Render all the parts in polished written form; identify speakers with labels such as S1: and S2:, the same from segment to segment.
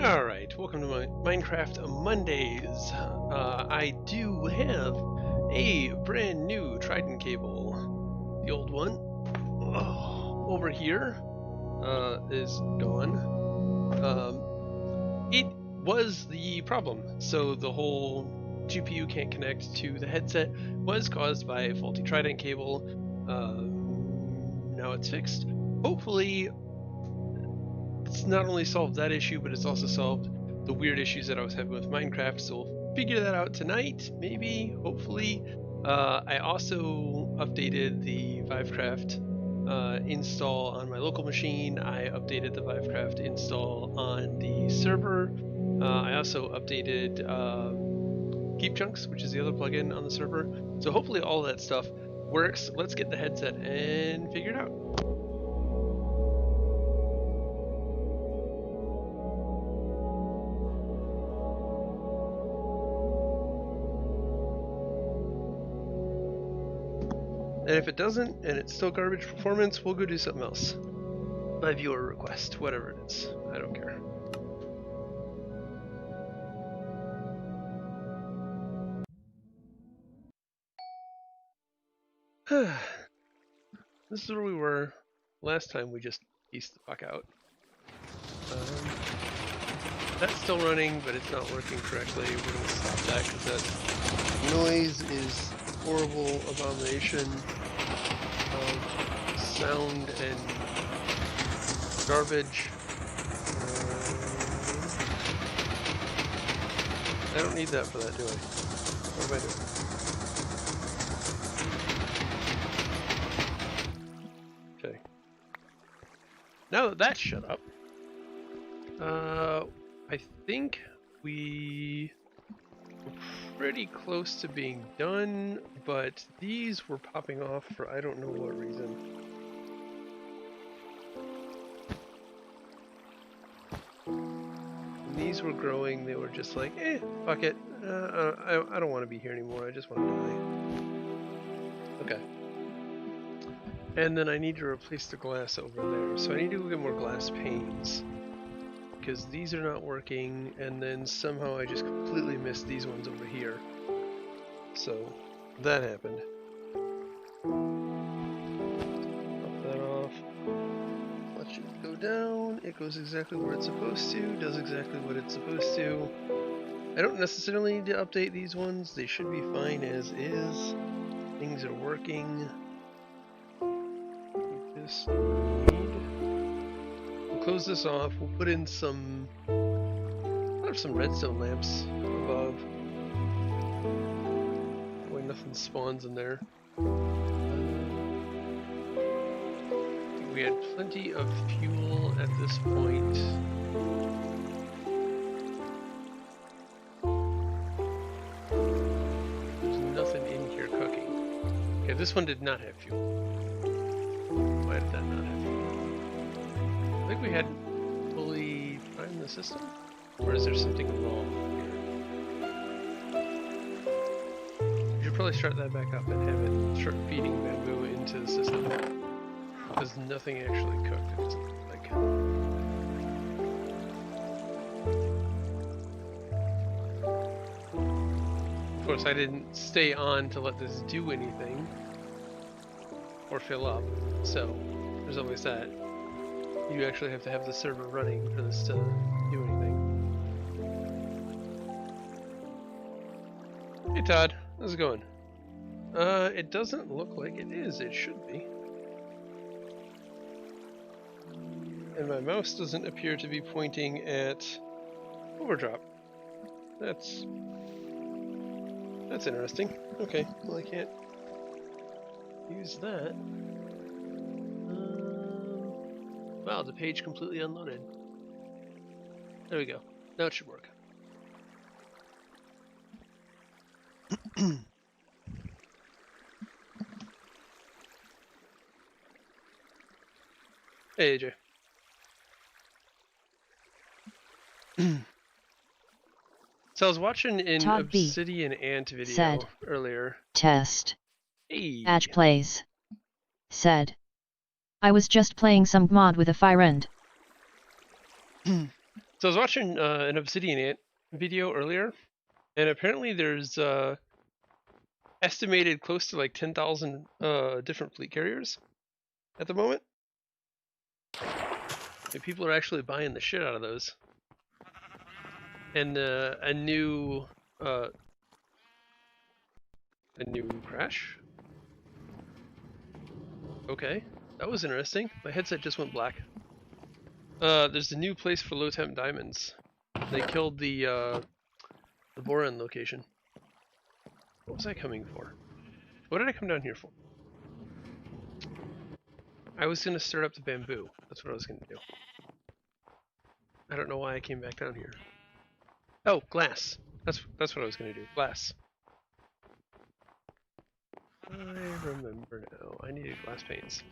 S1: Alright, welcome to my Minecraft Mondays. I do have a brand new trident cable. The old one over here is gone. It was the problem. So the whole GPU can't connect to the headset was caused by a faulty trident cable. Now it's fixed. Hopefully it's not only solved that issue, but it's also solved the weird issues that I was having with Minecraft, so we'll figure that out tonight, maybe, hopefully. I also updated the ViveCraft install on my local machine. I updated the ViveCraft install on the server. I also updated Keep Chunks, which is the other plugin on the server. So hopefully all of that stuff works. Let's get the headset and figure it out. And if it doesn't, and it's still garbage performance, we'll go do something else. By viewer request, whatever it is. I don't care. This is where we were last time we just pieced the fuck out. That's still running, but it's not working correctly. We're going to stop that because that noise is horrible abomination of sound and garbage. I don't need that for that, do I? What am I doing? Okay. Now that that's shut up, I think we were pretty close to being done, but these were popping off for I don't know what reason. When these were growing, they were just like, fuck it. I don't want to be here anymore. I just want to die. Okay. And then I need to replace the glass over there. So I need to go get more glass panes, because these are not working, and then somehow I just completely missed these ones over here. So that happened. Pop that off. Let it go down. It goes exactly where it's supposed to, does exactly what it's supposed to. I don't necessarily need to update these ones. They should be fine as is. Things are working. This we'll close this off. We'll put in some redstone lamps above. That way nothing spawns in there. We had plenty of fuel at this point. There's nothing in here cooking. Okay, this one did not have fuel. Why did that not have fuel? I think we had fully primed the system? Or is there something wrong here? You should probably start that back up and have it start feeding bamboo into the system. Because nothing actually cooked, it doesn't look like. Of course, I didn't stay on to let this do anything. Or fill up, so there's always that. You actually have to have the server running for this to do anything. Hey Todd, how's it going? It doesn't look like it is. It should be. And my mouse doesn't appear to be pointing at overdrop. That's interesting. Okay, well I can't use that. Wow, the page completely unloaded. There we go. Now it should work. Hey AJ. So I was watching an
S2: Todd B.
S1: Obsidian Ant video
S2: said,
S1: earlier.
S2: Test.
S1: Hey.
S2: Atch plays. Said. I was just playing some mod with a fire end.
S1: So I was watching an Obsidian Ant video earlier, and apparently there's estimated close to like 10,000 different fleet carriers at the moment. And people are actually buying the shit out of those. And a new crash. Okay, that was interesting. My headset just went black. There's a new place for low temp diamonds. They killed the Boron location. What was I coming for? What did I come down here for? I was gonna start up the bamboo. That's what I was gonna do. I don't know why I came back down here. Oh, glass. That's what I was gonna do. Glass. I remember now. I needed glass panes.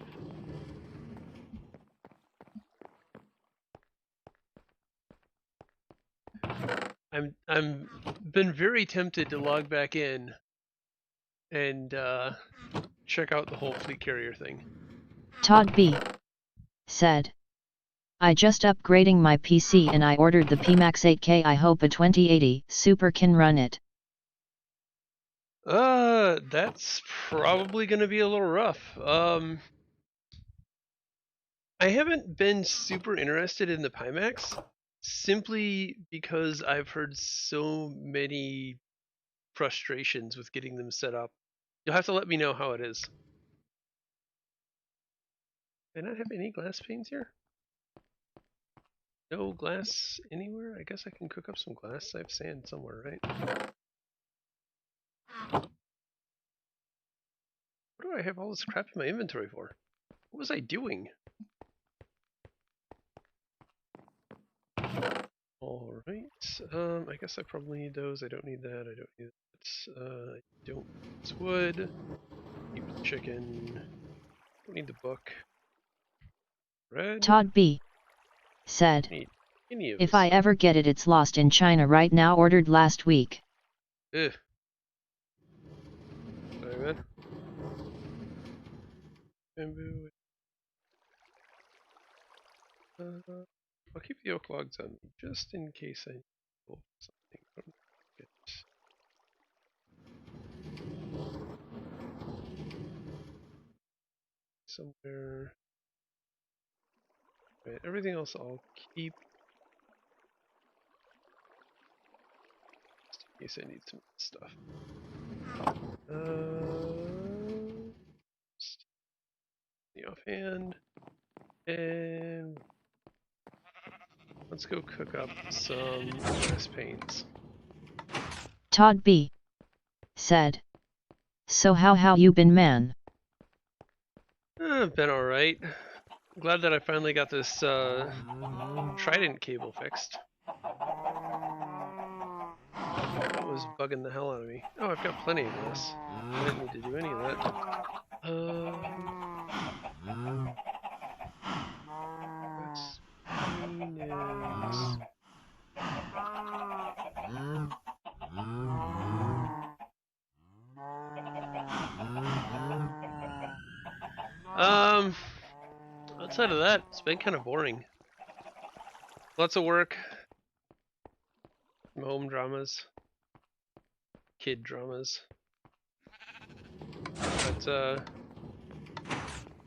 S1: I'm been very tempted to log back in and check out the whole fleet carrier thing.
S2: Todd B. said, I just upgrading my PC and I ordered the PMax 8K. I hope a 2080 Super can run it.
S1: That's probably gonna be a little rough. I haven't been super interested in the Pimax simply because I've heard so many frustrations with getting them set up. You'll have to let me know how it is. Do I not have any glass panes here? No glass anywhere? I guess I can cook up some glass. I have sand somewhere, right? What do I have all this crap in my inventory for? What was I doing? Alright, I guess I probably need those. I don't need that. I don't need that. I don't need this wood. Keep the chicken. Don't need the book. Red.
S2: Todd B. said, if I ever get it, it's lost in China right now, ordered last week.
S1: Ugh. Sorry, man. Bamboo. I'll keep the oak logs on me just in case I need something. Somewhere. Right, everything else I'll keep. Just in case I need some stuff. The offhand. And let's go cook up some glass panes.
S2: Todd B. said, so how you been, man?
S1: Been alright. Glad that I finally got this trident cable fixed. That was bugging the hell out of me. Oh, I've got plenty of this. I didn't need to do any of that. That's penis. Outside of that, it's been kind of boring. Lots of work. Home dramas. Kid dramas. But,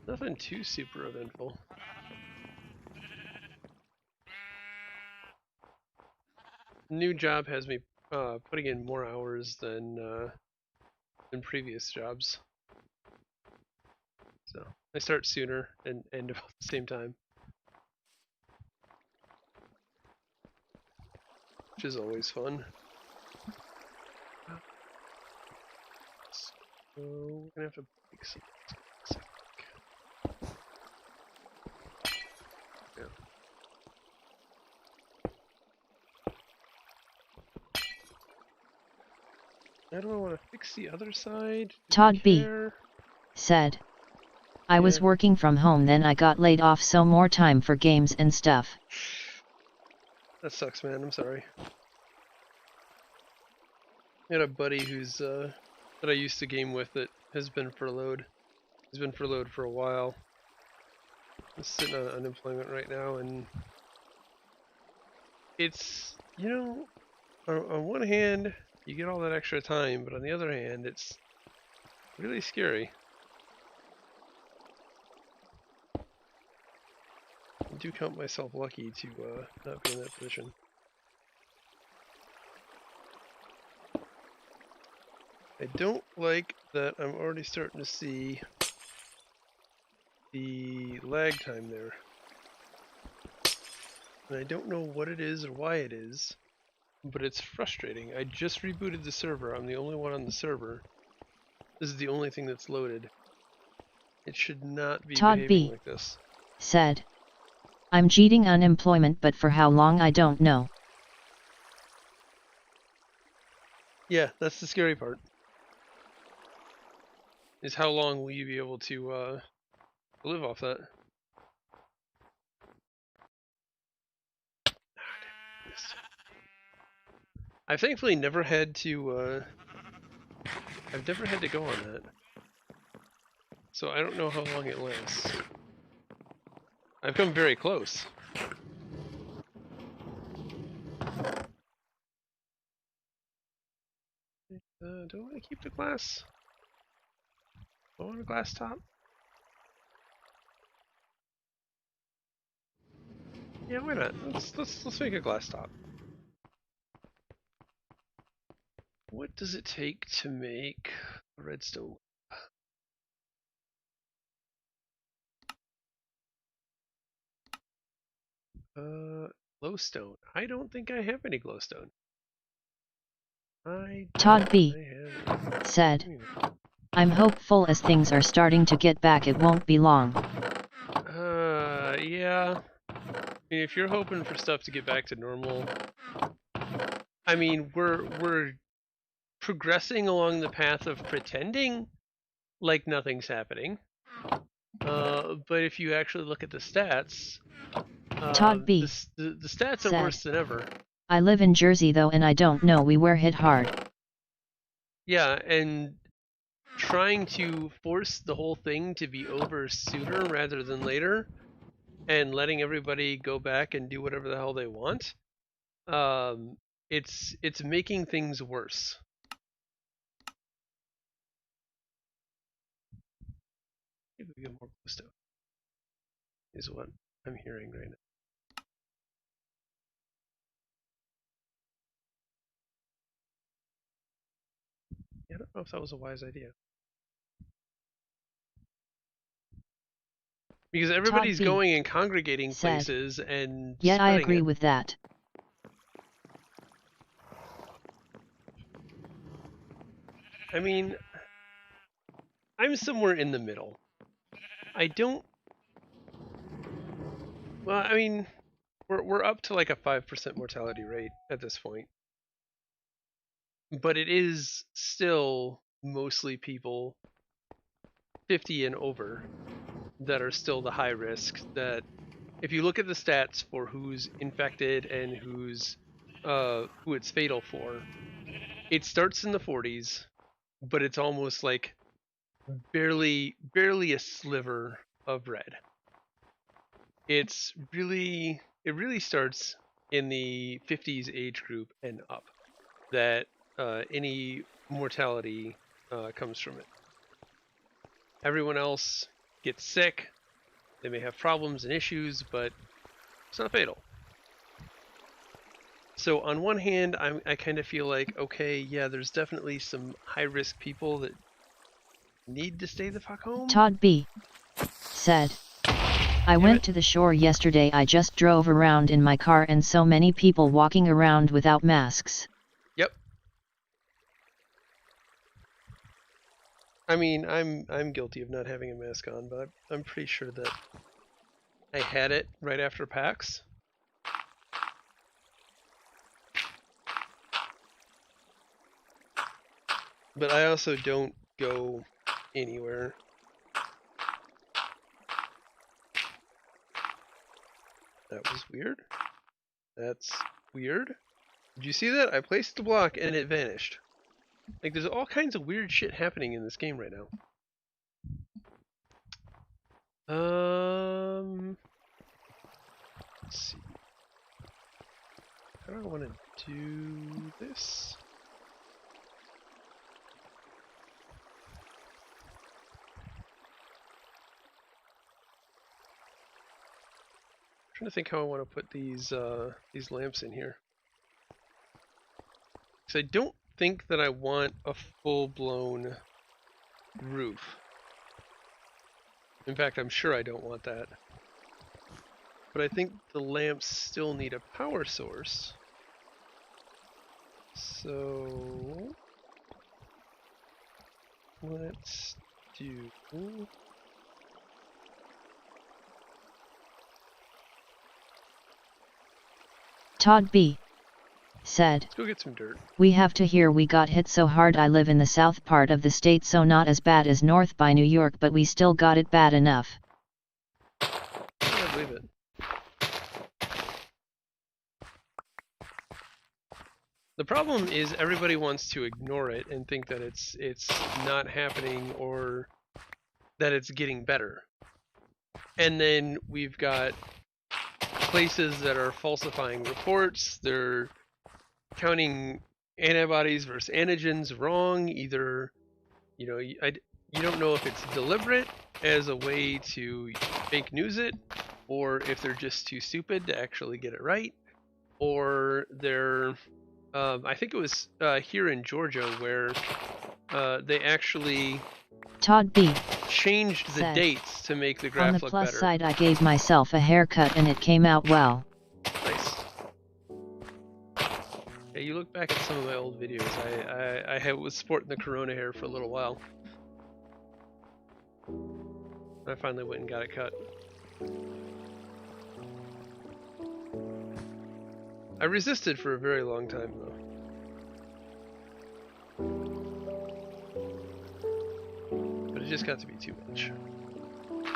S1: nothing too super eventful. New job has me putting in more hours than previous jobs. So I start sooner and end about the same time, which is always fun. So we're gonna have to make some. Yeah. How do I want to fix the other side?
S2: Todd B. said, I was working from home, then I got laid off, so more time for games and stuff.
S1: That sucks, man. I'm sorry. I had a buddy who's that I used to game with that has been furloughed. He's been furloughed for a while. He's sitting on unemployment right now, and it's, you know, on one hand, you get all that extra time, but on the other hand, it's really scary. I do count myself lucky to not be in that position. I don't like that I'm already starting to see the lag time there. And I don't know what it is or why it is, but it's frustrating. I just rebooted the server. I'm the only one on the server. This is the only thing that's loaded. It should not be
S2: Todd
S1: behaving
S2: B.
S1: like this.
S2: Said, I'm cheating unemployment, but for how long I don't know.
S1: Yeah, that's the scary part. Is how long will you be able to live off that? I've thankfully never had to I've never had to go on that. So I don't know how long it lasts. I've come very close. Do I want to keep the glass? Do I want a glass top? Yeah, why not? Let's make a glass top. What does it take to make a redstone? Glowstone. I don't think I have any glowstone.
S2: Todd B. said, I'm hopeful as things are starting to get back it won't be long.
S1: Yeah. I mean, if you're hoping for stuff to get back to normal, I mean, we're progressing along the path of pretending like nothing's happening. But if you actually look at the stats,
S2: Todd B.
S1: the stats
S2: said,
S1: are worse than ever.
S2: I live in Jersey though, and I don't know, we were hit hard.
S1: Yeah, and trying to force the whole thing to be over sooner rather than later, and letting everybody go back and do whatever the hell they want, it's making things worse. Maybe we get more glowstone, is what I'm hearing right now. I don't know if that was a wise idea. Because everybody's going and congregating places and
S2: yeah, I agree
S1: it.
S2: with that.
S1: I mean, I'm somewhere in the middle. I don't... Well, I mean, we're up to like a 5% mortality rate at this point. But it is still mostly people 50 and over that are still the high risk. That if you look at the stats for who's infected and who it's fatal for, it starts in the 40s, but it's almost like barely a sliver of red. It really starts in the 50s age group and up that any mortality comes from it. Everyone else gets sick. They may have problems and issues, but it's not fatal. So on one hand, I kind of feel like, okay, yeah, there's definitely some high-risk people that need to stay the fuck home.
S2: Todd B. said, I went to the shore yesterday. I just drove around in my car and so many people walking around without masks.
S1: Yep. I mean, I'm guilty of not having a mask on, but I'm pretty sure that I had it right after PAX. But I also don't go anywhere. That was weird. That's weird. Did you see that? I placed the block and it vanished. Like, there's all kinds of weird shit happening in this game right now. Let's see. How do I want to do this? I'm trying to think how I want to put these lamps in here. So I don't think that I want a full-blown roof. In fact, I'm sure I don't want that. But I think the lamps still need a power source. So let's do...
S2: Todd B. said,
S1: Let's go get some dirt.
S2: "We have to hear we got hit so hard. I live in the south part of the state, so not as bad as north by New York, but we still got it bad enough."
S1: I believe it. The problem is everybody wants to ignore it and think that it's not happening or that it's getting better. And then we've got places that are falsifying reports. They're counting antibodies versus antigens wrong. Either, you know, you don't know if it's deliberate as a way to fake news it, or if they're just too stupid to actually get it right, or they're I think it was here in Georgia where they actually
S2: Todd B.
S1: changed the
S2: said,
S1: dates to make the
S2: "On
S1: graph
S2: the
S1: look
S2: plus
S1: better."
S2: side, I gave myself a haircut and it came out well."
S1: Nice. Yeah, you look back at some of my old videos. I was sporting the Corona hair for a little while. I finally went and got it cut. I resisted for a very long time, though. But it just got to be too much.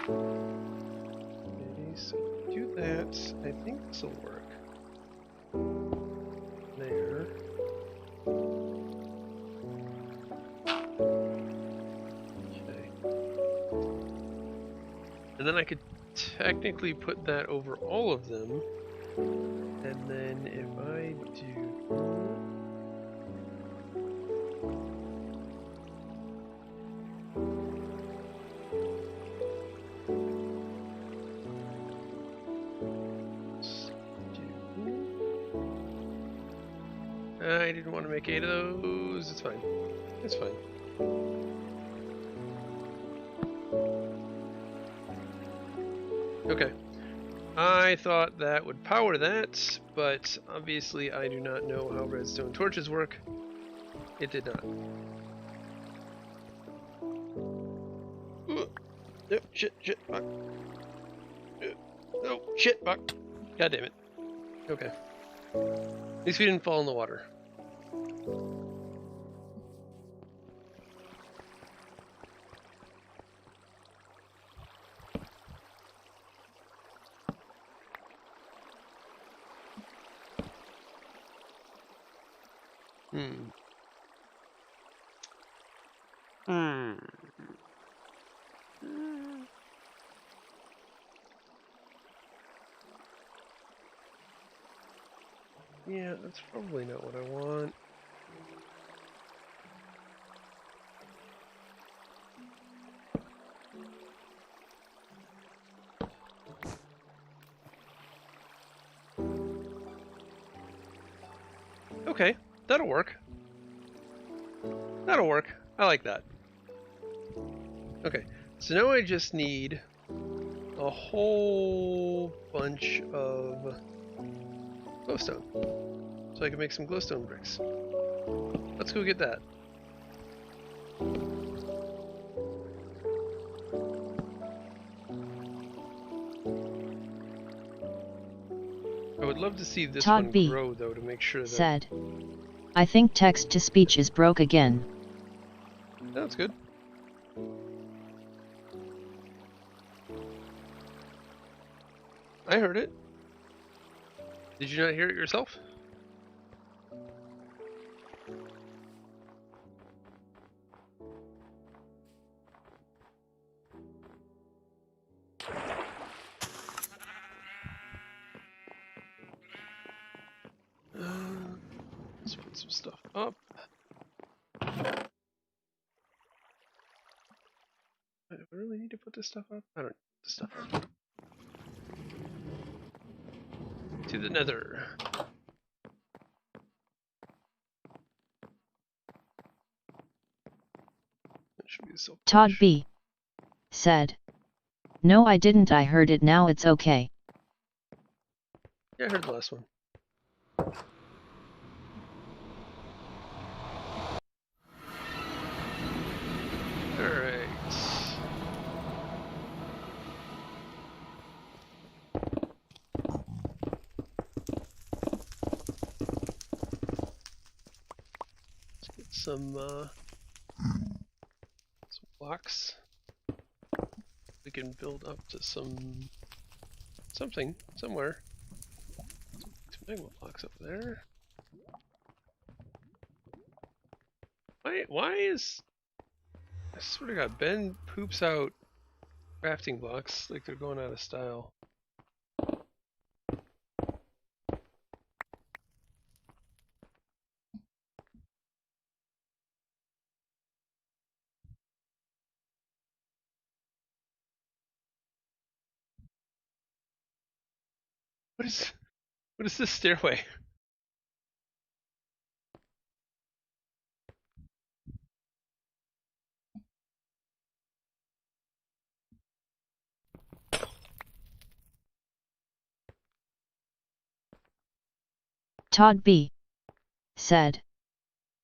S1: Okay, so do that. I think this will work. There. Okay. And then I could technically put that over all of them. And then if I do... I didn't want to make 8 of those. It's fine. It's fine. Okay. I thought that would power that, but obviously I do not know how redstone torches work. It did not. Oh, shit, fuck. Oh, shit, fuck. God damn it. Okay. At least we didn't fall in the water. Yeah, that's probably not what I want. Okay, that'll work. That'll work. I like that. Okay, so now I just need a whole bunch of glowstone, so I can make some glowstone bricks. Let's go get that. I would love to see this
S2: Todd
S1: one
S2: B.
S1: grow, though, to make sure that...
S2: said, "I think text-to-speech is broke again."
S1: That's good. I heard it. Did you not hear it yourself? put some stuff up. Do I really need to put this stuff up? I don't need this stuff up. To the Nether. That should be the silk
S2: Todd
S1: torch.
S2: B. said. No, I didn't. I heard it. Now it's okay.
S1: Yeah, I heard the last one. Alright. Let's get some blocks. We can build up to something somewhere. Some magma blocks over there. Why is, I swear to God, Ben poops out crafting blocks like they're going out of style. What is this stairway?
S2: Todd B. said.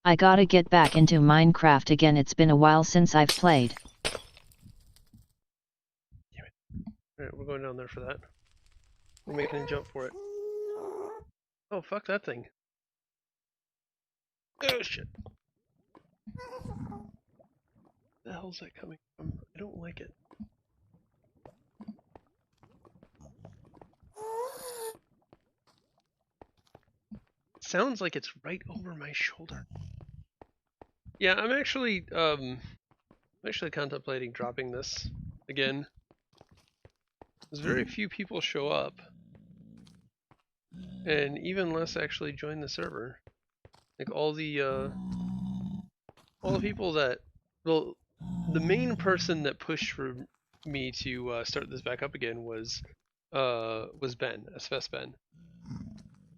S2: I gotta get back into Minecraft again. It's been a while since I've played.
S1: Damn it. Alright, we're going down there for that. We're making a jump for it. Oh, fuck that thing. Oh, shit. Where the hell's that coming from? I don't like it. It sounds like it's right over my shoulder. Yeah, I'm actually contemplating dropping this again. There's very few people show up, and even less actually join the server. Like all the people that, well, the main person that pushed for me to start this back up again was Ben, SFS Ben,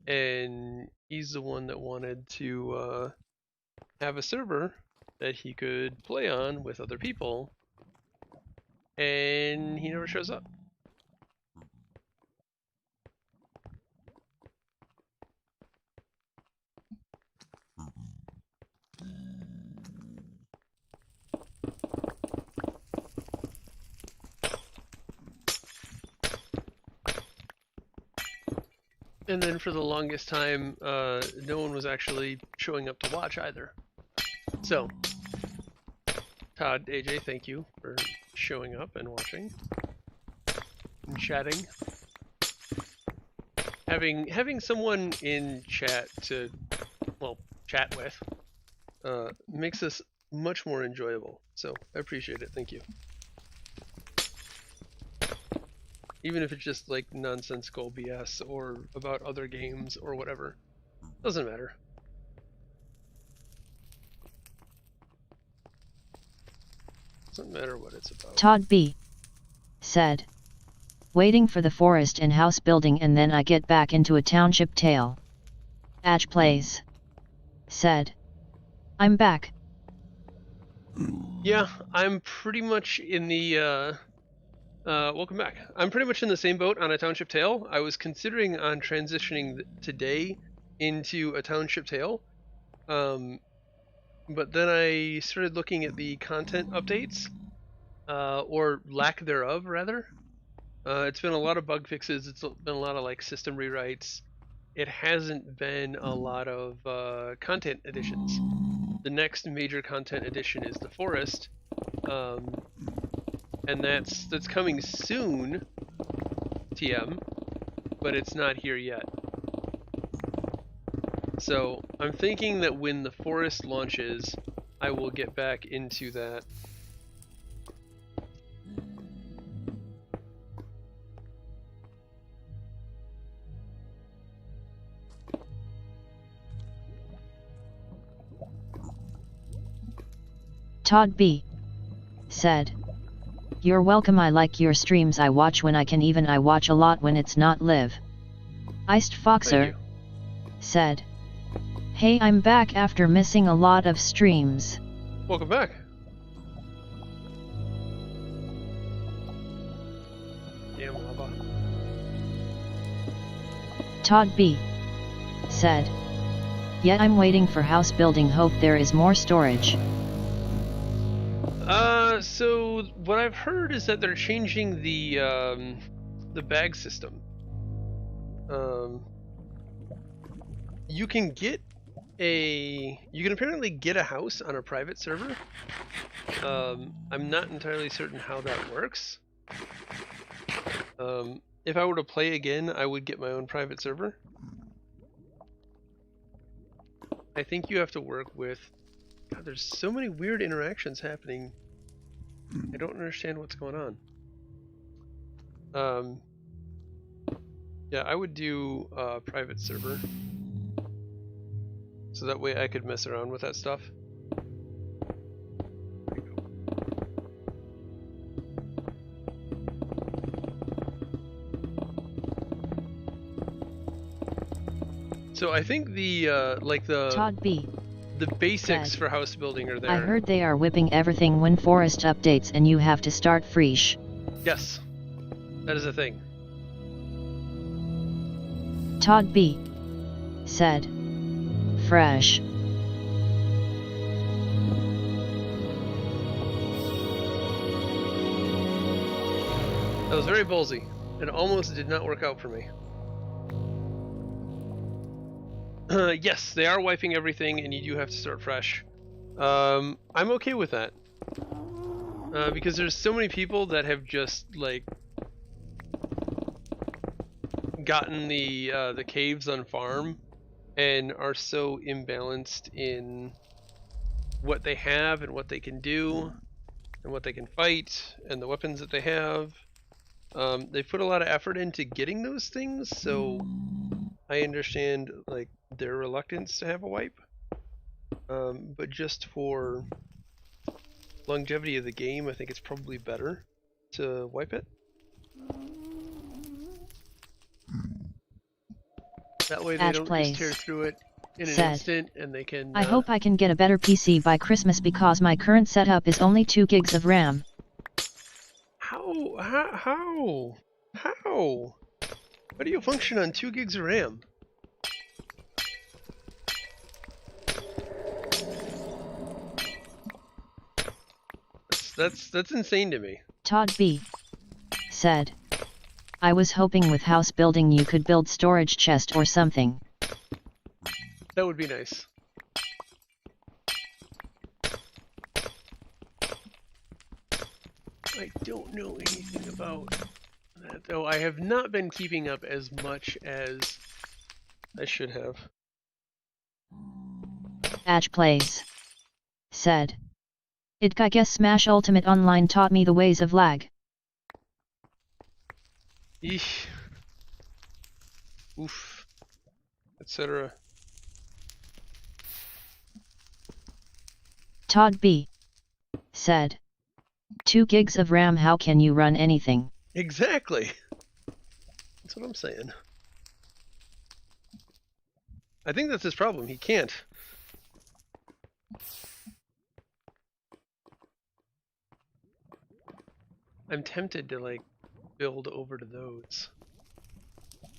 S1: and he's the one that wanted to have a server that he could play on with other people, and he never shows up. And then for the longest time, no one was actually showing up to watch either. So, Todd, AJ, thank you for showing up and watching and chatting. Having someone in chat to, well, chat with makes this much more enjoyable. So I appreciate it. Thank you. Even if it's just like nonsensical BS or about other games or whatever, doesn't matter. Doesn't matter what it's about.
S2: Todd B. said. Waiting for the forest and house building, and then I get back into a township tale. Atch plays. Said. I'm back.
S1: Yeah, I'm pretty much in the welcome back. I'm pretty much in the same boat on a township tale. I was considering on transitioning today into a township tale, but then I started looking at the content updates, or lack thereof, rather. It's been a lot of bug fixes. It's been a lot of like system rewrites. It hasn't been a lot of content additions. The next major content addition is the forest, and that's coming soon, TM, but it's not here yet. So I'm thinking that when the forest launches, I will get back into that.
S2: Todd B. said, "You're welcome, I like your streams, I watch when I can, even I watch a lot when it's not live." Iced Foxer said, "Hey, I'm back after missing a lot of streams."
S1: Welcome back. Damn lava.
S2: Todd B. said, "Yeah, I'm waiting for house building, hope there is more storage."
S1: So what I've heard is that they're changing the bag system. You can apparently get a house on a private server. I'm not entirely certain how that works. If I were to play again, I would get my own private server. I think you have to work with... God, there's so many weird interactions happening. I don't understand what's going on. Yeah, I would do a private server. So that way I could mess around with that stuff. So I think the
S2: Todd B.
S1: the basics
S2: said,
S1: for house building are there.
S2: "I heard they are whipping everything when forest updates and you have to start fresh."
S1: Yes, that is a thing.
S2: Todd B. said, "Fresh."
S1: That was very ballsy. It almost did not work out for me. Yes, they are wiping everything and you do have to start fresh. I'm okay with that. Because there's so many people that have just, like, gotten the caves on farm and are so imbalanced in what they have and what they can do and what they can fight and the weapons that they have. They put a lot of effort into getting those things, so I understand, like, their reluctance to have a wipe. But just for longevity of the game, I think it's probably better to wipe it. That way they don't just tear through it in an instant, and they can...
S2: "I hope I can get a better PC by Christmas because my current setup is only 2 gigs of RAM."
S1: How? How do you function on 2 gigs of RAM? That's insane to me.
S2: Todd B. said, "I was hoping with house building you could build storage chest or something."
S1: That would be nice. I don't know anything about that, though. I have not been keeping up as much as I should have.
S2: Edge Plays said, "I guess Smash Ultimate Online taught me the ways of lag."
S1: Eesh. Oof. Etc.
S2: Todd B. said, 2 gigs of RAM, how can you run anything?
S1: Exactly. That's what I'm saying. I think that's his problem. He can't. I'm tempted to, like, build over to those.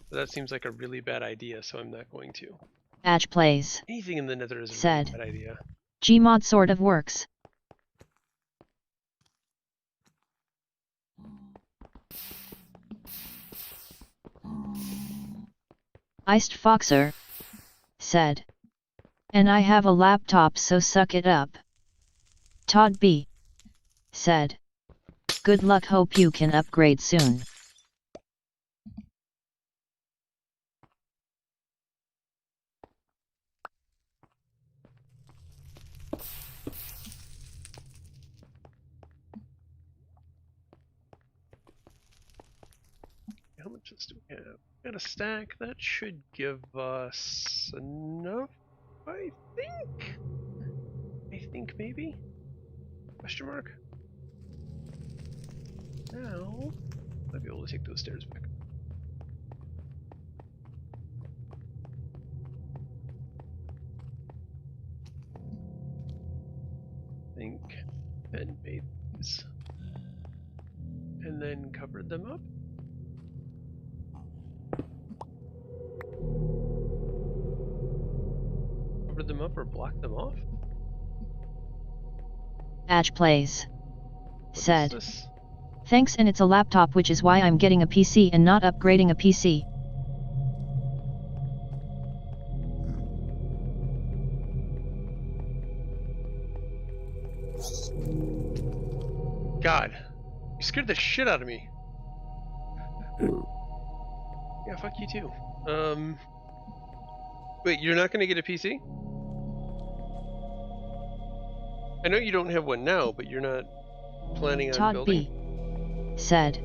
S1: But that seems like a really bad idea, so I'm not going to.
S2: Edge Plays
S1: Anything in the Nether is a
S2: said,
S1: really bad idea.
S2: "Gmod sort of works." Iced Foxer said, "And I have a laptop, so suck it up." Todd B. said, "Good luck, hope you can upgrade soon."
S1: How much do we have? Got a stack. That should give us enough, I think? I think maybe? Question mark? Now, I'll be able to take those stairs back. I think Ben made these. And then covered them up. Covered them up or blocked them off?
S2: Adge Plays said,
S1: This?
S2: thanks, and it's a laptop, which is why I'm getting a PC and not upgrading a PC.
S1: God, you scared the shit out of me. Yeah, fuck you too. Wait, you're not gonna get a PC? I know you don't have one now, but you're not planning on
S2: Todd
S1: building?
S2: B said,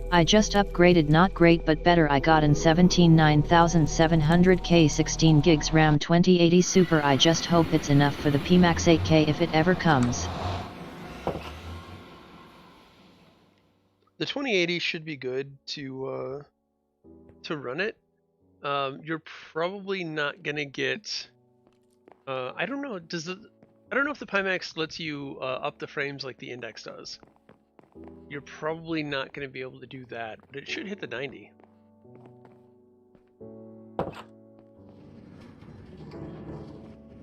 S2: I just upgraded, not great but better. I got an 17 9700K 16 gigs RAM 2080 Super. I just hope it's enough for the PMax 8K if it ever comes.
S1: The 2080 should be good to run it. You're probably not gonna get. I don't know. I don't know if the Pimax lets you up the frames like the Index does. You're probably not going to be able to do that, but it should hit the 90.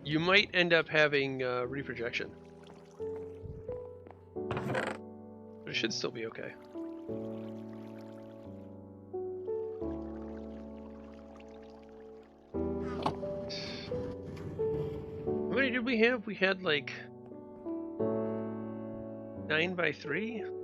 S1: You might end up having reprojection, but it should still be okay. How many did we have? We had like 9x3?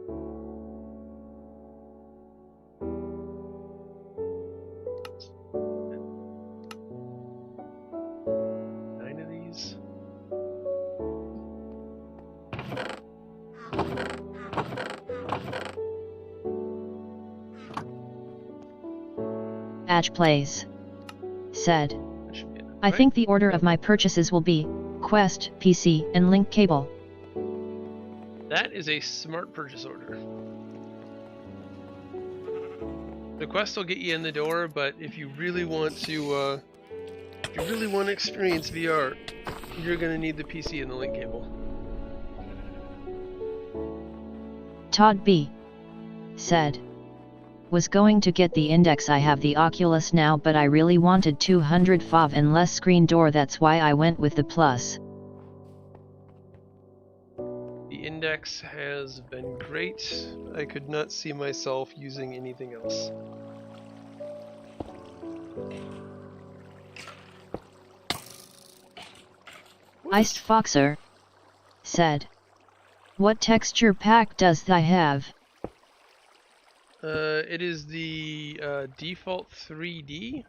S2: Adge Plays said, I think the order of my purchases will be Quest, PC, and link cable.
S1: That is a smart purchase order. The Quest will get you in the door, but if you really want to experience VR, you're gonna need the PC and the link cable.
S2: Todd B said, was going to get the Index. I have the Oculus now, but I really wanted 200 FOV and less screen door, that's why I went with the Plus.
S1: The Index has been great. I could not see myself using anything else.
S2: Iced Foxer said, what texture pack does thy have?
S1: It is the default 3D.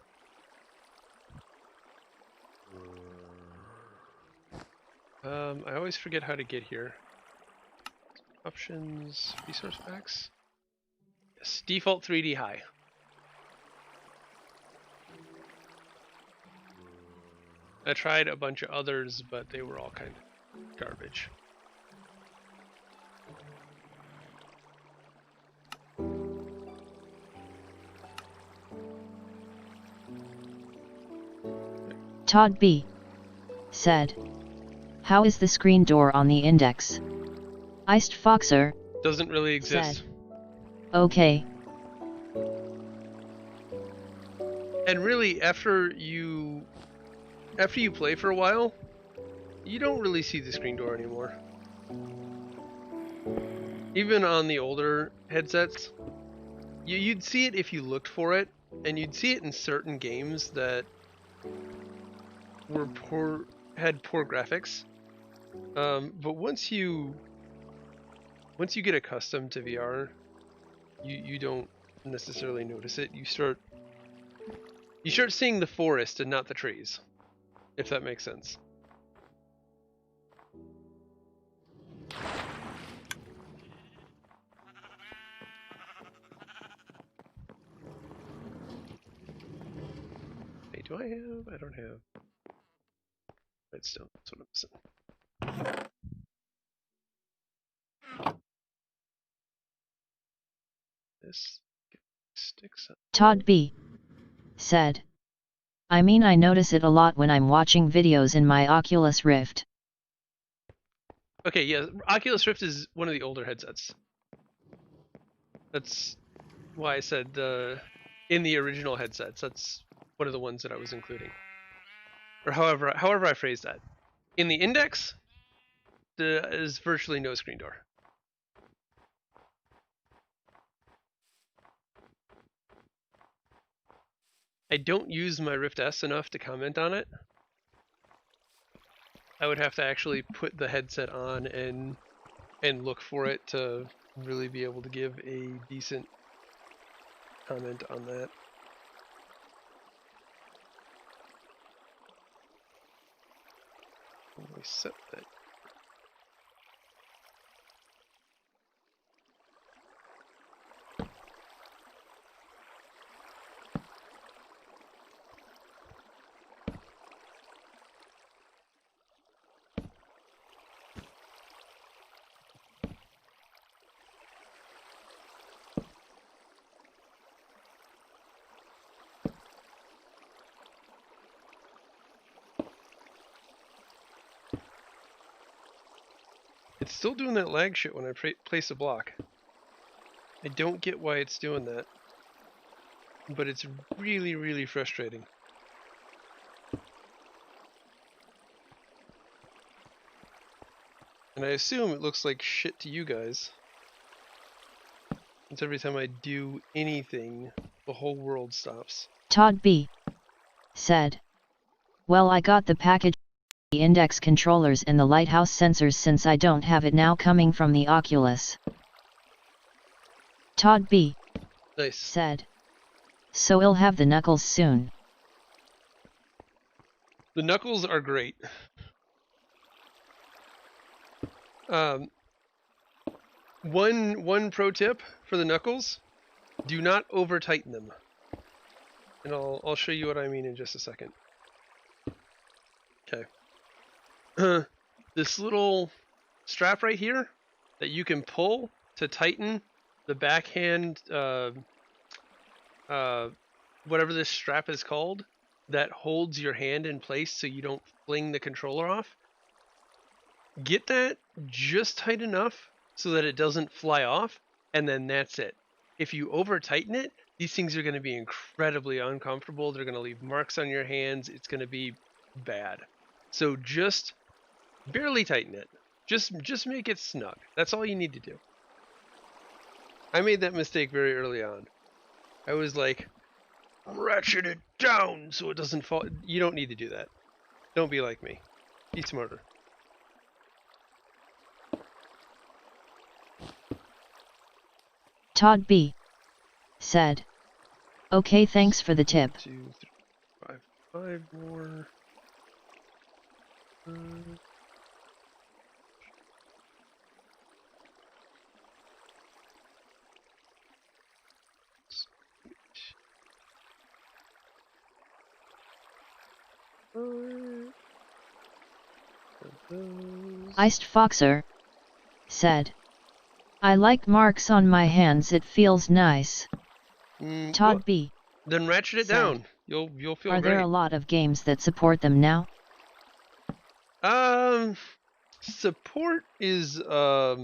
S1: I always forget how to get here. Options, resource packs. Yes, default 3D high. I tried a bunch of others, but they were all kind of garbage.
S2: Todd B said, how is the screen door on the Index? Iced Foxer
S1: doesn't really exist.
S2: Said, okay.
S1: And really, after you play for a while, you don't really see the screen door anymore. Even on the older headsets, you'd see it if you looked for it, and you'd see it in certain games that had poor graphics. But once you get accustomed to VR, you don't necessarily notice it. You start seeing the forest and not the trees, if that makes sense. Hey, do I have? I don't have redstone. That's what I'm missing. this. Sticks up.
S2: Todd B. said. I mean, I notice it a lot when I'm watching videos in my Oculus Rift.
S1: Okay, yeah, Oculus Rift is one of the older headsets. That's why I said in the original headsets, that's one of the ones that I was including. Or however I phrased that. In the index, there is virtually no screen door. I don't use my Rift S enough to comment on it. I would have to actually put the headset on and look for it to really be able to give a decent comment on that. Let me set that. It's still doing that lag shit when I place a block. I don't get why it's doing that, but it's really, really frustrating. And I assume it looks like shit to you guys. It's every time I do anything, the whole world stops.
S2: Todd B. said. Well, I got the package, the index controllers and the lighthouse sensors since I don't have it now coming from the Oculus. Todd B.
S1: Nice.
S2: said. So I'll have the knuckles soon.
S1: The knuckles are great. One pro tip for the knuckles: do not over tighten them. And I'll show you what I mean in just a second. Okay. This little strap right here that you can pull to tighten the backhand, whatever this strap is called, that holds your hand in place so you don't fling the controller off. Get that just tight enough so that it doesn't fly off, and then that's it. If you over tighten it, these things are going to be incredibly uncomfortable. They're going to leave marks on your hands. It's going to be bad. So just barely tighten it. Just make it snug. That's all you need to do. I made that mistake very early on. I was like, ratchet it down so it doesn't fall. You don't need to do that. Don't be like me. Be smarter.
S2: Todd B. said. Okay, thanks for the tip.
S1: 2, 3, 5 more.
S2: Iced Foxer said. I like marks on my hands, it feels nice. Todd B.
S1: Then ratchet it down. You'll feel great.
S2: Are there a lot of games that support them now?
S1: Support is a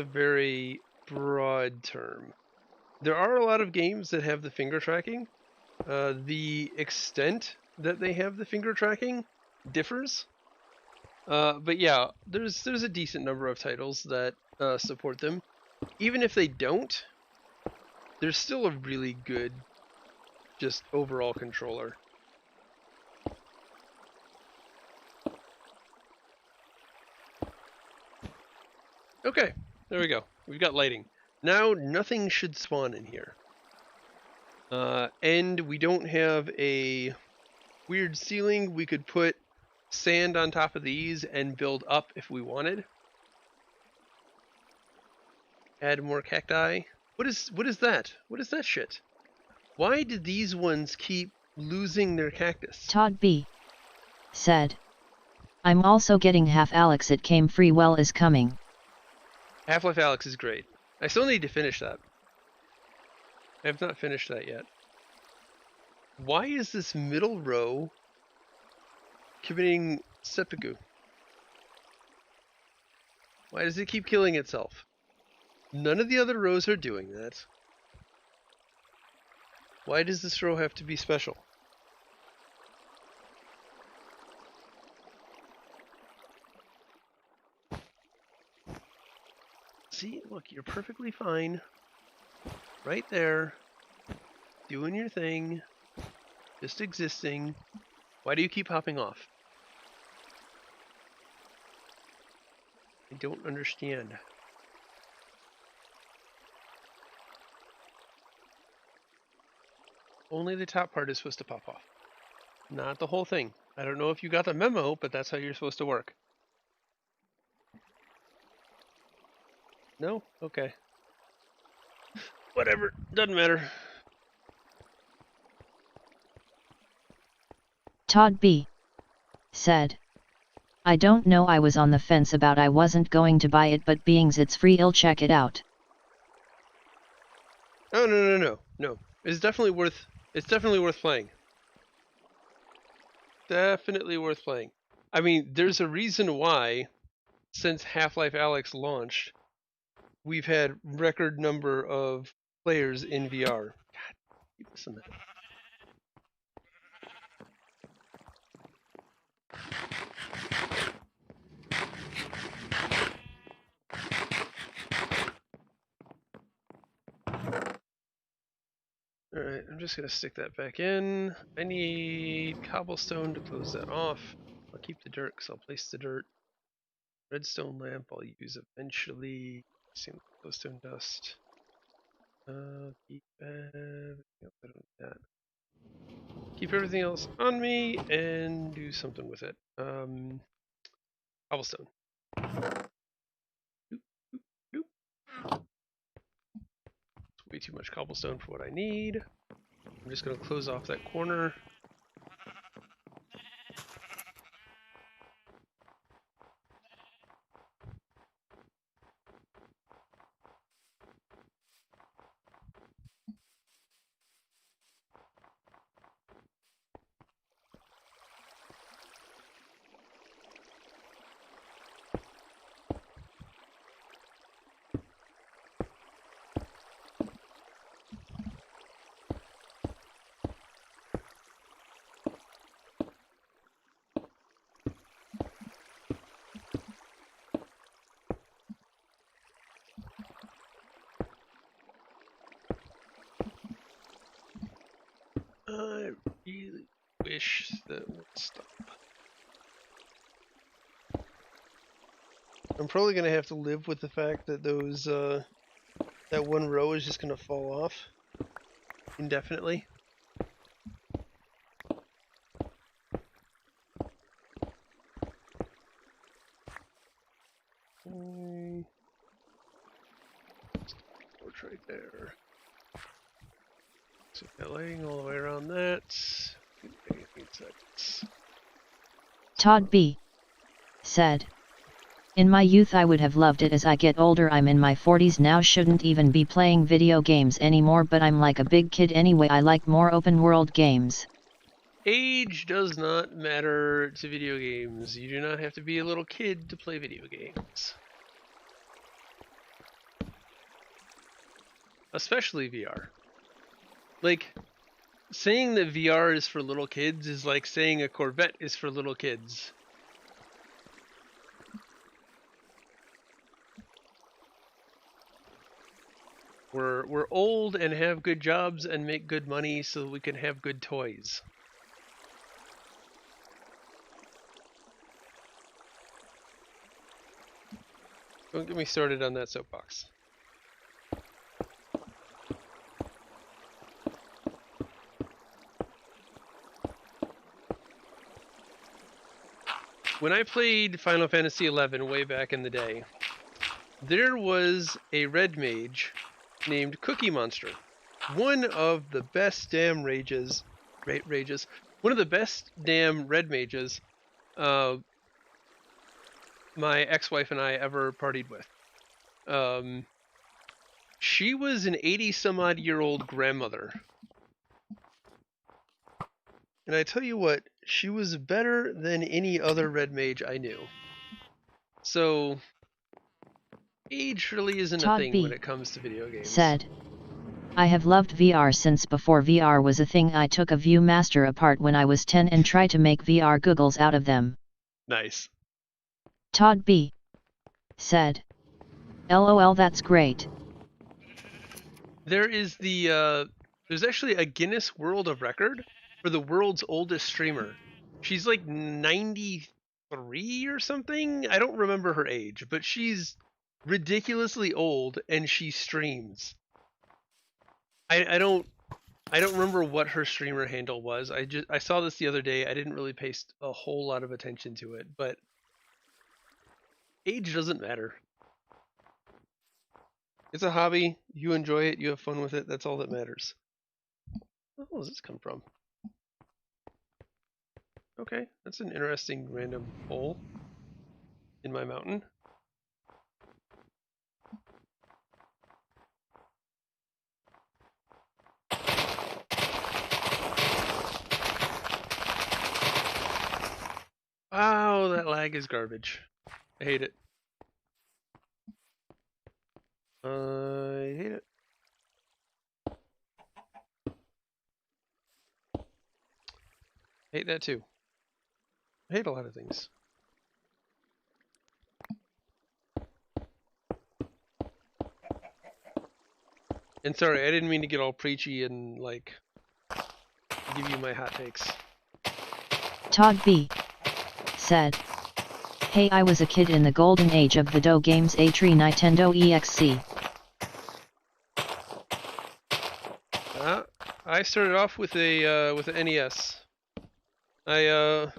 S1: very broad term. There are a lot of games that have the finger tracking. The extent that they have the finger tracking differs. But yeah, there's a decent number of titles that support them. Even if they don't, there's still a really good just overall controller. Okay, there we go. We've got lighting. Now nothing should spawn in here. And we don't have a weird ceiling. We could put sand on top of these and build up if we wanted. Add more cacti. What is that? What is that shit? Why did these ones keep losing their cactus?
S2: Todd B. said. I'm also getting Half Alex. It came free. Well is coming.
S1: Half-Life Alyx is great. I still need to finish that. I have not finished that yet. Why is this middle row committing seppuku? Why does it keep killing itself? None of the other rows are doing that. Why does this row have to be special? See, look, you're perfectly fine. Right there. Doing your thing. Just existing. Why do you keep hopping off? I don't understand. Only the top part is supposed to pop off. Not the whole thing. I don't know if you got the memo, but that's how you're supposed to work. No? Okay. Whatever. Doesn't matter.
S2: Todd B. said. I don't know, I was on the fence about I wasn't going to buy it, but beings it's free, I'll check it out.
S1: Oh, no. It's definitely worth playing. Definitely worth playing. I mean, there's a reason why, since Half-Life Alyx launched, we've had record number of players in VR. God, keep missing that. Alright, I'm just going to stick that back in. I need cobblestone to close that off. I'll keep the dirt because I'll place the dirt. Redstone lamp I'll use eventually. Same glowstone dust. Keep everything else. I don't need that. Keep everything else on me and do something with it. Cobblestone. It's way too much cobblestone for what I need. I'm just going to close off that corner. I really wish that would stop. I'm probably going to have to live with the fact that those, that one row is just going to fall off indefinitely. Torch right there. So got lighting all the way around that. 8 seconds.
S2: Todd B. said. In my youth I would have loved it. As I get older I'm in my 40s now, shouldn't even be playing video games anymore, but I'm like a big kid anyway. I like more open world games.
S1: Age does not matter to video games. You do not have to be a little kid to play video games. Especially VR. Like, saying that VR is for little kids is like saying a Corvette is for little kids. We're old and have good jobs and make good money so we can have good toys. Don't get me started on that soapbox. When I played Final Fantasy XI way back in the day, there was a red mage named Cookie Monster. One of the best damn one of the best damn red mages my ex-wife and I ever partied with. She was an 80-some-odd-year-old grandmother. And I tell you what, she was better than any other red mage I knew. So, age really isn't a
S2: Todd
S1: thing
S2: B.
S1: when it comes to video games.
S2: Said, I have loved VR since before VR was a thing. I took a Viewmaster apart when I was 10 and tried to make VR goggles out of them.
S1: Nice.
S2: Todd B. Said, LOL, that's great.
S1: There is there's actually a Guinness World of Record for the world's oldest streamer. She's like 93 or something. I don't remember her age, but she's ridiculously old and she streams. I don't remember what her streamer handle was. I saw this the other day. I didn't really pay a whole lot of attention to it, but age doesn't matter. It's a hobby. You enjoy it. You have fun with it. That's all that matters. Where does this come from? Okay, that's an interesting random hole in my mountain. Wow, that lag is garbage. I hate it. I hate it. I hate that too. I hate a lot of things. And sorry, I didn't mean to get all preachy and like give you my hot takes.
S2: Todd B. Said, hey, I was a kid in the golden age of video games, Atari Nintendo EXC.
S1: I started off with an NES. I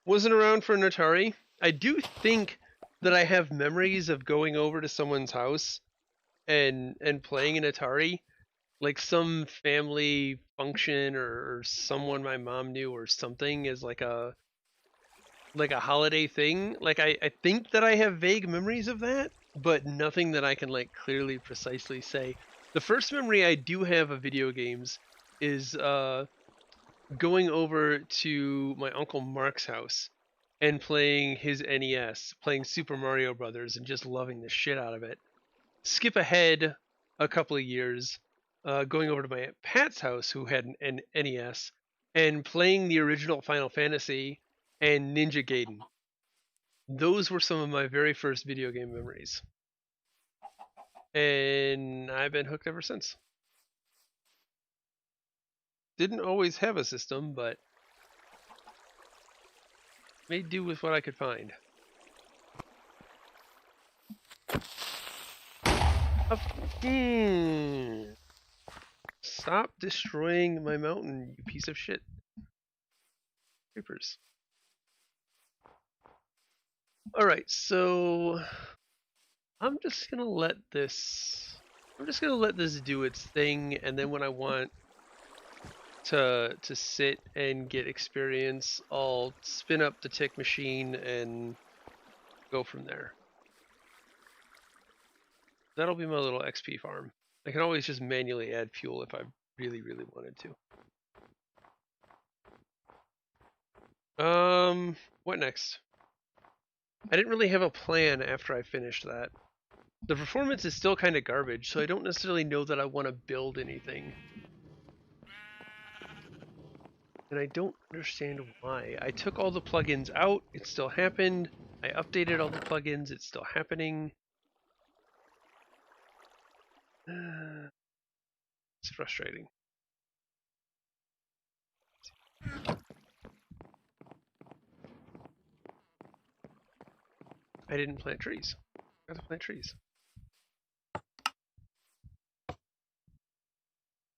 S1: wasn't around for an Atari. I do think that I have memories of going over to someone's house and playing an Atari, like some family function or someone my mom knew or something, as like a holiday thing. Like I think that I have vague memories of that, but nothing that I can like clearly precisely say. The first memory I do have of video games is going over to my Uncle Mark's house and playing his NES, playing Super Mario Brothers, and just loving the shit out of it. Skip ahead a couple of years, going over to my Aunt Pat's house, who had an NES, and playing the original Final Fantasy and Ninja Gaiden. Those were some of my very first video game memories. And I've been hooked ever since. Didn't always have a system, but made do with what I could find. Stop destroying my mountain, you piece of shit. Creepers. Alright, so I'm just gonna let this do its thing, and then when I want to sit and get experience, I'll spin up the tick machine and go from there. That'll be my little XP farm. I can always just manually add fuel if I really, really wanted to. What next? I didn't really have a plan after I finished that. The performance is still kind of garbage, so I don't necessarily know that I want to build anything. And I don't understand why. I took all the plugins out, it still happened. I updated all the plugins, it's still happening. It's frustrating. I didn't plant trees. I have to plant trees.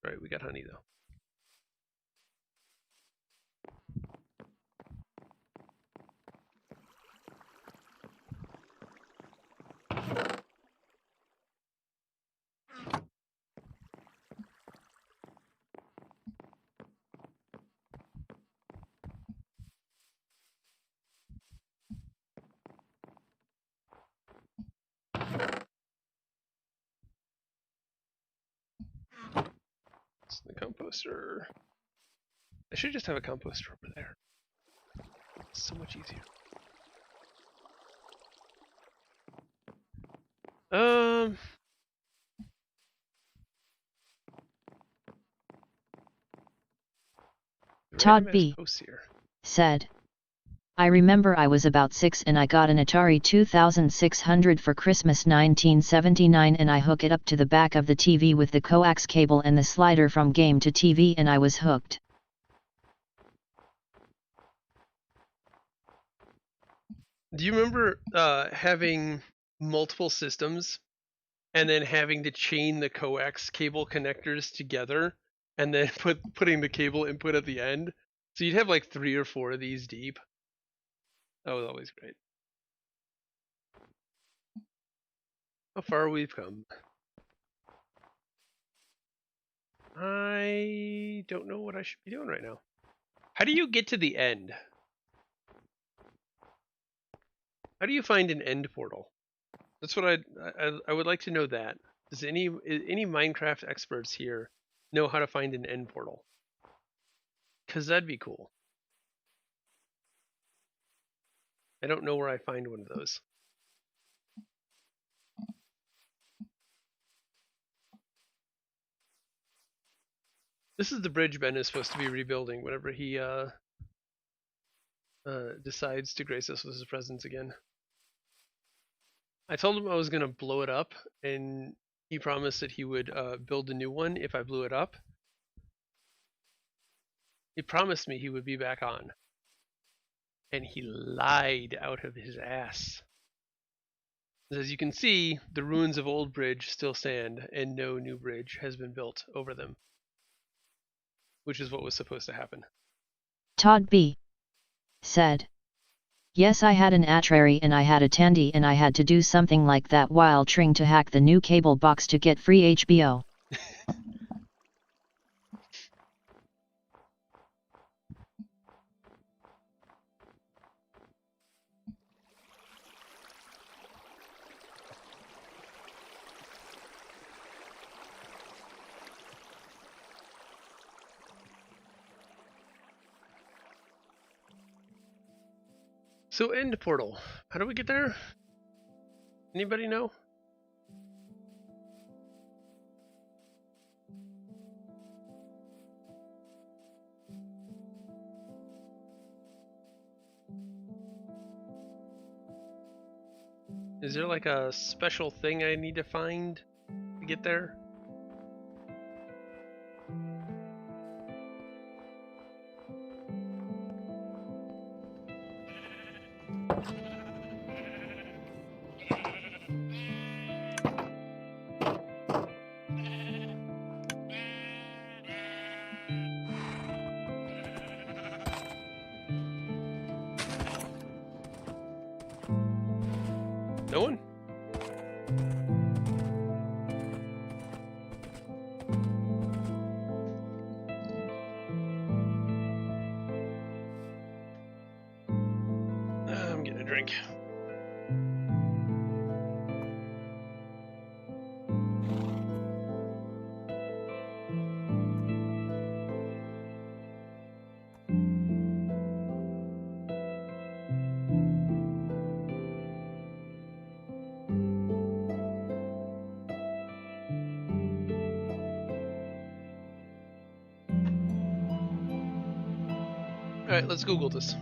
S1: Alright, we got honey though. The composter. I should just have a composter over there. It's so much easier.
S2: Todd B. said, I remember I was about 6 and I got an Atari 2600 for Christmas 1979 and I hook it up to the back of the TV with the coax cable and the slider from game to TV and I was hooked.
S1: Do you remember having multiple systems and then having to chain the coax cable connectors together and then putting the cable input at the end? So you'd have like 3 or 4 of these deep. That was always great. How far we've come. I don't know what I should be doing right now. How do you get to the end? How do you find an end portal? That's what I would like to know that. Does any Minecraft experts here know how to find an end portal? Because that'd be cool. I don't know where I find one of those. This is the bridge Ben is supposed to be rebuilding whenever he decides to grace us with his presence again. I told him I was going to blow it up, and he promised that he would build a new one if I blew it up. He promised me he would be back on. And he lied out of his ass. As you can see, the ruins of Old Bridge still stand, and no new bridge has been built over them. Which is what was supposed to happen.
S2: Todd B. said, yes, I had an Atari and I had a Tandy and I had to do something like that while trying to hack the new cable box to get free HBO.
S1: So end portal, how do we get there? Anybody know? Is there like a special thing I need to find to get there? No one? I'm getting a drink. Alright, let's Google this.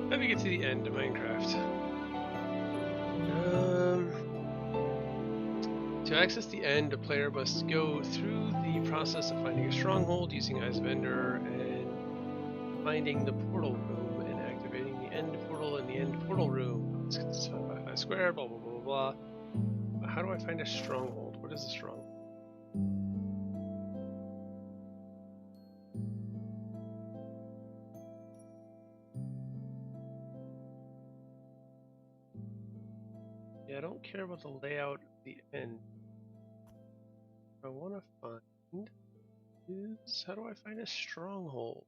S1: How do we get to the end of Minecraft? To access the end, a player must go through the process of finding a stronghold using Eyes of Ender and finding the portal room and activating the end portal in the end portal room. It's 5 by 5 square, blah blah blah blah blah. How do I find a stronghold? What is a stronghold? Yeah, I don't care about the layout of the end. What I want to find is is... How do I find a stronghold?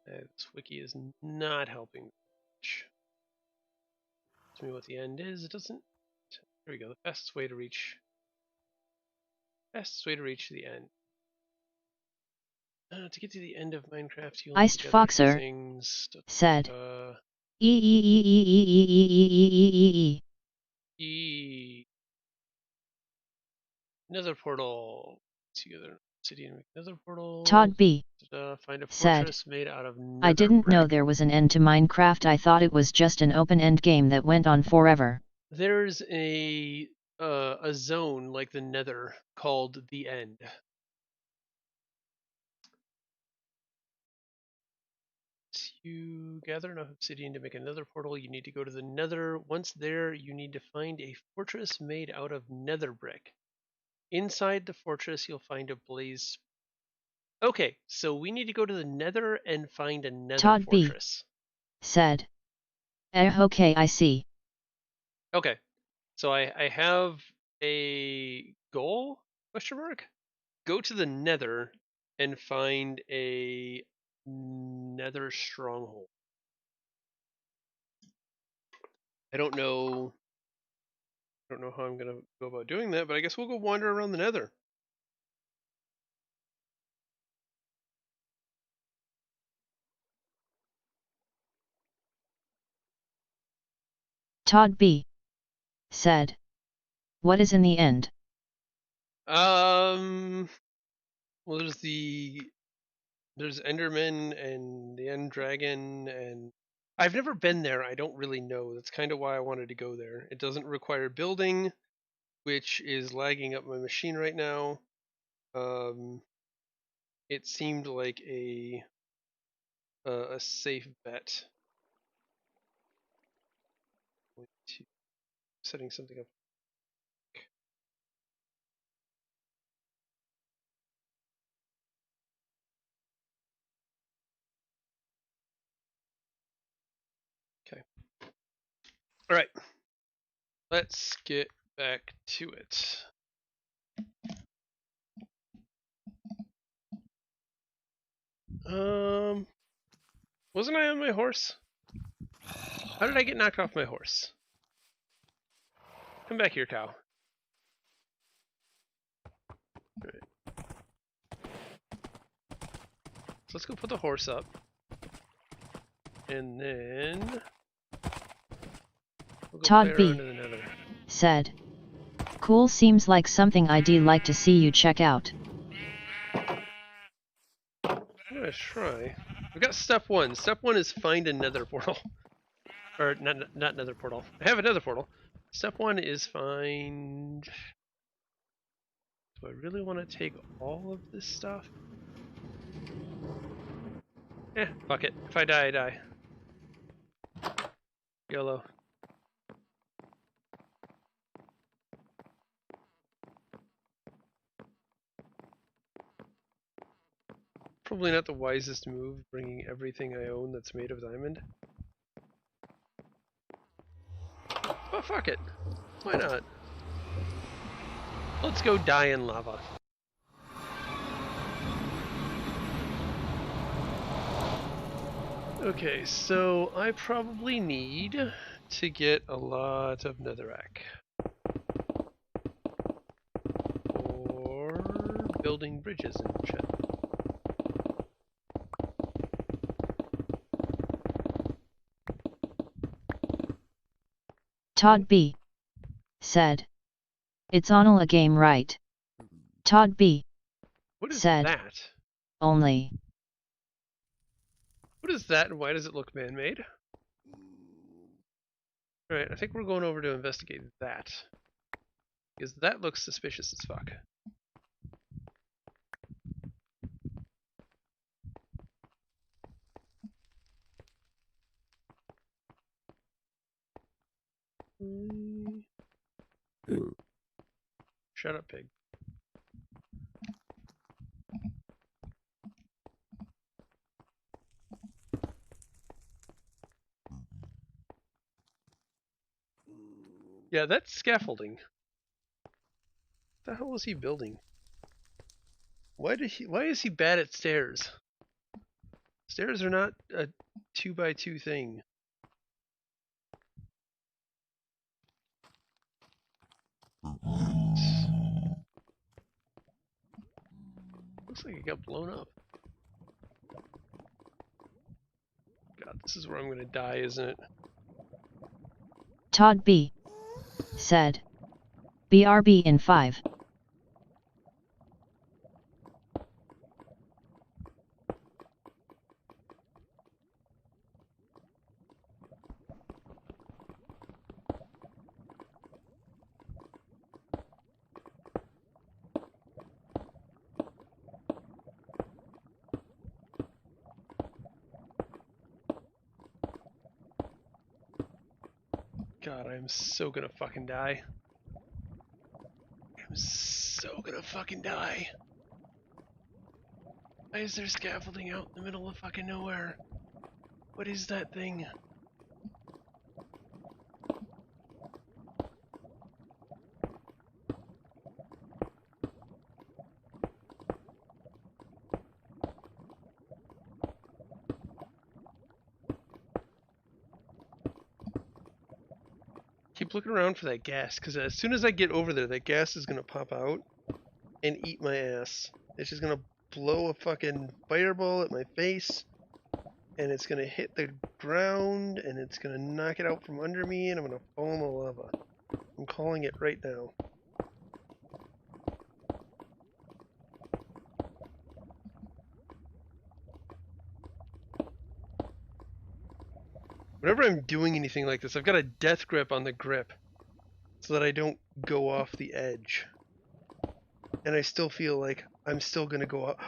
S1: This wiki is not helping much. Tell me what the end is. It doesn't... There we go. The fastest way to reach... Fastest way to reach the end. To get to the end of Minecraft, you'll
S2: Iced
S1: need to gather
S2: Foxer
S1: things.
S2: said.
S1: Nether portal. Together, city and Nether portal.
S2: Todd B.
S1: Find a
S2: said.
S1: fortress made out of nether
S2: I didn't know
S1: brick.
S2: there was an end to Minecraft. I thought it was just an open-end game that went on forever.
S1: There's a zone like the Nether called the End. To gather enough obsidian to make another portal, you need to go to the Nether. Once there, you need to find a fortress made out of nether brick. Inside the fortress, you'll find a blaze. Okay, so we need to go to the Nether and find a nether
S2: Todd
S1: fortress.
S2: B. said. Okay, I see.
S1: Okay, so I have a goal, question mark? Go to the Nether and find a nether stronghold. I don't know how I'm gonna go about doing that, but I guess we'll go wander around the Nether.
S2: Todd B. said. What is in the end?
S1: Well, there's Enderman and the End Dragon, and I've never been there. I don't really know. That's kind of why I wanted to go there. It doesn't require building, which is lagging up my machine right now. It seemed like a safe bet. Setting something up. Okay. All right. Let's get back to it. Wasn't I on my horse? How did I get knocked off my horse? Come back here, cow. All right. So let's go put the horse up. And then we'll go
S2: Todd
S1: play around
S2: B.
S1: in the Nether.
S2: said. Cool, seems like something I'd like to see you check out.
S1: I'm gonna try. We got step one. Step one is find a nether portal. Or not nether portal. I have a nether portal. Step one is find... Do I really want to take all of this stuff? Fuck it. If I die, I die. YOLO. Probably not the wisest move, bringing everything I own that's made of diamond. But fuck it. Why not? Let's go die in lava. Okay, so I probably need to get a lot of netherrack. For building bridges and shit.
S2: Todd B. said. It's on a game, right? Todd B.
S1: What is
S2: said.
S1: that?
S2: Only.
S1: What is that and why does it look man-made? Alright, I think we're going over to investigate that. Because that looks suspicious as fuck. Shut up, pig. Yeah, that's scaffolding. What the hell was he building? Why is he bad at stairs? Stairs are not a 2x2 thing. Looks like it got blown up. God, this is where I'm gonna die, isn't it?
S2: Todd B. said. BRB in 5.
S1: God, I'm so gonna fucking die. I'm so gonna fucking die. Why is there scaffolding out in the middle of fucking nowhere? What is that thing? Keep looking around for that gas, because as soon as I get over there, that gas is gonna pop out and eat my ass. It's just gonna blow a fucking fireball at my face, and it's gonna hit the ground, and it's gonna knock it out from under me, and I'm gonna fall in the lava. I'm calling it right now. Whenever I'm doing anything like this, I've got a death grip on the grip so that I don't go off the edge. And I still feel like I'm still gonna go up.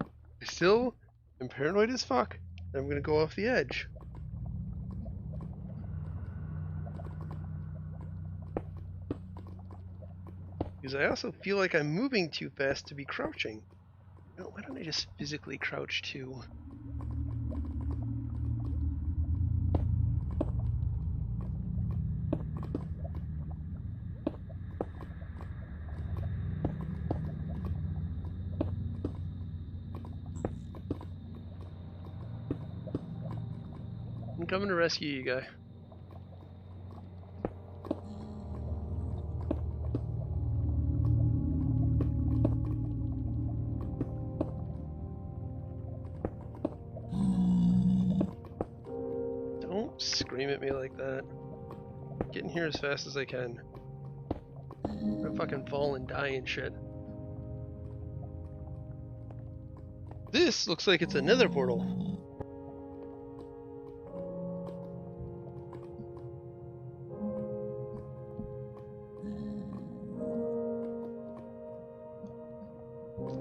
S1: I still am paranoid as fuck. I'm gonna go off the edge. Because I also feel like I'm moving too fast to be crouching. No, why don't I just physically crouch too? I'm coming to rescue you, guy. Don't scream at me like that. Get in here as fast as I can. I'm gonna fucking fall and die and shit. This looks like it's a Nether portal.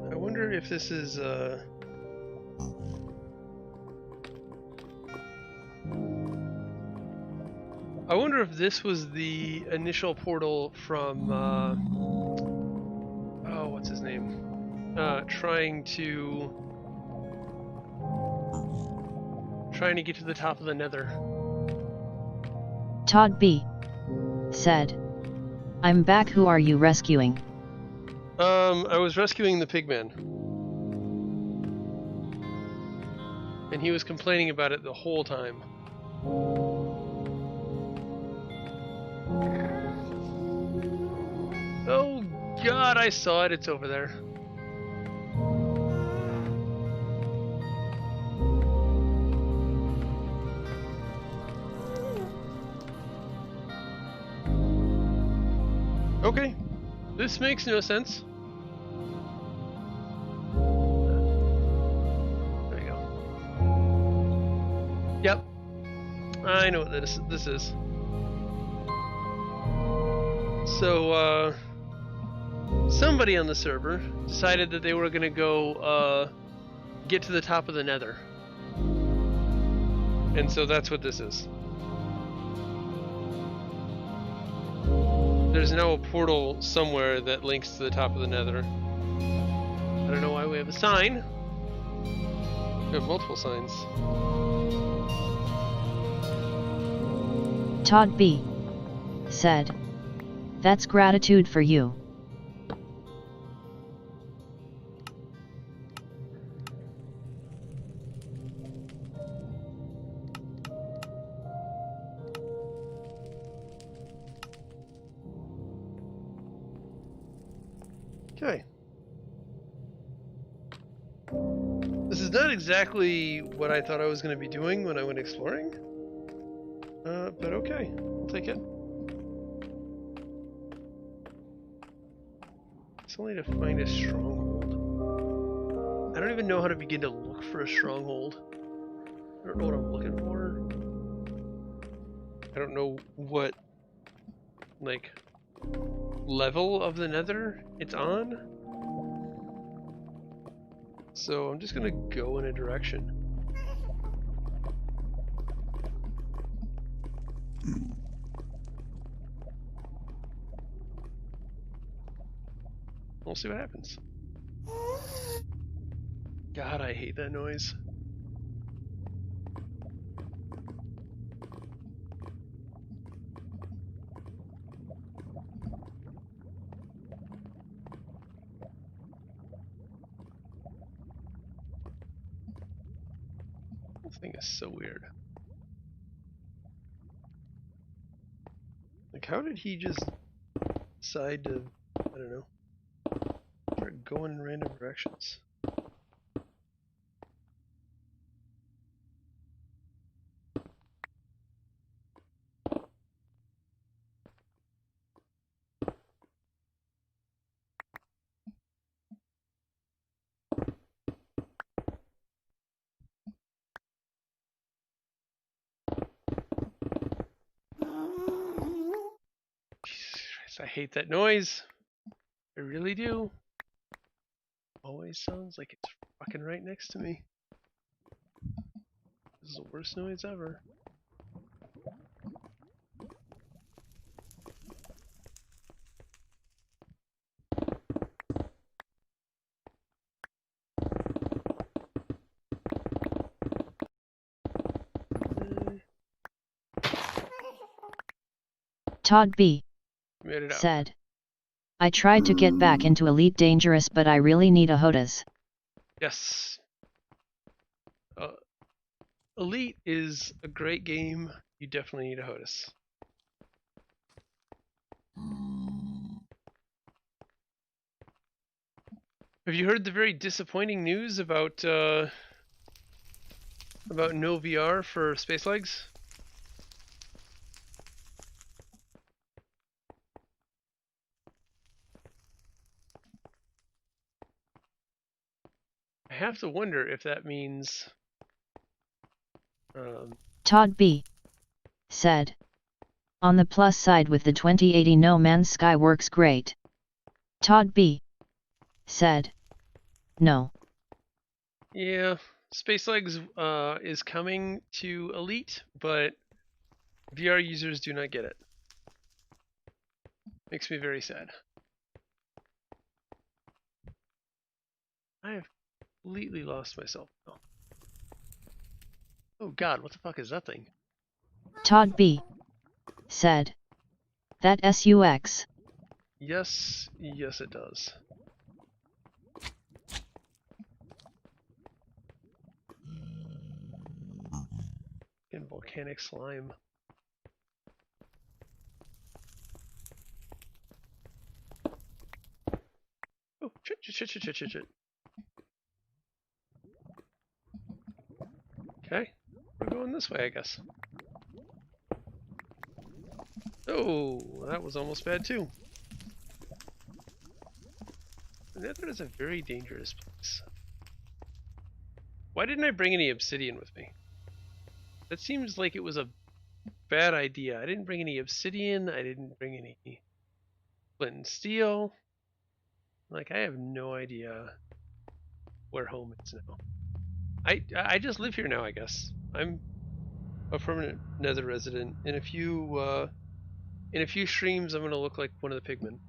S1: I wonder if this is I wonder if this was the initial portal from oh, what's his name? Trying to get to the top of the Nether.
S2: Todd B. said. I'm back. Who are you rescuing?
S1: I was rescuing the pigman. And he was complaining about it the whole time. Oh god, I saw it. It's over there. Okay, this makes no sense. There you go. Yep, I know what this is. So, somebody on the server decided that they were gonna go get to the top of the Nether, and so that's what this is. There's now a portal somewhere that links to the top of the Nether. I don't know why we have a sign. We have multiple signs.
S2: Todd B. said. That's gratitude for you.
S1: Okay. This is not exactly what I thought I was going to be doing when I went exploring. But okay, I'll take it. It's only to find a stronghold. I don't even know how to begin to look for a stronghold. I don't know what I'm looking for. I don't know what, like, level of the Nether it's on. So I'm just gonna go in a direction. We'll see what happens. God, I hate that noise. This thing is so weird. Like, how did he just decide to, I don't know, start going in random directions? Jesus Christ, I hate that noise. I really do. Always sounds like it's fucking right next to me. This is the worst noise ever.
S2: Todd B.
S1: Made it out.
S2: said. I tried to get back into Elite Dangerous, but I really need a HOTAS.
S1: Yes. Elite is a great game. You definitely need a HOTAS. Have you heard the very disappointing news about no VR for Space Legs? I have to wonder if that means
S2: Todd B. said. On the plus side, with the 2080 No Man's Sky works great. Todd B. said. No.
S1: Yeah, Space Legs is coming to Elite, but VR users do not get it. Makes me very sad. I have completely lost myself now. Oh god, what the fuck is that thing?
S2: Todd B. said. That SUX.
S1: Yes, yes it does. And volcanic slime. Oh, shit. Okay, we're going this way, I guess. Oh, that was almost bad too. The Nether is a very dangerous place. Why didn't I bring any obsidian with me? That seems like it was a bad idea. I didn't bring any obsidian. I didn't bring any flint and steel. Like, I have no idea where home is now. I just live here now, I guess. I'm a permanent Nether resident. In a few streams, I'm gonna look like one of the pigmen.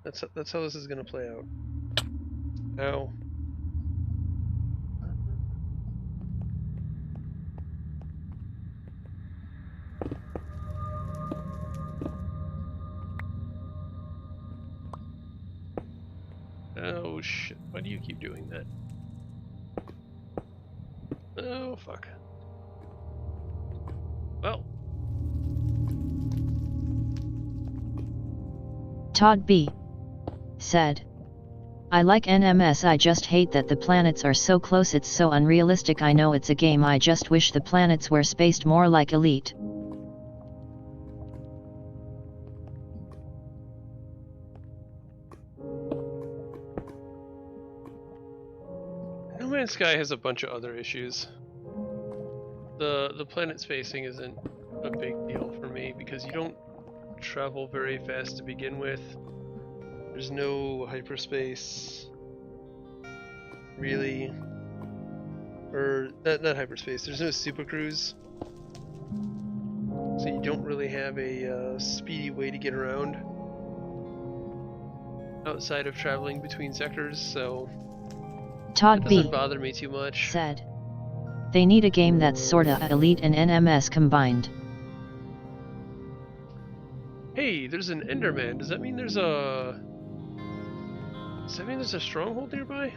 S1: That's how this is gonna play out. Ow. Oh shit, why do you keep doing that? Oh fuck. Well.
S2: Todd B. said, I like NMS, I just hate that the planets are so close, it's so unrealistic. I know it's a game, I just wish the planets were spaced more like Elite.
S1: No Man's Sky has a bunch of other issues. The planet spacing isn't a big deal for me because you don't travel very fast to begin with. There's no hyperspace, really, or not hyperspace. There's no supercruise, so you don't really have a speedy way to get around outside of traveling between sectors. So
S2: Todd
S1: it
S2: B.
S1: doesn't bother me too much.
S2: said, they need a game that's sorta Elite and NMS combined.
S1: Hey, there's an Enderman. Does that mean there's a stronghold nearby?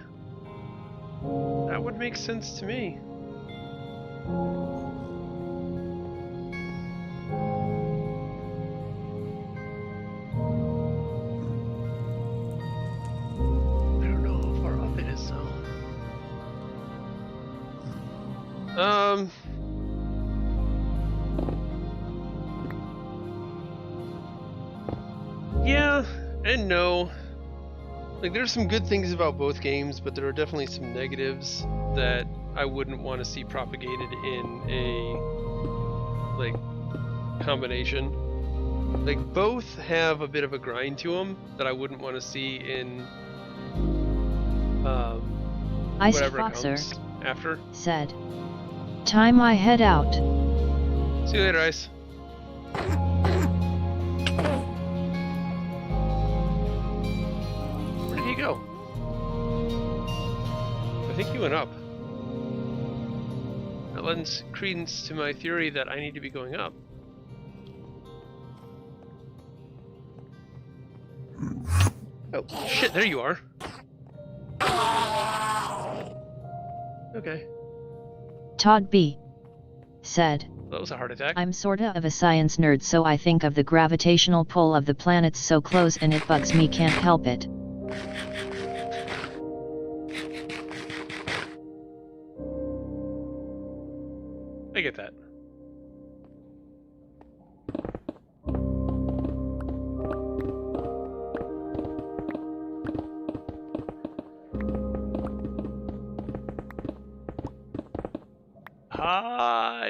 S1: That would make sense to me. I don't know how far up it is though. Yeah and no. Like, there's some good things about both games, but there are definitely some negatives that I wouldn't want to see propagated in a, like, combination. Like, both have a bit of a grind to them that I wouldn't want to see in
S2: Ice
S1: whatever
S2: Foxer
S1: comes after.
S2: said, time I head out.
S1: See you later, Ice. Where did he go? I think he went up. That lends credence to my theory that I need to be going up. Oh, shit, there you are. Okay.
S2: Todd B. said,
S1: That was a heart attack.
S2: I'm sorta of a science nerd, so I think of the gravitational pull of the planets so close and it bugs me, can't help it.
S1: I get that.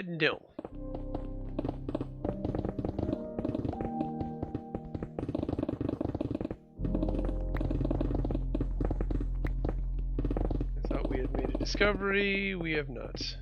S1: No. I thought we had made a discovery. We have not.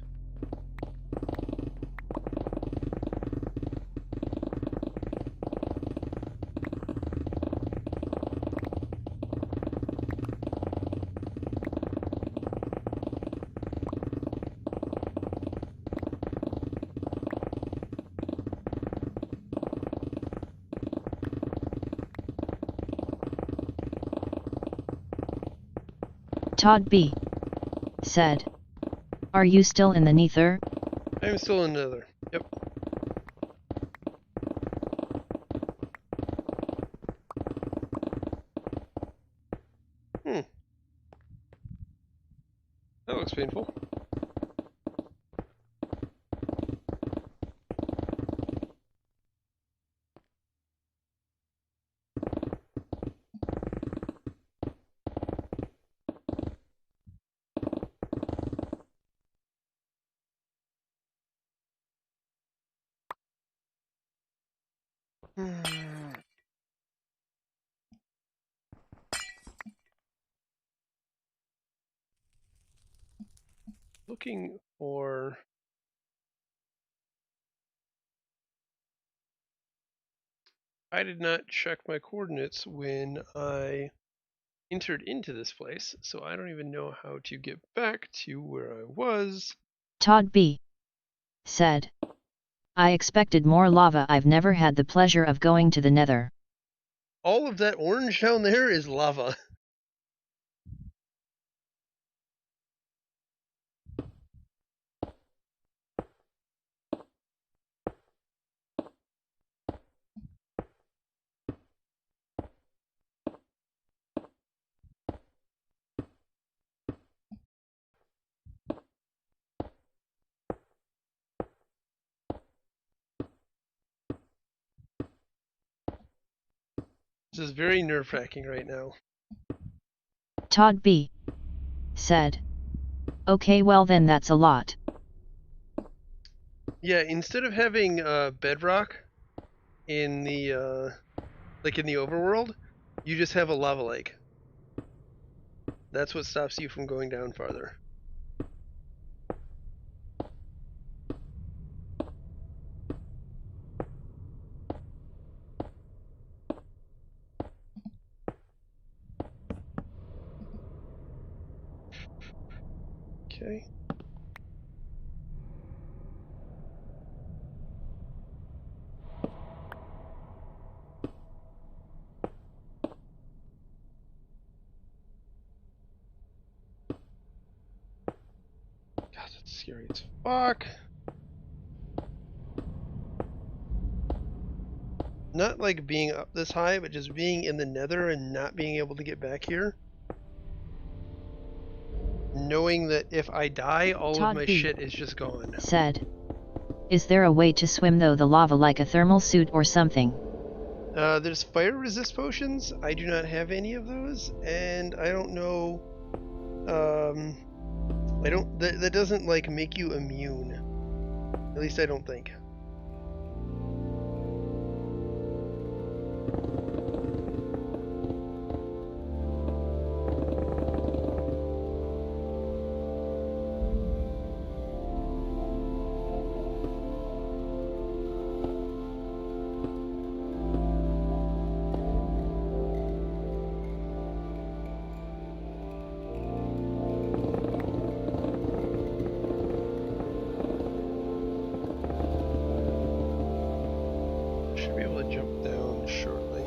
S2: Todd B. said, are you still in the Nether?
S1: I'm still in Nether. Yep. That looks painful. Looking for... I did not check my coordinates when I entered into this place, so I don't even know how to get back to where I was.
S2: Todd B. said, I expected more lava. I've never had the pleasure of going to the Nether.
S1: All of that orange down there is lava. This is very nerve-wracking right now.
S2: Todd B. said. Okay, well then that's a lot.
S1: Yeah, instead of having bedrock in the like in the overworld, you just have a lava lake. That's what stops you from going down farther. Okay. God, that's scary as fuck. Not like being up this high, but just being in the Nether and not being able to get back here. Knowing that if I die, all
S2: Todd
S1: of my
S2: B.
S1: shit is just gone.
S2: said. Is there a way to swim though the lava like a thermal suit or something?
S1: There's fire resist potions. I do not have any of those, and I don't know. I don't. That doesn't like make you immune. At least I don't think. Should be able to jump down shortly.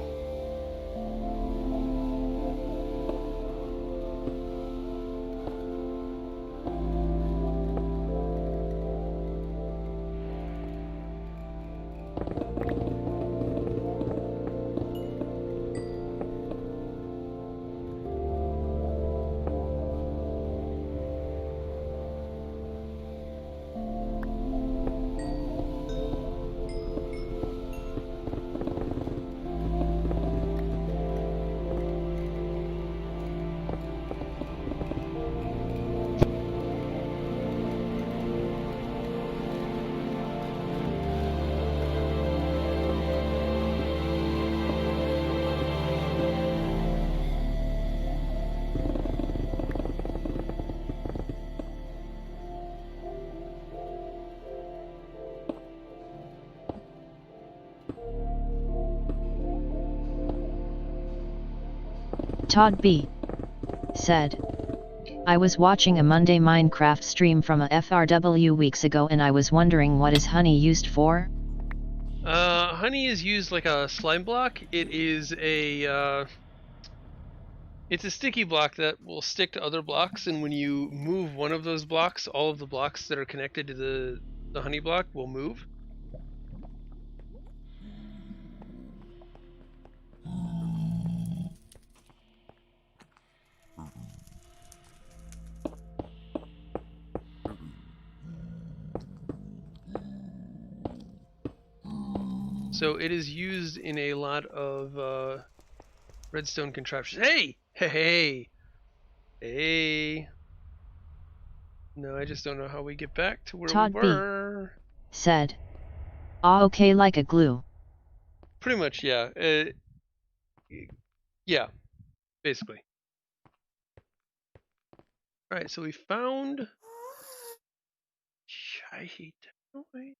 S2: Todd B. said. I was watching a Monday Minecraft stream from a FRW weeks ago and I was wondering what is honey used for?
S1: Honey is used like a slime block. It is a it's a sticky block that will stick to other blocks, and when you move one of those blocks, all of the blocks that are connected to the honey block will move. So it is used in a lot of redstone contraptions. Hey! Hey! Hey! No, I just don't know how we get back to where
S2: Todd
S1: we
S2: B.
S1: were.
S2: said. Ah, okay, like a glue.
S1: Pretty much, yeah. Yeah, basically. Alright, so we found... I hate that noise.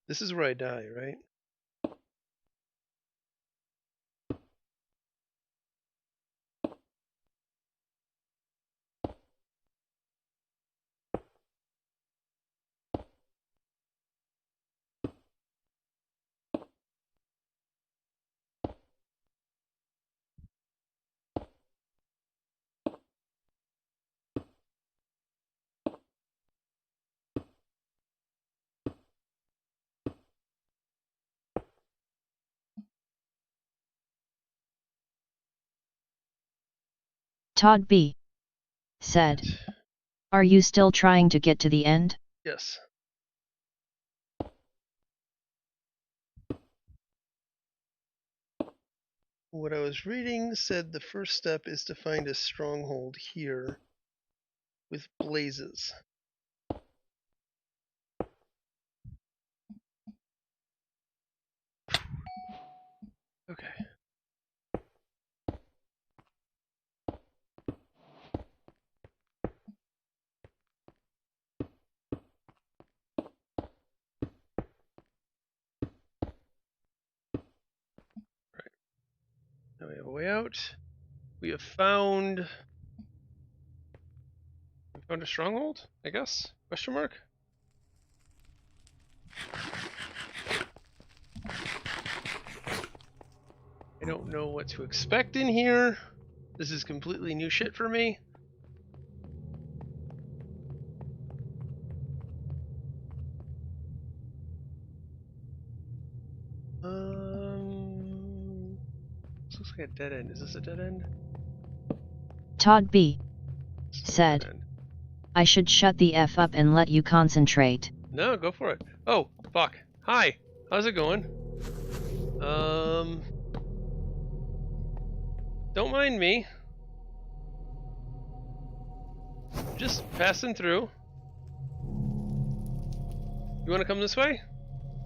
S1: This is where I die, right?
S2: Todd B. said, "Are you still trying to get to the end?"
S1: Yes. What I was reading said the first step is to find a stronghold here with blazes. Okay. Right. Now we have a way out. We have found a stronghold, I guess? Question mark? I don't know what to expect in here. This is completely new shit for me. This looks like a dead end. Is this a dead end?
S2: Todd B. said, "I should shut the F up and let you concentrate."
S1: No, go for it. Oh, fuck. Hi. How's it going? Don't mind me. Just passing through. You want to come this way?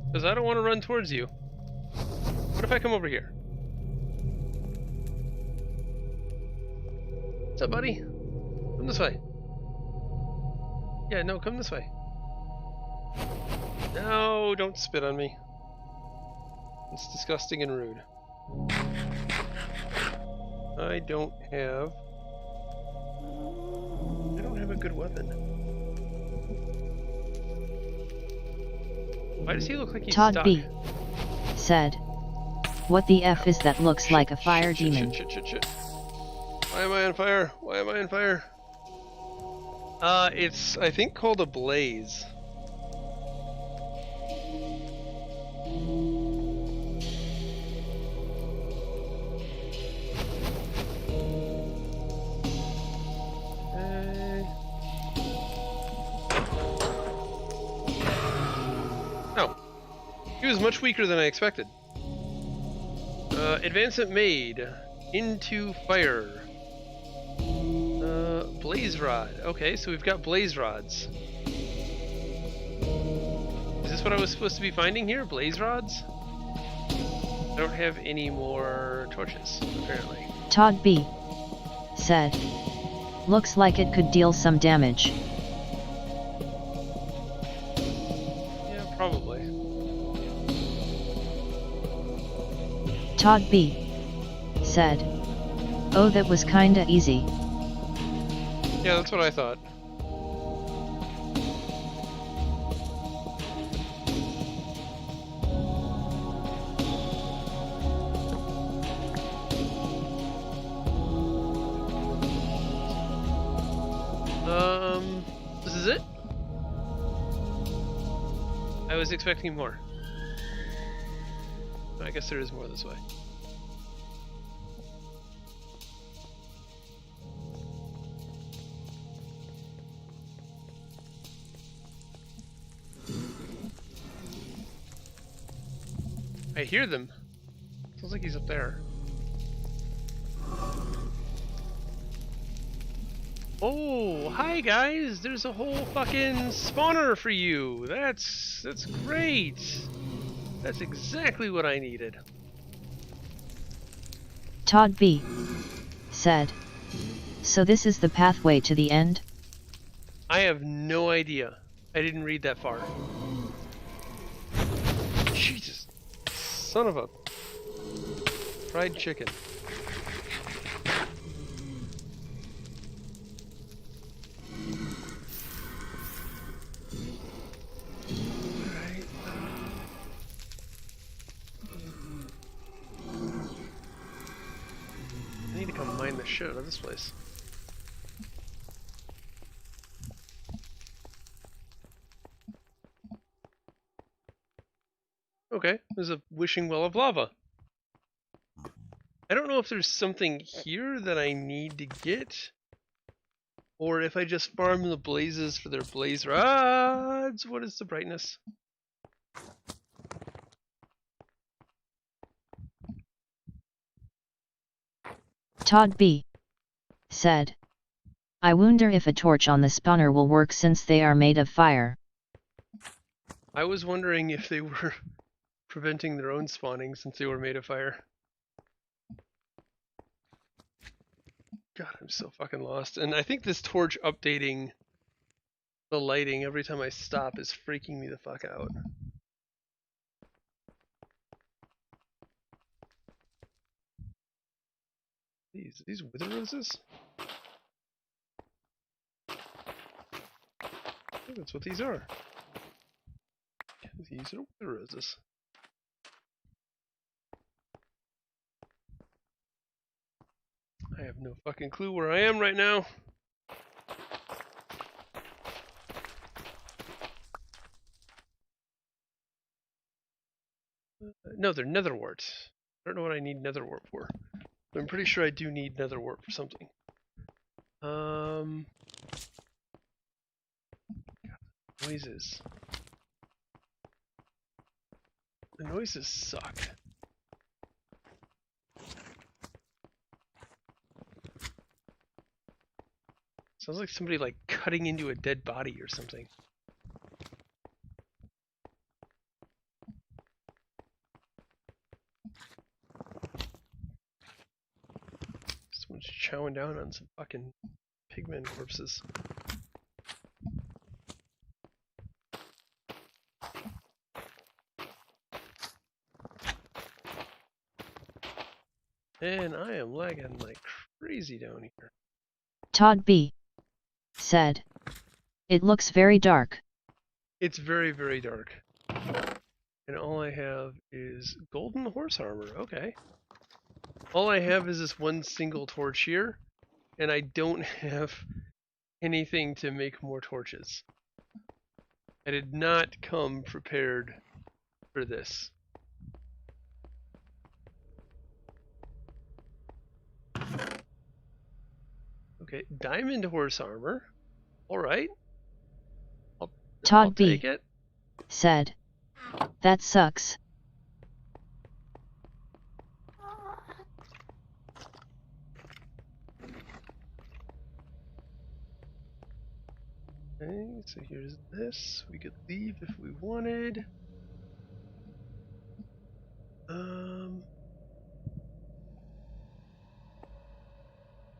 S1: Because I don't want to run towards you. What if I come over here? What's up, buddy? Come this way. Yeah, no, come this way. No, don't spit on me. It's disgusting and rude. I don't have a good weapon. Why does he look like he's
S2: Todd
S1: stuck?
S2: B. said, "What the F is that looks like a fire demon?"
S1: Shit. Why am I on fire? Why am I on fire? It's, I think, called a blaze. Oh. He was much weaker than I expected. Advancement made. Into fire. Blaze rod. Okay, so we've got blaze rods. Is this what I was supposed to be finding here? Blaze rods? I don't have any more torches, apparently.
S2: Todd B. said, "Looks like it could deal some damage."
S1: Yeah, probably.
S2: Todd B. said, "Oh, that was kinda easy."
S1: Yeah, that's what I thought. This is it? I was expecting more. I guess there is more this way. I hear them. Sounds like he's up there. Oh, hi guys! There's a whole fucking spawner for you. That's great. That's exactly what I needed.
S2: Todd B. said, "So this is the pathway to the end?"
S1: I have no idea. I didn't read that far. Jesus. Son of a fried chicken. Alright. I need to come mine the shit out of this place. Okay, there's a wishing well of lava. I don't know if there's something here that I need to get, or if I just farm the blazes for their blaze rods. What is the brightness?
S2: Todd B. said, I wonder if a torch on the spawner will work since they are made of fire.
S1: I was wondering if they were preventing their own spawning since they were made of fire. God, I'm so fucking lost. And I think this torch updating the lighting every time I stop is freaking me the fuck out. These wither roses? Oh, that's what these are. These are wither roses. I have no fucking clue where I am right now. No, they're nether warts. I don't know what I need nether wart for. But I'm pretty sure I do need nether wart for something. Noises. The noises suck. Sounds like somebody like cutting into a dead body or something. Someone's chowing down on some fucking pigman corpses. And I am lagging like crazy down here.
S2: Todd B. said, it looks very dark.
S1: It's very, very dark. And all I have is golden horse armor. Okay. All I have is this one single torch here, and I don't have anything to make more torches. I did not come prepared for this. Okay, diamond horse armor. Alright. I'll take it.
S2: Said, that sucks.
S1: Okay, so here's this. We could leave if we wanted.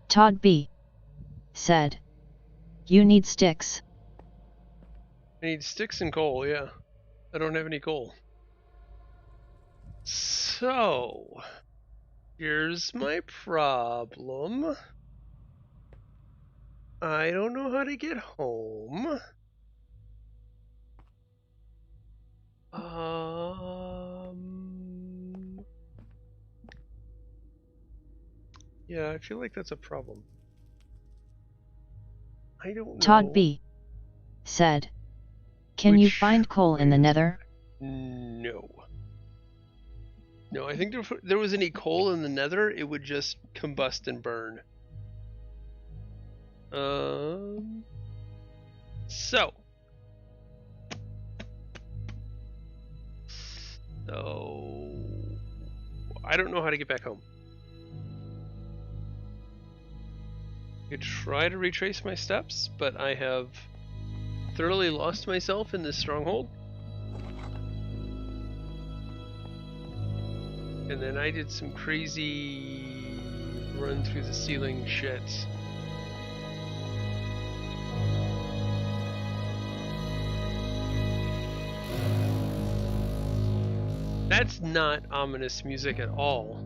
S2: Todd B. said, you need sticks.
S1: I need sticks and coal, yeah. I don't have any coal. So, here's my problem. I don't know how to get home. Yeah, I feel like that's a problem. I don't know.
S2: Todd B. said, can you find coal in the Nether?
S1: No. No, I think if there was any coal in the Nether, it would just combust and burn. So I don't know how to get back home. I could try to retrace my steps, but I have thoroughly lost myself in this stronghold. And then I did some crazy run through the ceiling shit. That's not ominous music at all.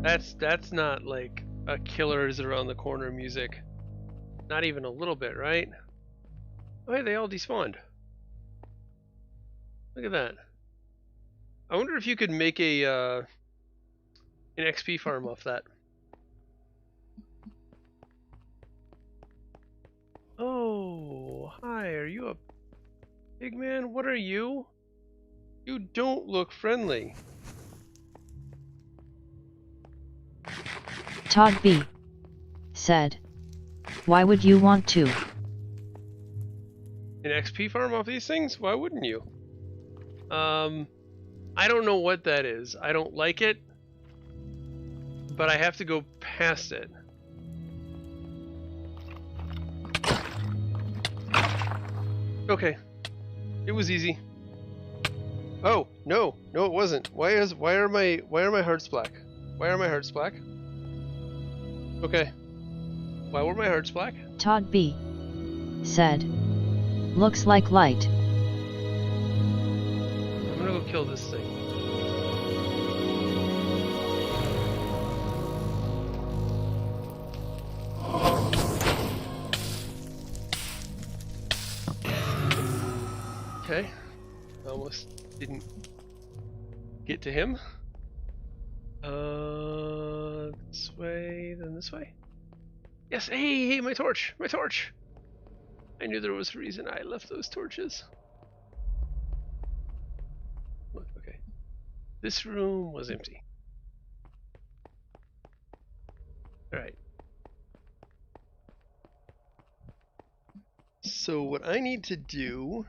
S1: That's not like a killer's around the corner music. Not even a little bit, right? Oh, hey, they all despawned. Look at that. I wonder if you could make a an XP farm off that. Oh, hi, are you a pig man? What are you? You don't look friendly.
S2: Todd B. said, why would you want to?
S1: An XP farm off these things? Why wouldn't you? I don't know what that is. I don't like it, but I have to go past it. Okay, it was easy. Oh no, no, it wasn't. Why are my hearts black? Why are my hearts black? Okay, why were my hearts black?
S2: Todd B. said, looks like light.
S1: I'm gonna go kill this thing. Okay, almost didn't get to him. This way, then this way. Yes, hey, my torch, my torch. I knew there was a reason I left those torches. Look, okay. This room was empty. Alright. So what I need to do...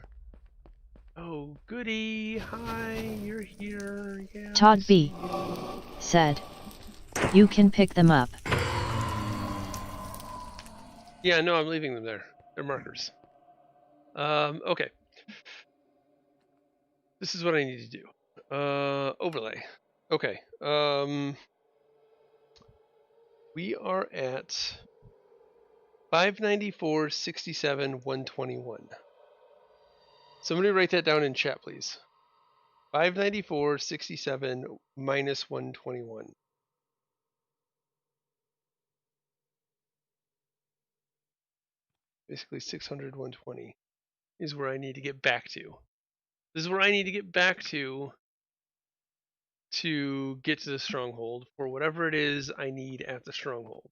S1: Oh, goody. Hi, you're here. Yeah,
S2: Todd B. said, you can pick them up.
S1: Yeah, no, I'm leaving them there. They're markers. Okay. This is what I need to do. Overlay. Okay. We are at 594, 67, 121. Somebody write that down in chat, please. 594, 67, minus 121. Basically 600, 120 is where I need to get back to. This is where I need to get back to get to the stronghold for whatever it is I need at the stronghold.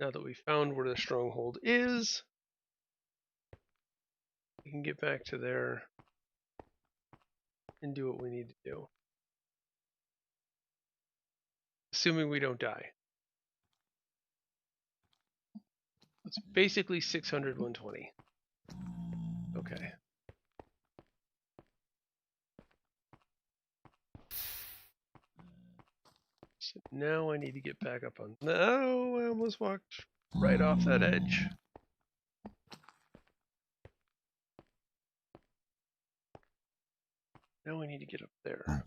S1: Now that we found where the stronghold is, we can get back to there and do what we need to do. Assuming we don't die. It's basically 600, 120. Okay. So now I need to get back up on... No, I almost walked right off that edge. Now I need to get up there.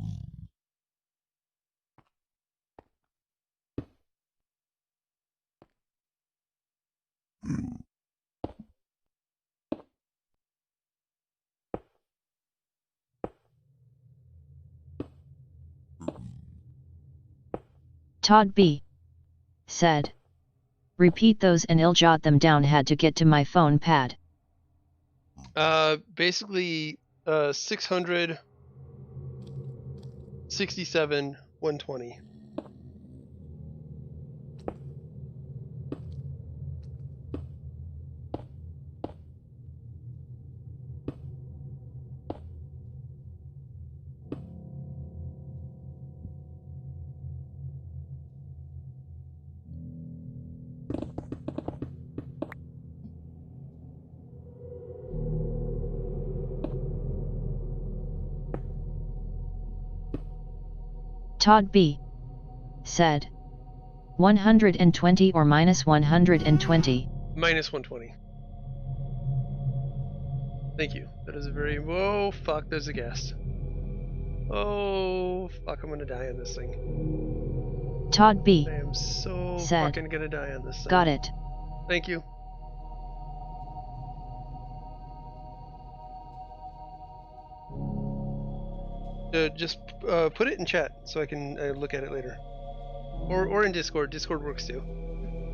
S2: Todd B. said, repeat those and I'll jot them down. Had to get to my phone pad.
S1: Basically, 600, 67, 120.
S2: Todd B. said, 120 or minus 120?
S1: Minus 120. Thank you. That is a very... Whoa, fuck, there's a ghast. Oh, fuck, I'm gonna die on this thing.
S2: Todd B.
S1: I am so
S2: said,
S1: fucking gonna die on this thing.
S2: got it.
S1: Thank you. Just put it in chat so I can look at it later. Or in Discord. Discord works too.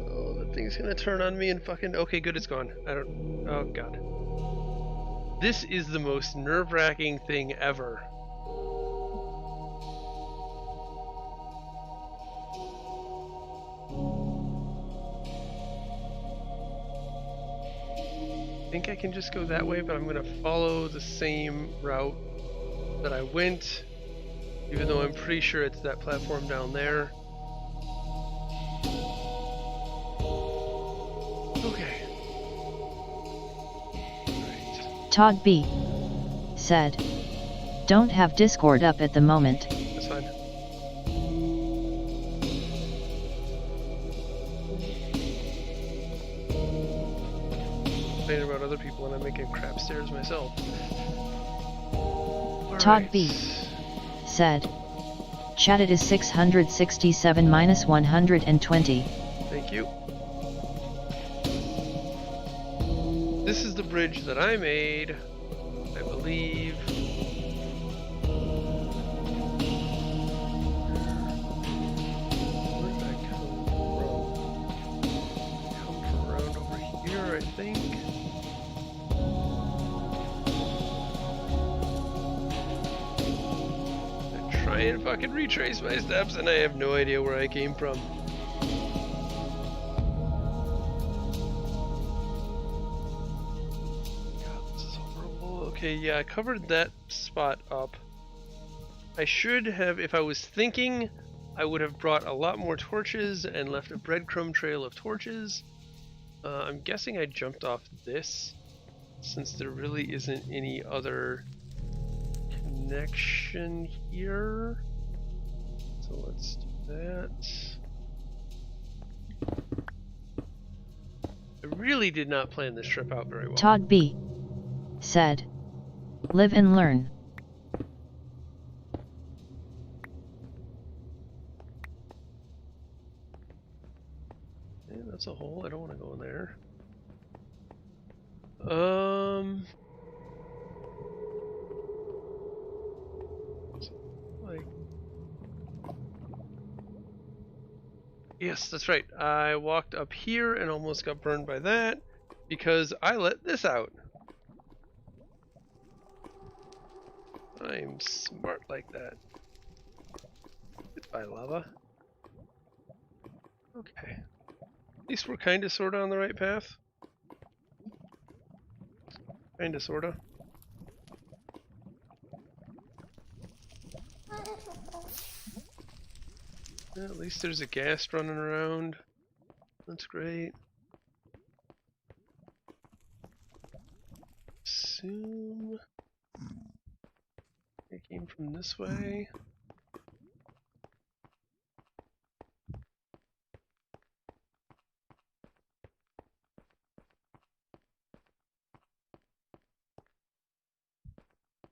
S1: Oh, that thing's gonna turn on me and fucking... Okay, good, it's gone. I don't... Oh, God. This is the most nerve-wracking thing ever. I think I can just go that way, but I'm gonna follow the same route that I went, even though I'm pretty sure it's that platform down there.
S2: Todd B. said, "Don't have Discord up at the moment."
S1: That's fine. Complaining about other people and I'm making crap stairs myself.
S2: Todd B. said, "Chat, it is 667 minus 120.
S1: Thank you. This is the bridge that I made, I believe. Where did I come from? Come from around over here, I think. Try and fucking retrace my steps and I have no idea where I came from. God, this is horrible. Okay, yeah, I covered that spot up. I should have, if I was thinking, I would have brought a lot more torches and left a breadcrumb trail of torches. I'm guessing I jumped off this, since there really isn't any other connection here. So let's do that. I really did not plan this trip out very well.
S2: Todd B. said, "Live and learn."
S1: Yeah, that's a hole. I don't want to go in there. Like, yes, that's right. I walked up here and almost got burned by that because I let this out. I'm smart like that. Goodbye, lava. Okay. At least we're kinda sorta on the right path. Kinda sorta. Yeah, at least there's a ghast running around. That's great. Assume it came from this way.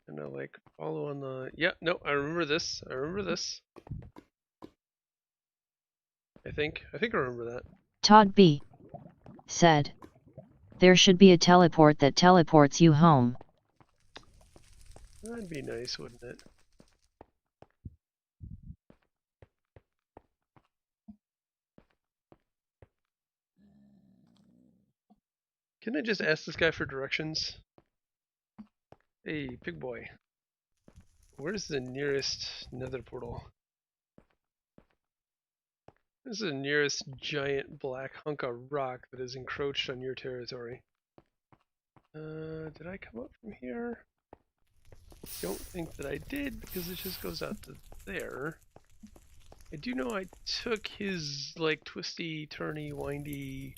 S1: And I like follow on the, yeah, no, I remember this. I remember this. I think I remember that.
S2: Todd B. said, "There should be a teleport that teleports you home."
S1: That'd be nice, wouldn't it? Can I just ask this guy for directions? Hey, big boy. Where's the nearest nether portal? This is the nearest giant black hunk of rock that is encroached on your territory. Did I come up from here? Don't think that I did because it just goes out to there. I do know I took his like twisty, turny, windy,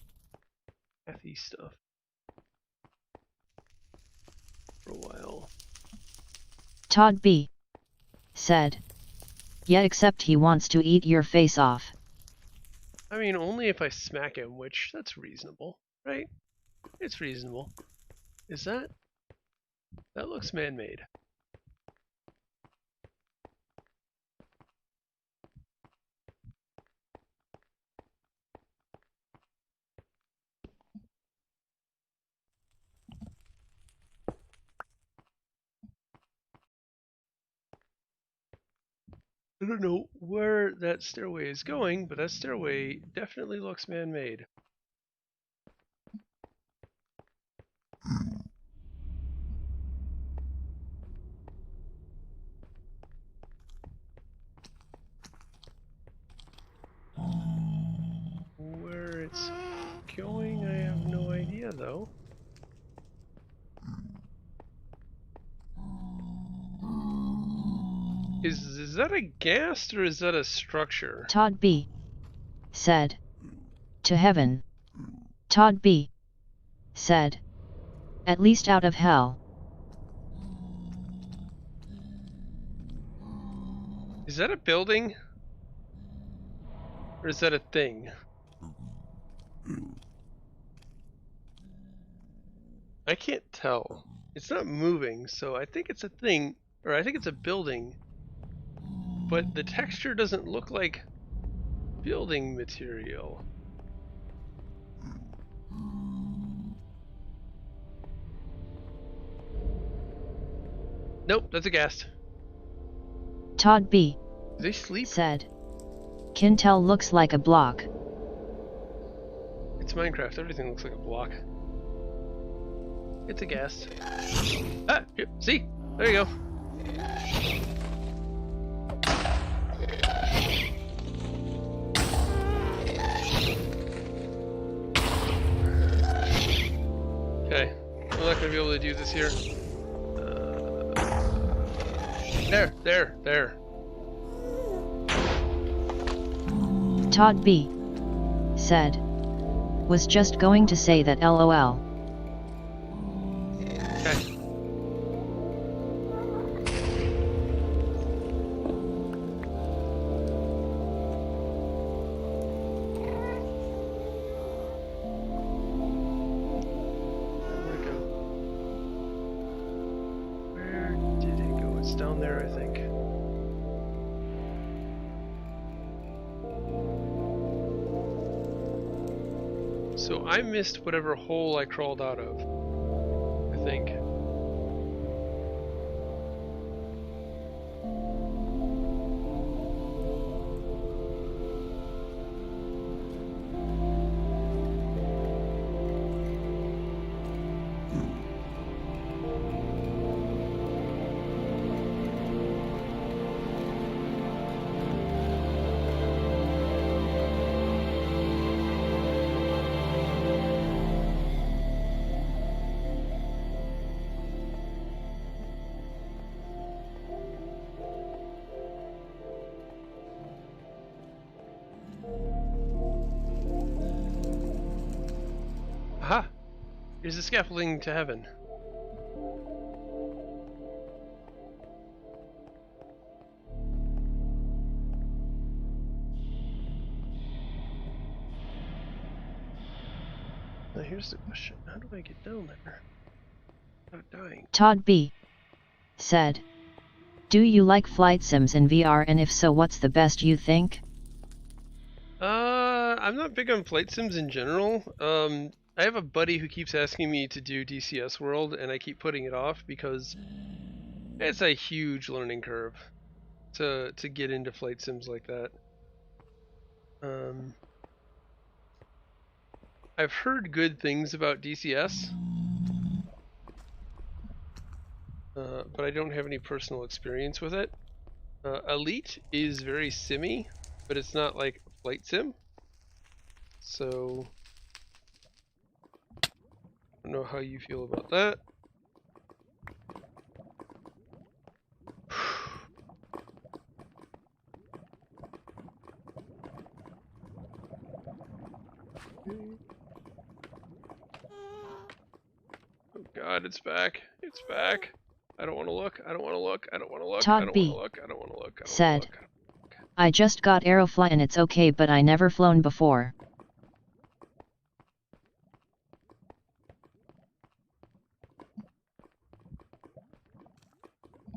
S1: pathy stuff for a while.
S2: Todd B. said, "Yeah, except he wants to eat your face off."
S1: I mean, only if I smack him, which that's reasonable, right? It's reasonable. Is that? That looks man-made. I don't know where that stairway is going, but that stairway definitely looks man-made. Where it's going, I have no idea though. Is that a ghast or is that a structure?
S2: Todd B. said, "To heaven." Todd B. said, "At least out of hell."
S1: Is that a building? Or is that a thing? I can't tell. It's not moving, so I think it's a thing, or I think it's a building. But the texture doesn't look like building material. Nope, that's a ghast.
S2: Todd B.
S1: Do they sleep?
S2: Said. Kintel looks like a block.
S1: It's Minecraft, everything looks like a block. It's a ghast. Ah, here, see? There you go. Okay, we're not going to be able to do this here. There.
S2: Todd B. Said. Was just going to say that LOL.
S1: Okay. Down there, I think. So I missed whatever hole I crawled out of, I think. Aha! Here's the scaffolding to heaven. Now here's the question. How do I get down there without dying?
S2: Todd B. Said. Do you like flight sims in VR, and if so, what's the best you think?
S1: I'm not big on flight sims in general. I have a buddy who keeps asking me to do DCS World, and I keep putting it off because it's a huge learning curve to get into flight sims like that. I've heard good things about DCS, but I don't have any personal experience with it. Elite is very simmy, but it's not like a flight sim. So I don't know how you feel about that. Oh God, it's back. It's back. I don't want to look. I don't want to look. I don't want to look.
S2: Todd
S1: I don't
S2: B.
S1: want to look. I don't want to look.
S2: Said. I just got Aerofly and it's okay, but I never flown before.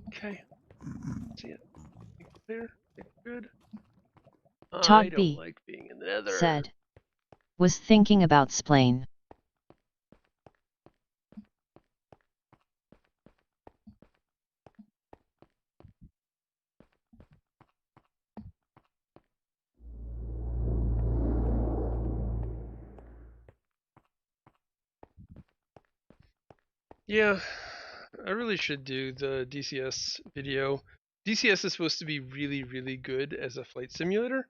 S1: Okay. See it. Clear. Good.
S2: Todd
S1: I don't
S2: B.
S1: like being in the Nether.
S2: Said. Was thinking about Splain.
S1: Yeah, I really should do the DCS video. DCS is supposed to be really, really good as a flight simulator.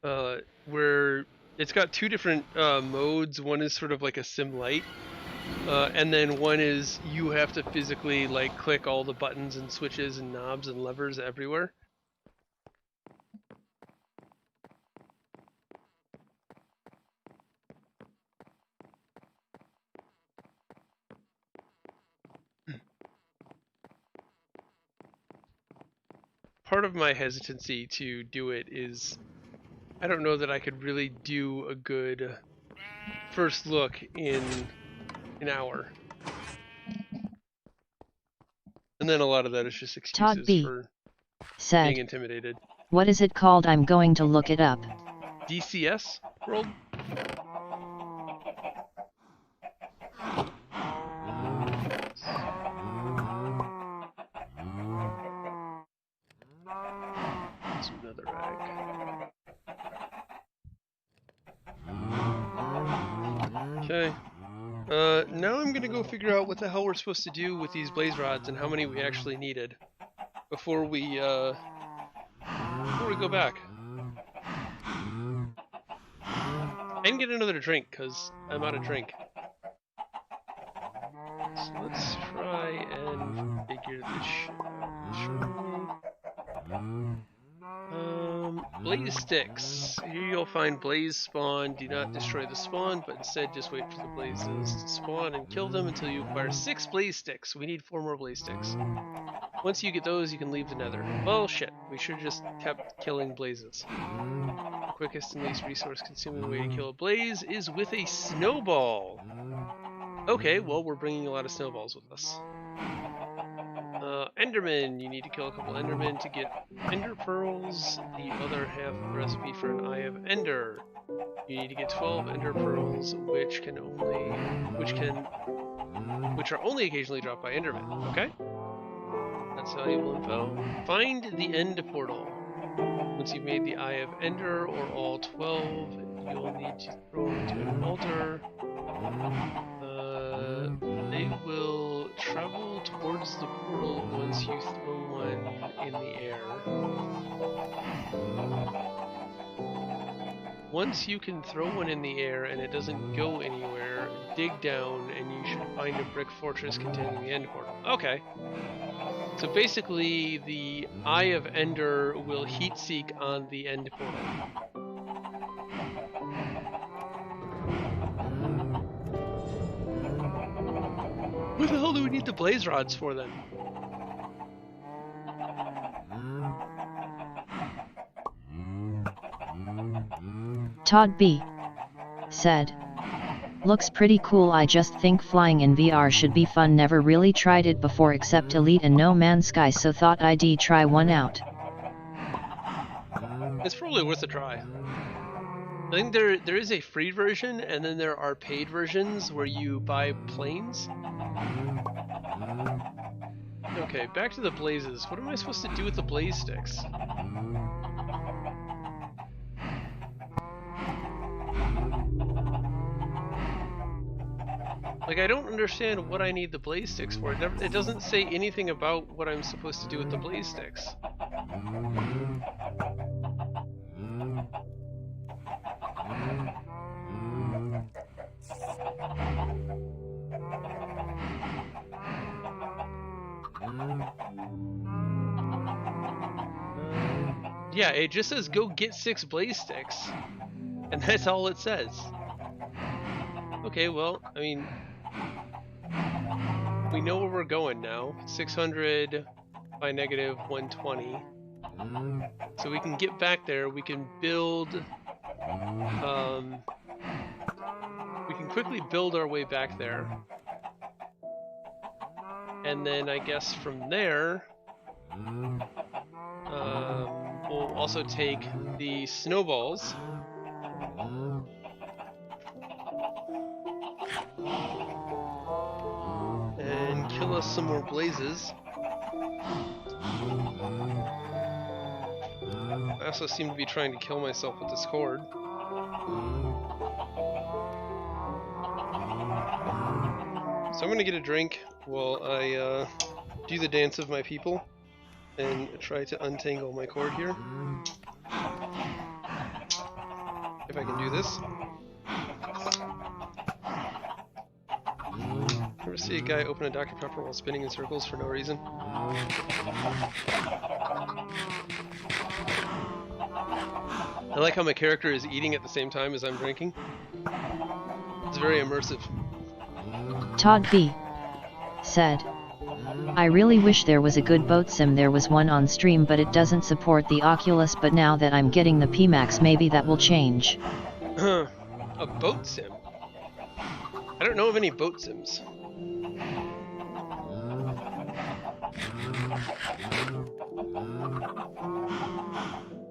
S1: Where it's got two different modes. One is sort of like a sim light, and then one is you have to physically like click all the buttons and switches and knobs and levers everywhere. part of my hesitancy to do it is I don't know that I could really do a good first look in an hour. And then a lot of that is just excuses
S2: Todd B.
S1: for
S2: said,
S1: being intimidated.
S2: What is it called? I'm going to look it up.
S1: DCS World? That's another egg. Okay. Now I'm gonna go figure out what the hell we're supposed to do with these blaze rods and how many we actually needed before we go back. And get another drink, because I'm out of drink. So let's try and figure this shit out, shall we? Blaze sticks. Here you'll find blaze spawn. Do not destroy the spawn, but instead just wait for the blazes to spawn and kill them until you acquire 6 blaze sticks. We need 4 more blaze sticks. Once you get those, you can leave the nether. Well, shit. We should have just kept killing blazes. The quickest and least resource consuming way to kill a blaze is with a snowball. Okay, well, we're bringing a lot of snowballs with us. Enderman. You need to kill a couple Endermen to get Ender Pearls, the other half of the recipe for an Eye of Ender. You need to get 12 Ender Pearls, which are only occasionally dropped by Endermen. Okay? That's valuable info. Find the End Portal. Once you've made the Eye of Ender, or all 12, you'll need to throw them into an altar. They will travel towards the portal once you throw one in the air. Once you can throw one in the air and it doesn't go anywhere, dig down and you should find a brick fortress containing the end portal. Okay. So basically, the Eye of Ender will heat seek on the end portal. What the hell do we need the blaze rods for then?
S2: Todd B. said, Looks pretty cool. I just think flying in VR should be fun. Never really tried it before except Elite and No Man's Sky, so thought I'd try one out.
S1: It's probably worth a try. I think there is a free version, and then there are paid versions where you buy planes. Okay, back to the blazes. What am I supposed to do with the blaze sticks? Like, I don't understand what I need the blaze sticks for. It doesn't say anything about what I'm supposed to do with the blaze sticks. Yeah, it just says go get 6 blaze sticks. And that's all it says. Okay, well, I mean, we know where we're going now. 600 by negative 120. So we can get back there, we can build, we can quickly build our way back there. And then I guess from there, we'll also take the snowballs. And kill us some more blazes. I also seem to be trying to kill myself with this cord. So I'm gonna get a drink while I do the dance of my people and try to untangle my cord here. If I can do this. Ever see a guy open a Dr. Pepper while spinning in circles for no reason? I like how my character is eating at the same time as I'm drinking. It's very immersive.
S2: Todd B. said, I really wish there was a good boat sim. There was one on stream, but it doesn't support the Oculus, but now that I'm getting the PMax, maybe that will change.
S1: A boat sim? I don't know of any boat sims.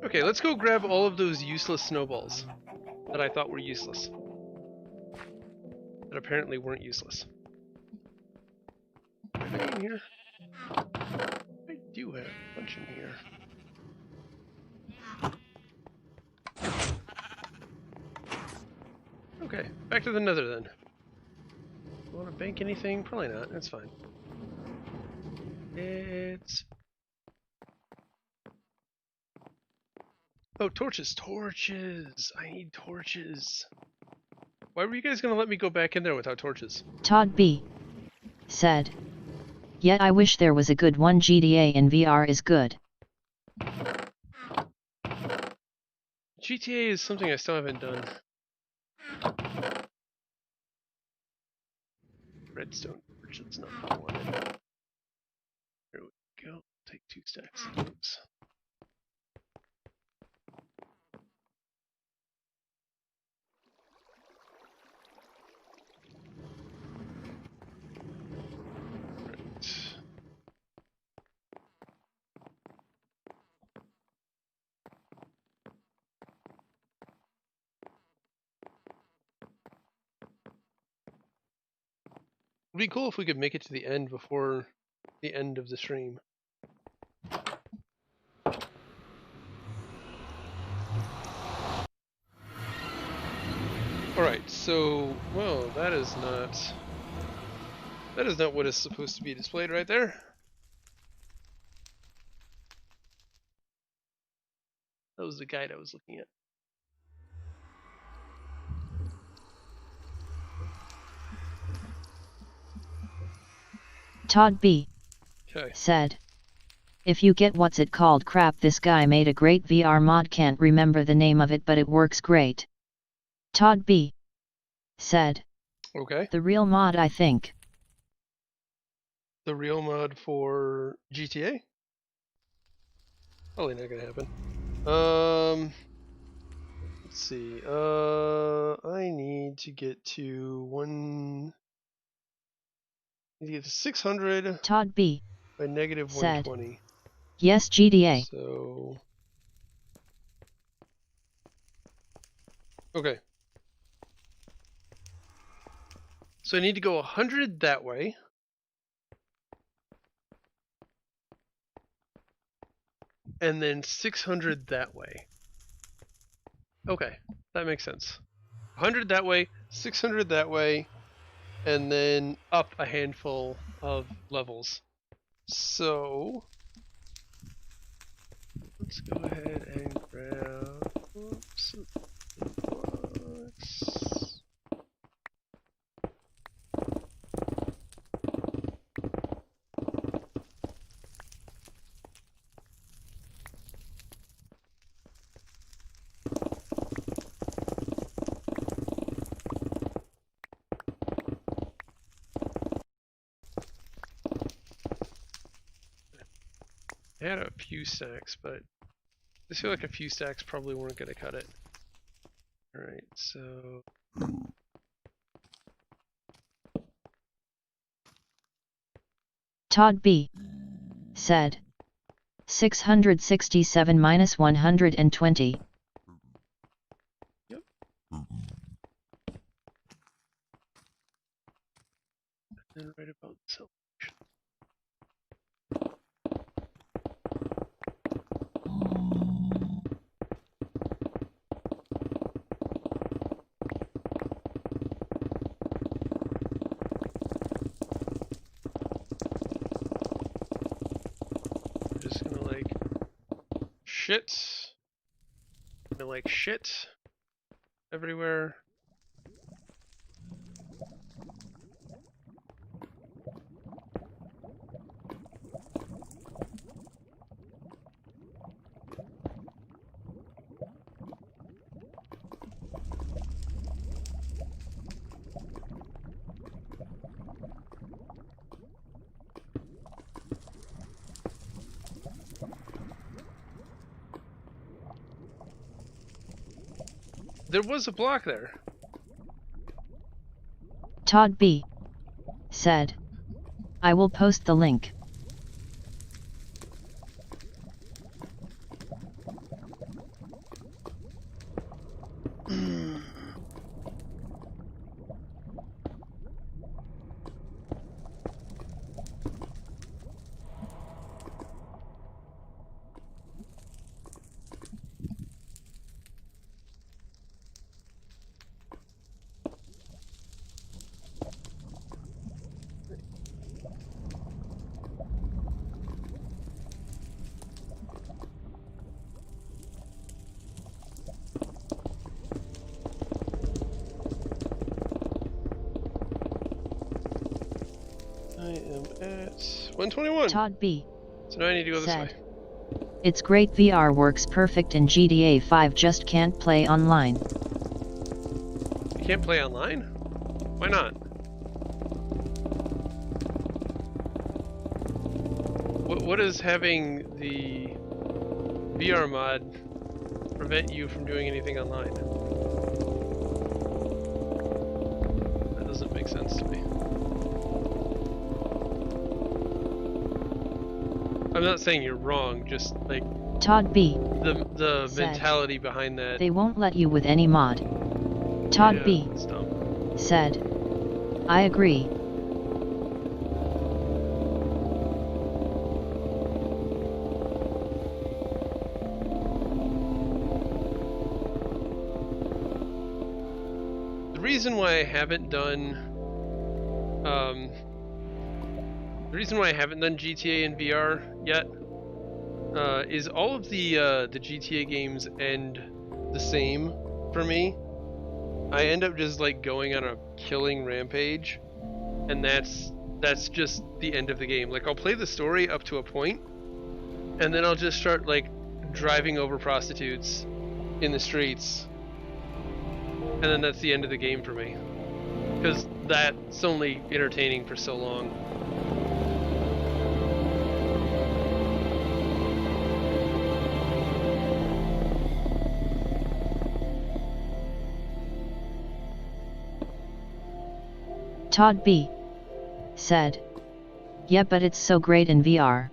S1: Okay, let's go grab all of those useless snowballs that I thought were useless. That apparently weren't useless. Anything in here? I do have a bunch in here. Okay, back to the Nether then. Want to bank anything? Probably not. That's fine. It's... Oh, torches! Torches! I need torches! Why were you guys gonna let me go back in there without torches?
S2: Todd B. said. Yet I wish there was a good one. GTA in VR is good.
S1: GTA is something I still haven't done. Redstone torches, not what I wanted. There we go. Take 2 stacks of those. It'd be cool if we could make it to the end before the end of the stream. Alright, so, well, that is not what is supposed to be displayed right there. That was the guide I was looking at.
S2: Todd B. said. If you get what's it called crap, this guy made a great VR mod, can't remember the name of it, but it works great. Todd B. said.
S1: Okay.
S2: The real mod, I think.
S1: The real mod for GTA? Probably not gonna happen. Let's see. I need to get to 600.
S2: Todd B.
S1: by negative
S2: said.
S1: 120.
S2: Yes, GTA.
S1: So. Okay. So I need to go 100 that way. And then 600 that way. Okay, that makes sense. 100 that way, 600 that way, and then up a handful of levels. So let's go ahead and grab blocks. I had a few stacks, but I feel like a few stacks probably weren't going to cut it. Alright, so...
S2: Todd B. said. 667 minus 120.
S1: Yep. And right about so. Shit everywhere. there was a block there.
S2: Todd B. said, I will post the link.
S1: I am at 121.
S2: Todd B.
S1: So now I need to go
S2: said,
S1: this way.
S2: It's great, VR works perfect in GTA 5, just can't play online.
S1: You can't play online? Why not? What does having the VR mod prevent you from doing anything online? That doesn't make sense to me. I'm not saying you're wrong, just like
S2: Todd B.
S1: the
S2: said,
S1: mentality behind that.
S2: They won't let you with any mod. Todd
S1: Yeah,
S2: B.
S1: it's dumb.
S2: said, I agree.
S1: The reason why I haven't done GTA in VR yet is all of the GTA games end the same for me. I end up just like going on a killing rampage, and that's just the end of the game. Like, I'll play the story up to a point, and then I'll just start like driving over prostitutes in the streets, and then that's the end of the game for me, because that's only entertaining for so long.
S2: Todd B. said, yeah, but it's so great in VR.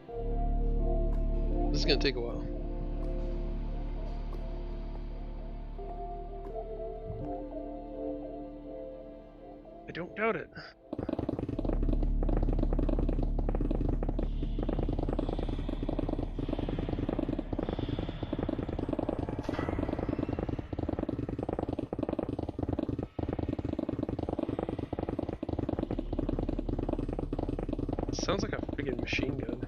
S1: This is gonna take a while. I don't doubt it. Sounds like a friggin' machine gun.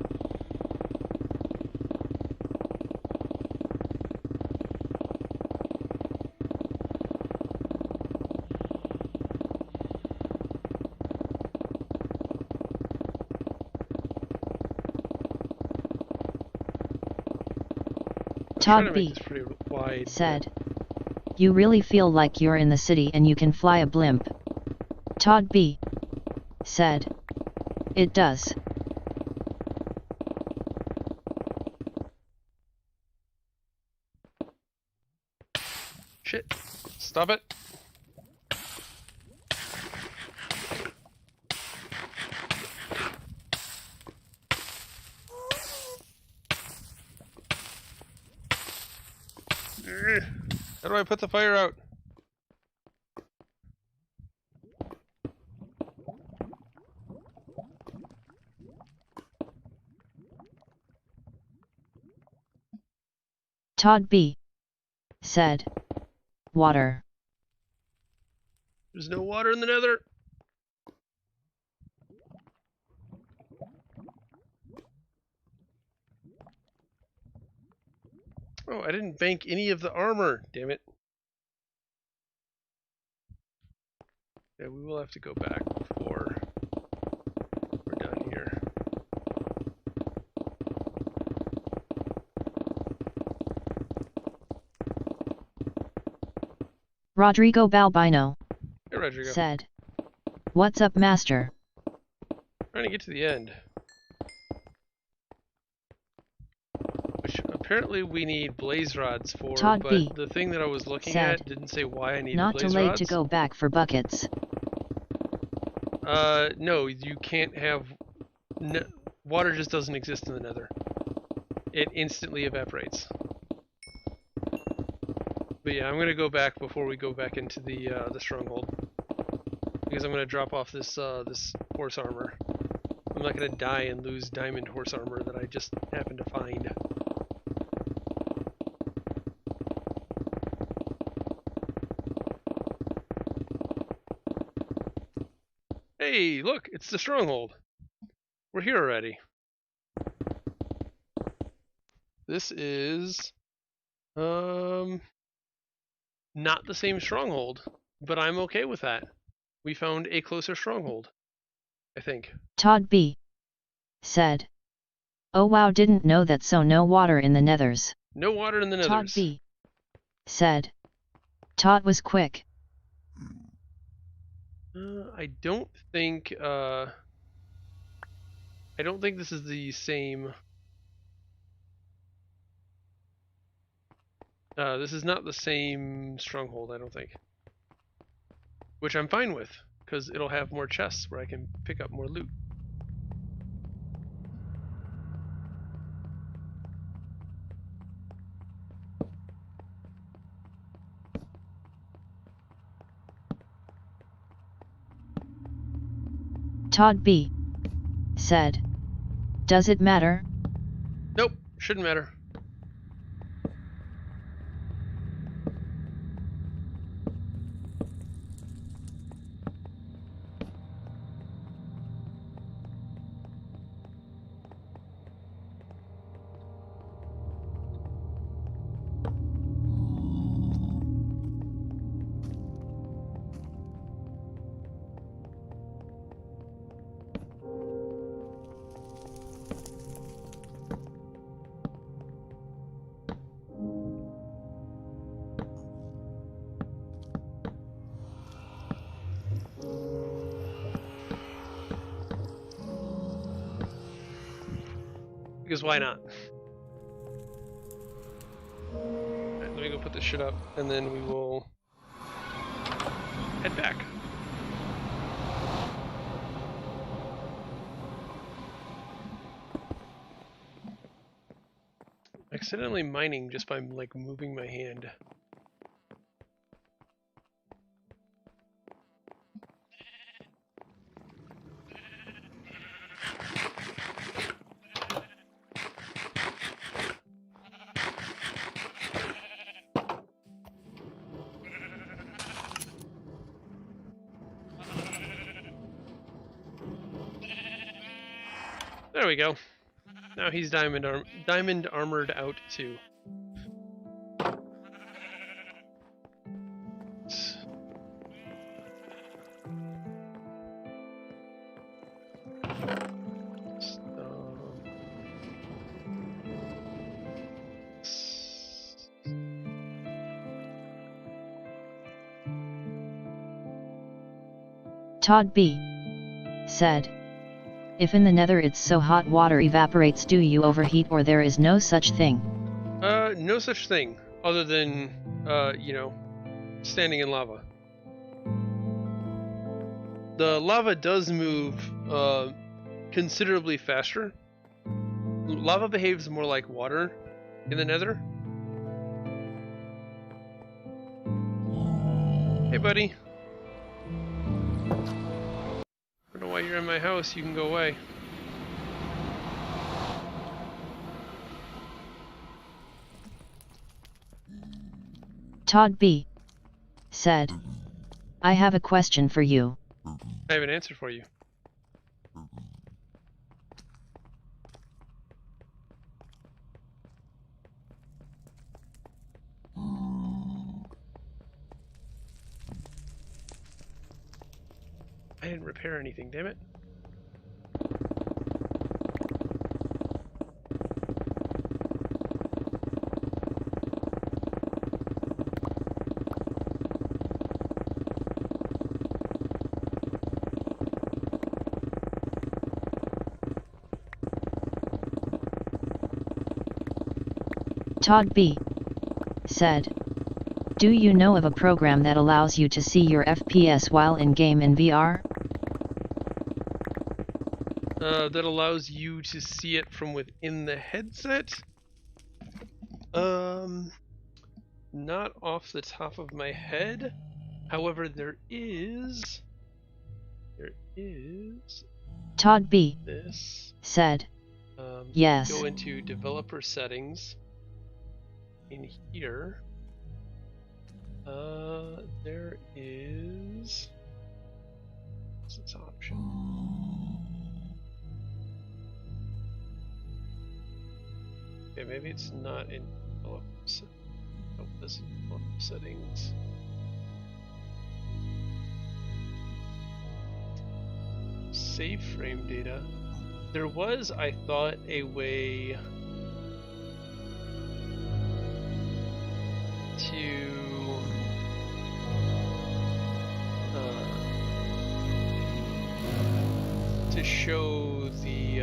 S2: Todd B. said, you really feel like you're in the city and you can fly a blimp. Todd B. said, it does.
S1: Shit. Stop it. How do I put the fire out?
S2: Todd B. said, water.
S1: There's no water in the Nether. Oh, I didn't bank any of the armor. Damn it. Yeah, we will have to go back before we're done here.
S2: Rodrigo Balbino
S1: Hey, Rodrigo.
S2: said, what's up, master?
S1: Trying to get to the end. Which apparently we need blaze rods for,
S2: Todd
S1: but
S2: B.
S1: the thing that I was looking
S2: said,
S1: at didn't say why I needed
S2: not
S1: blaze
S2: delayed
S1: rods.
S2: to go back for buckets.
S1: No, you can't have... water just doesn't exist in the Nether. It instantly evaporates. But yeah, I'm gonna go back before we go back into the Stronghold. Because I'm gonna drop off this this horse armor. I'm not gonna die and lose diamond horse armor that I just happened to find. Hey, look, it's the Stronghold. We're here already. This is not the same Stronghold, but I'm okay with that. We found a closer Stronghold, I think.
S2: Todd B. said, oh wow, didn't know that, so no water in the Nethers.
S1: No water in the Nethers.
S2: Todd B. said, Todd was quick.
S1: I don't think this is the same. This is not the same Stronghold, I don't think. Which I'm fine with, because it'll have more chests where I can pick up more loot.
S2: Todd B. said, does it matter?
S1: Nope, shouldn't matter. Because why not? Alright, let me go put this shit up, and then we will head back. Accidentally mining just by like moving my hand. There we go. Now he's diamond armored out too.
S2: Todd B. said, if in the Nether it's so hot water evaporates, do you overheat, or there is no such thing?
S1: No such thing, other than, you know, standing in lava. The lava does move, considerably faster. Lava behaves more like water in the Nether. Hey, buddy. I don't know why you're in my house, you can go away.
S2: Todd B. said, I have a question for you.
S1: I have an answer for you. I didn't repair anything, damn it.
S2: Todd B. said, do you know of a program that allows you to see your FPS while in-game in VR?
S1: That allows you to see it from within the headset? Not off the top of my head. However, there is
S2: Todd B.
S1: this.
S2: said, yes.
S1: Go into developer settings. In here, there is this option. Okay, maybe it's not in developer settings. Oh, this is developer settings. Save frame data. There was, I thought, a way to show the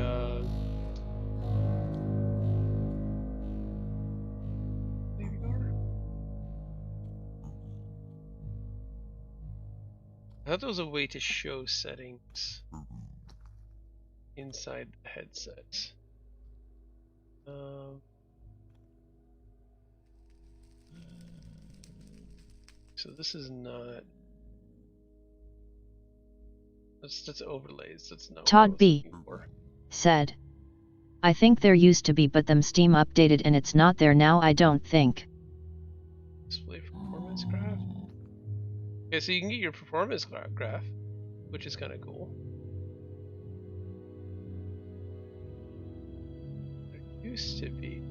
S1: I thought there was a way to show settings inside the headset. So this is not. That's overlays. That's not.
S2: Todd B. said, I think there used to be, but them Steam updated and it's not there now. I don't think.
S1: Display performance graph. Okay, so you can get your performance graph, which is kind of cool. There used to be.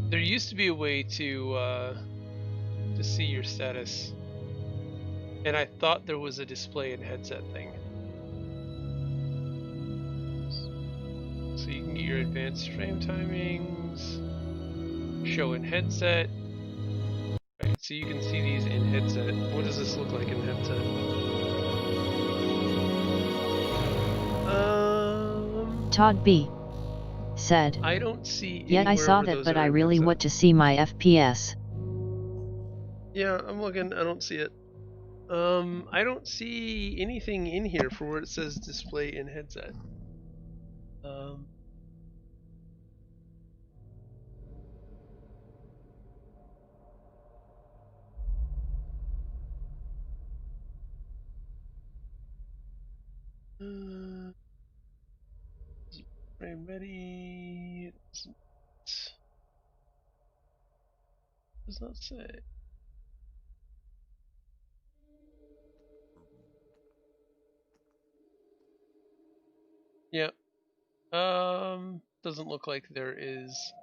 S1: There used to be a way to see your status, and I thought there was a display and headset thing. So you can get your advanced frame timings. Show in headset. Right, so you can see these in headset. What does this look like in headset?
S2: Todd B. said,
S1: I don't see.
S2: Yeah, I saw that, but I really want to see my FPS.
S1: Yeah, I'm looking. I don't see it. I don't see anything in here for where it says display in headset. Frame ready. Does not say. Yeah. Doesn't look like there is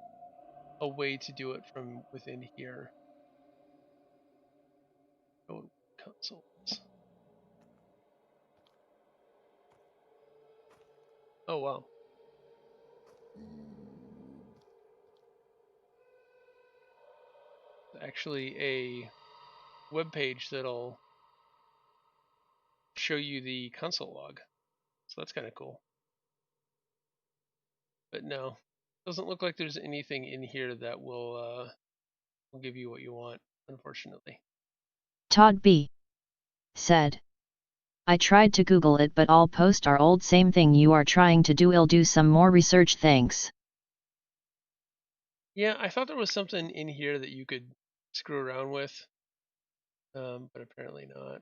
S1: a way to do it from within here. Go to consoles. Oh wow. Actually a web page that'll show you the console log. So that's kind of cool. But no, doesn't look like there's anything in here that will give you what you want, unfortunately.
S2: Todd B. said, I tried to Google it, but all posts are old. Same thing you are trying to do. I'll do some more research, thanks.
S1: Yeah, I thought there was something in here that you could screw around with, but apparently not.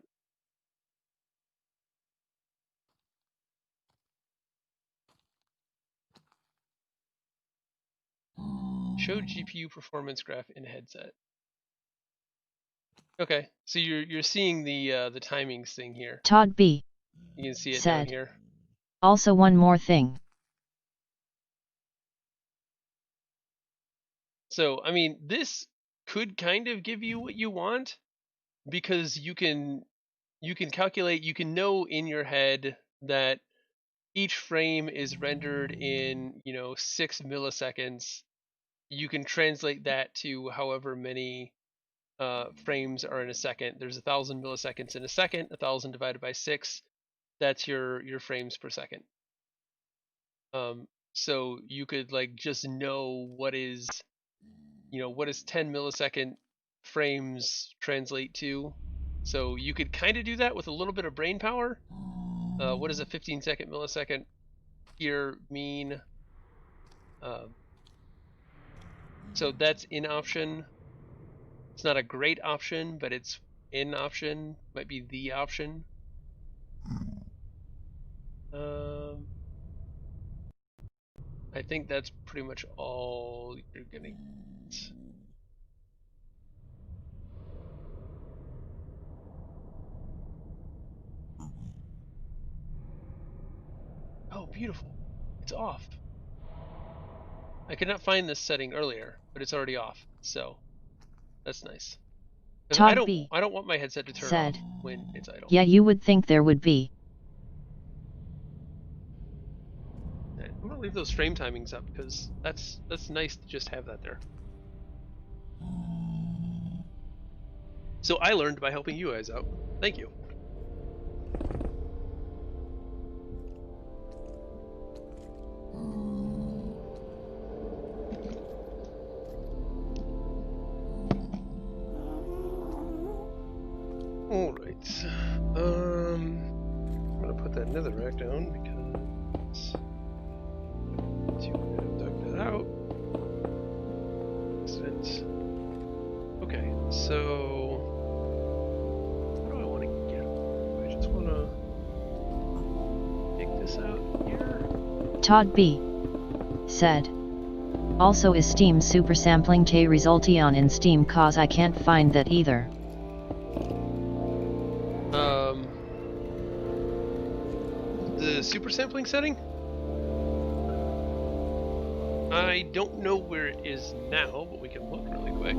S1: Show GPU performance graph in headset. Okay, so you're seeing the timings thing here.
S2: Todd B.
S1: You can see it
S2: said,
S1: down here.
S2: Also, one more thing.
S1: So, I mean, this could kind of give you what you want, because you can calculate, you can know in your head that each frame is rendered in 6 milliseconds. You can translate that to however many frames are in a second. There's 1,000 milliseconds in a second. 1,000 divided by 6, that's your frames per second. So you could like just know what is, what does 10 millisecond frames translate to. So you could kind of do that with a little bit of brain power. What does a 15-second millisecond here mean? So that's in option. It's not a great option, but it's in option. Might be the option. I think that's pretty much all you're gonna get. Oh, beautiful. It's off. I could not find this setting earlier, but it's already off, so that's nice. I don't want my headset to turn off when it's idle.
S2: Yeah, you would think there would be.
S1: I'm gonna leave those frame timings up because that's nice to just have that there. So I learned by helping you guys out. Thank you. Alright. I'm gonna put that nether rack down because you would have dug that out. Accident. Okay, so what do I want to get? I just want to take this out here.
S2: Todd B. said. Also is Steam super sampling te resulti on in Steam cause I can't find that either.
S1: The super sampling setting? I don't know where it is now, but we can look really quick.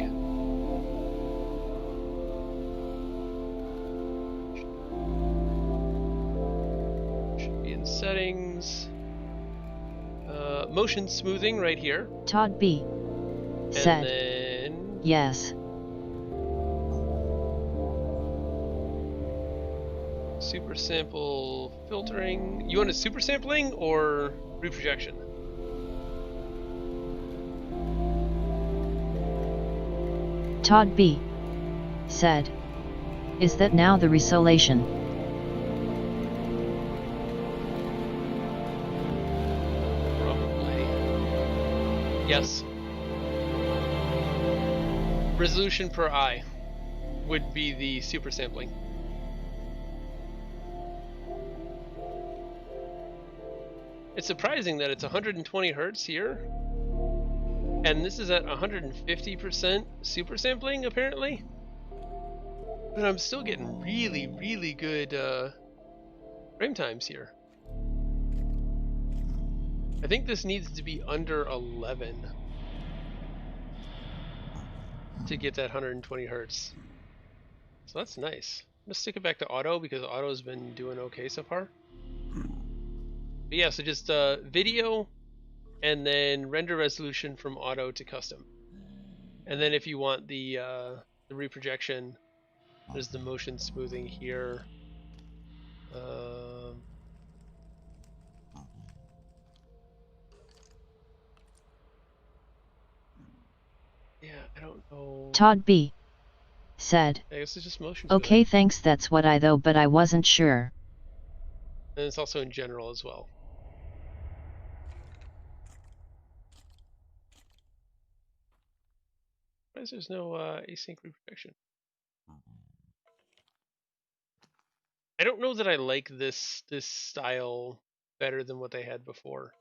S1: Should be in settings. Motion smoothing right here.
S2: Todd B. said.
S1: And then
S2: yes.
S1: Super sample filtering. You want a super sampling or reprojection?
S2: Todd B. said. Is that now the resolation?
S1: Probably. Yes. Resolution per eye would be the super sampling. It's surprising that it's 120 hertz here, and this is at 150% super sampling apparently. But I'm still getting really, really good frame times here. I think this needs to be under 11 to get that 120 hertz. So that's nice. I'm gonna stick it back to auto because auto's been doing okay so far. But yeah, so just video and then render resolution from auto to custom. And then if you want the reprojection, there's the motion smoothing here. Yeah, I don't know.
S2: Todd B. said.
S1: I guess it's just motion
S2: smoothing. Okay, thanks, that's what I though, but I wasn't sure.
S1: And it's also in general as well. Why is there's no async reprojection? I don't know that I like this style better than what they had before.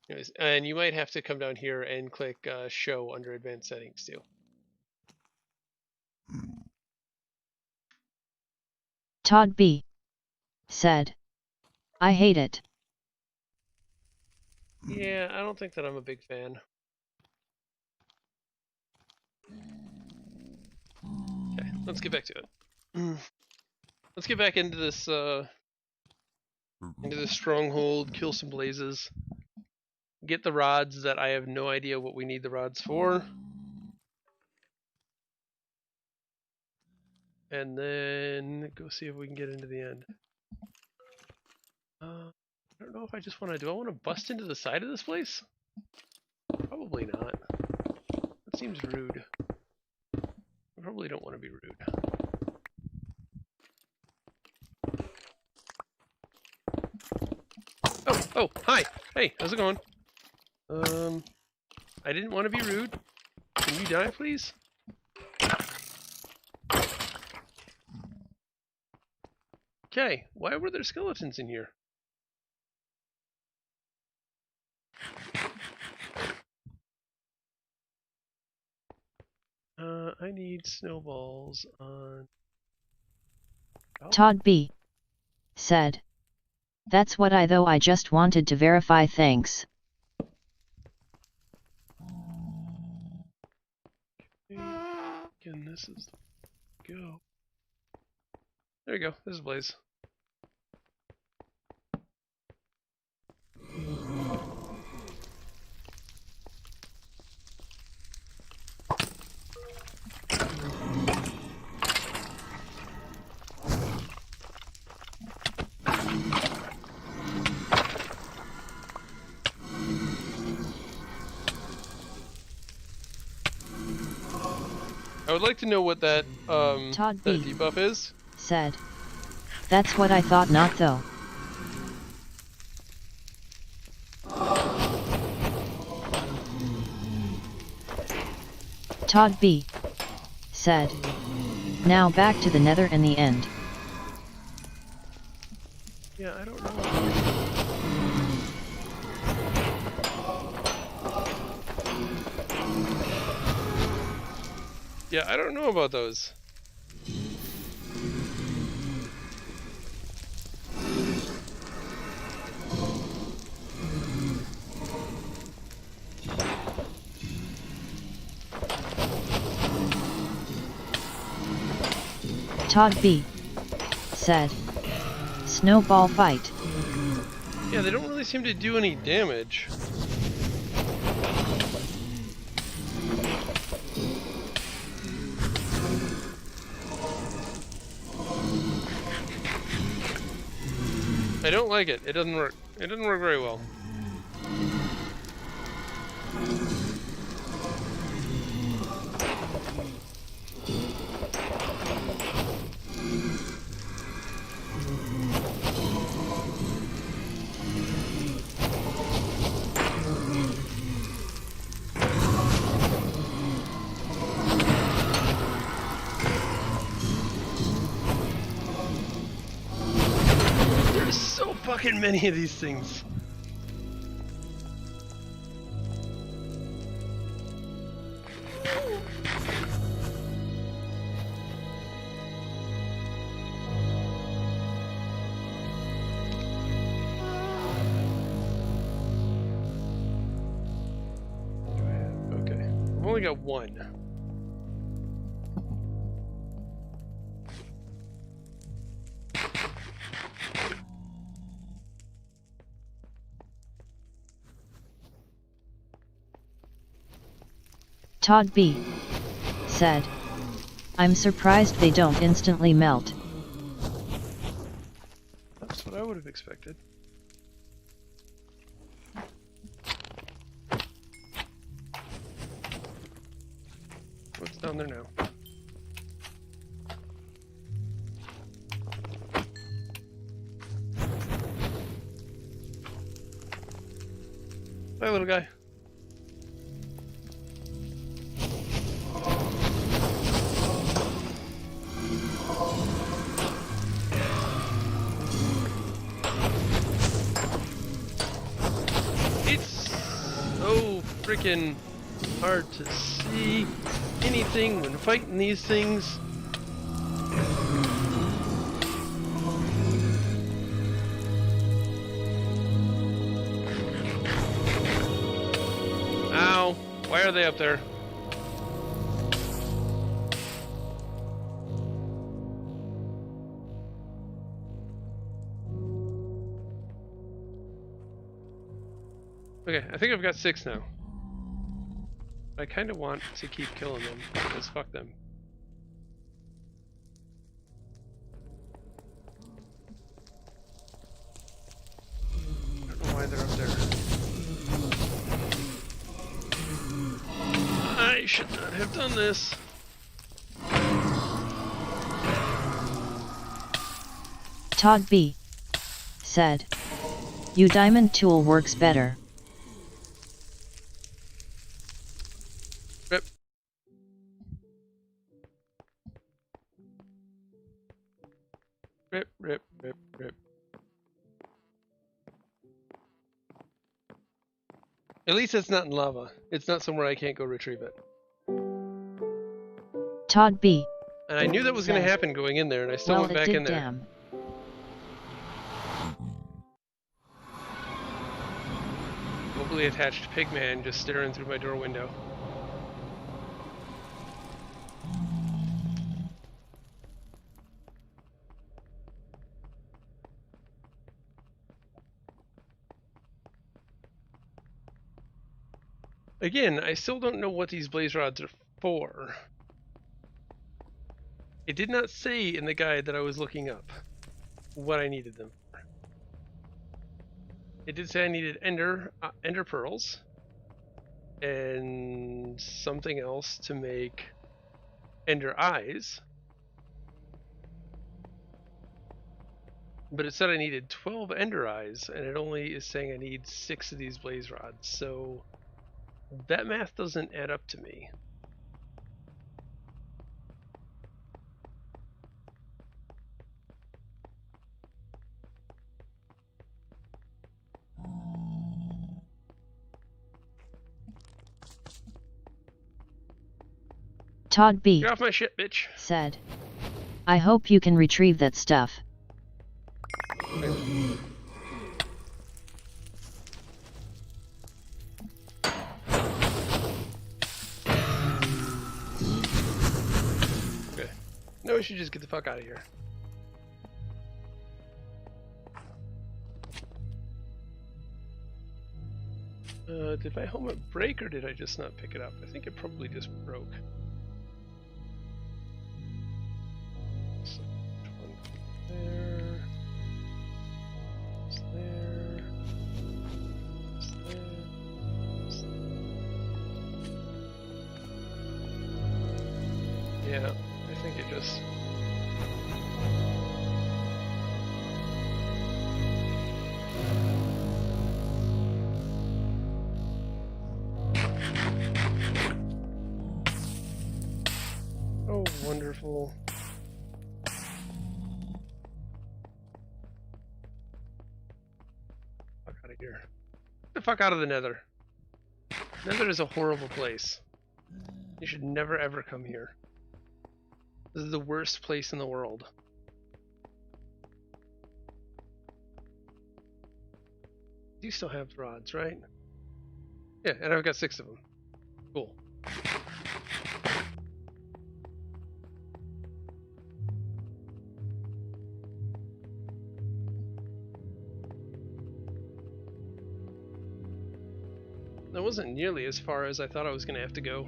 S1: Anyways, and you might have to come down here and click show under advanced settings too.
S2: Todd B. said. I hate it.
S1: Yeah, I don't think that I'm a big fan. Okay, let's get back to it. Let's get back into this stronghold, kill some blazes, get the rods that I have no idea what we need the rods for. and then go see if we can get into the end. I don't know if I just want to... Do I want to bust into the side of this place? Probably not. That seems rude. I probably don't want to be rude. Oh, hi! Hey, how's it going? I didn't want to be rude. Can you die, please? Okay, why were there skeletons in here? I need snowballs on... Oh.
S2: Todd B. said. That's what I just wanted to verify, thanks.
S1: Again, this is the go. There you go, this is Blaze. I would like to know what that
S2: Todd
S1: that
S2: B.
S1: debuff is.
S2: said. That's what I thought, not though. Todd B. said. Now back to the Nether and the end.
S1: Yeah, I don't know. Yeah, I don't know about those.
S2: Todd B. said. Snowball fight.
S1: Yeah, they don't really seem to do any damage. I don't like it. It doesn't work. It doesn't work very well. There's so fucking many of these things. Okay, I've only got one.
S2: Todd B. said. I'm surprised they don't instantly melt.
S1: That's what I would have expected. What's down there now? Bye, little guy. Freaking hard to see anything when fighting these things. Ow! Why are they up there? Okay, I think I've got 6 now. I kind of want to keep killing them, because fuck them. should not have done this.
S2: Todd B. said, "You diamond tool works better."
S1: Rip. Rip, rip, rip, rip. At least it's not in lava. It's not somewhere I can't go retrieve it.
S2: Todd B.
S1: And I knew that was going to happen going in there, and I still went back in there.
S2: Damn.
S1: Hopefully attached pigman just staring through my door window. Again, I still don't know what these blaze rods are for. It did not say in the guide that I was looking up what I needed them for. It did say I needed ender pearls and something else to make ender eyes. But it said I needed 12 ender eyes, and it only is saying I need 6 of these blaze rods. So that math doesn't add up to me.
S2: Todd B.
S1: Get off my shit, bitch.
S2: said, "I hope you can retrieve that stuff."
S1: Okay. No, we should just get the fuck out of here. Did my helmet break, or did I just not pick it up? I think it probably just broke. So, one there. It's there. It's there. It's there. Yeah, I think it just... Oh, wonderful. Fuck out of here. Get the fuck out of the Nether. Nether is a horrible place. You should never ever come here. This is the worst place in the world. You still have rods, right? Yeah, and I've got 6 of them. Cool. That wasn't nearly as far as I thought I was going to have to go.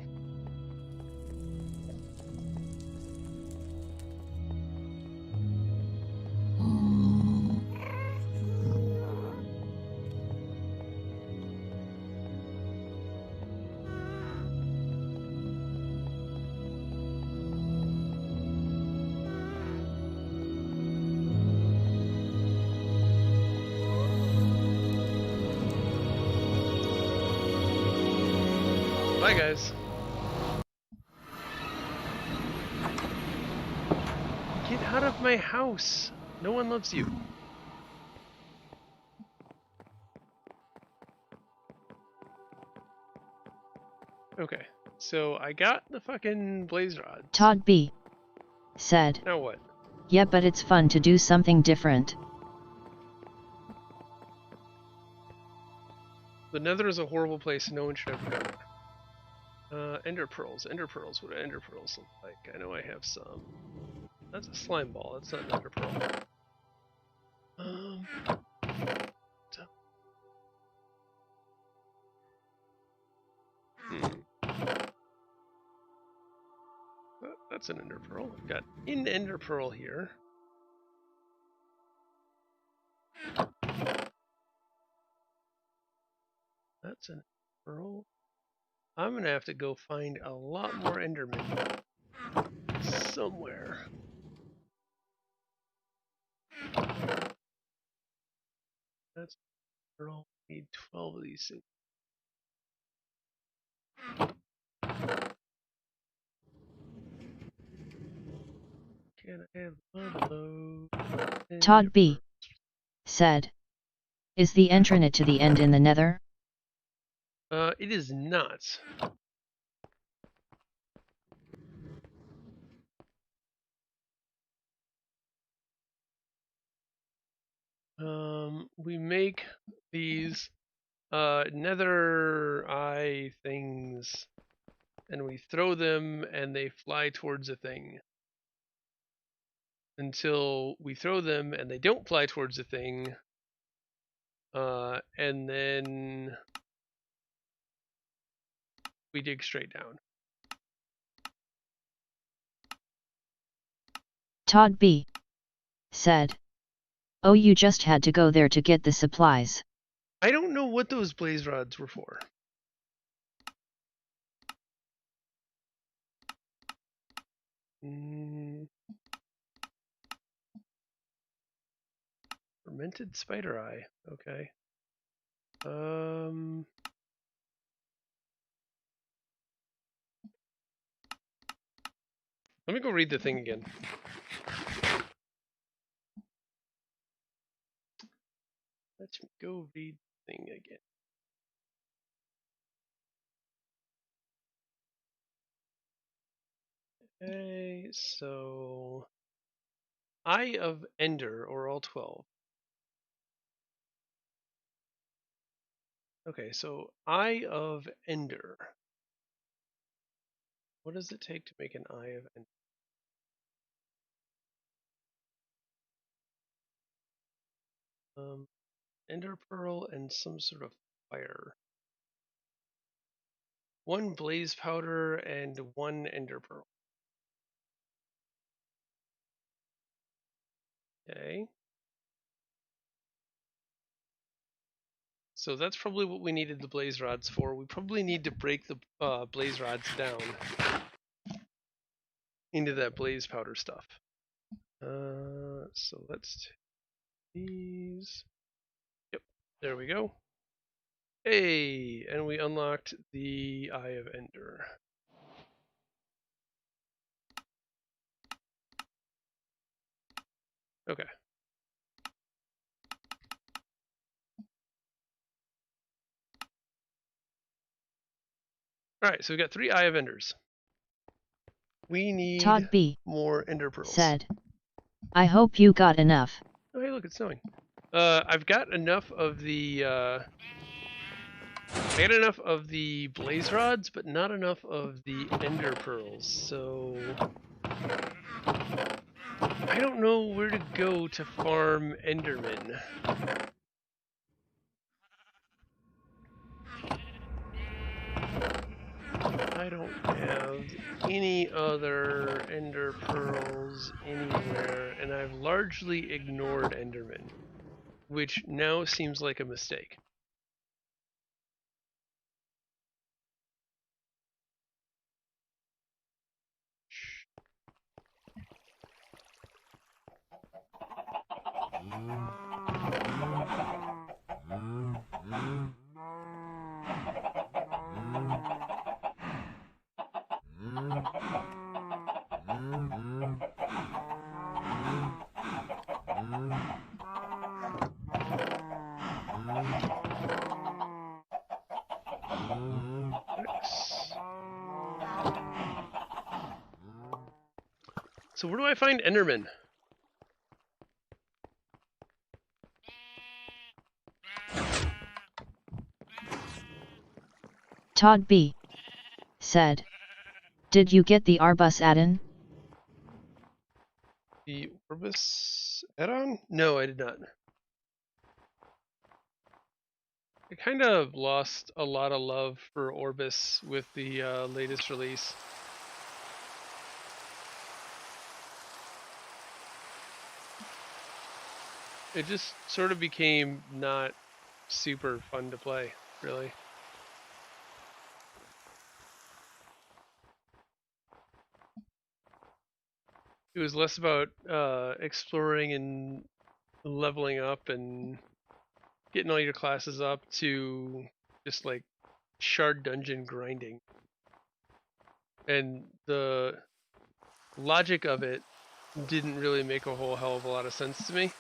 S1: Bye, guys. Get out of my house. No one loves you. Okay, so I got the fucking blaze rod.
S2: Todd B. said,
S1: Now what?
S2: "Yeah, but it's fun to do something different."
S1: The Nether is a horrible place and no one should ever go there. Ender pearls. Ender pearls. What do ender pearls look like? I know I have some. That's a slime ball. That's not an ender pearl. That's an ender pearl. I've got an ender pearl here. That's an pearl. I'm gonna have to go find a lot more Endermen somewhere. That's all. Need 12 of these things. Can I have one of those?
S2: Todd B. said, "Is the entrance to the end in the Nether?"
S1: It is not. We make these nether eye things, and we throw them, and they fly towards a thing. Until we throw them, and they don't fly towards the thing, and then we dig straight down.
S2: Todd B. said, "Oh, you just had to go there to get the supplies."
S1: I don't know what those blaze rods were for. Fermented spider eye. Okay. Let me go read the thing again. Let's go read the thing again. Okay, so Eye of Ender, or all 12. Okay, so Eye of Ender. What does it take to make an Eye of Ender? Ender Pearl and some sort of fire. 1 blaze powder and 1 Ender Pearl. Okay. So that's probably what we needed the blaze rods for. We probably need to break the blaze rods down into that blaze powder stuff. So let's take these. Yep, there we go. Hey, and we unlocked the Eye of Ender. Okay. Alright, so we got 3 Eye of Enders. We need
S2: Todd B.
S1: more Ender Pearls.
S2: said, "I hope you got enough."
S1: Oh, hey, look, it's snowing. I've got enough of the I got enough of the blaze rods, but not enough of the Ender Pearls. So I don't know where to go to farm Endermen. I don't have any other Ender Pearls anywhere, and I've largely ignored Endermen, which now seems like a mistake. So where do I find Enderman?
S2: Todd B. said, "Did you get the Arbus add-in?"
S1: The Orbis add-on? No, I did not. I kind of lost a lot of love for Orbis with the latest release. It just sort of became not super fun to play, really. It was less about exploring and leveling up and getting all your classes up to just like shard dungeon grinding. And the logic of it didn't really make a whole hell of a lot of sense to me.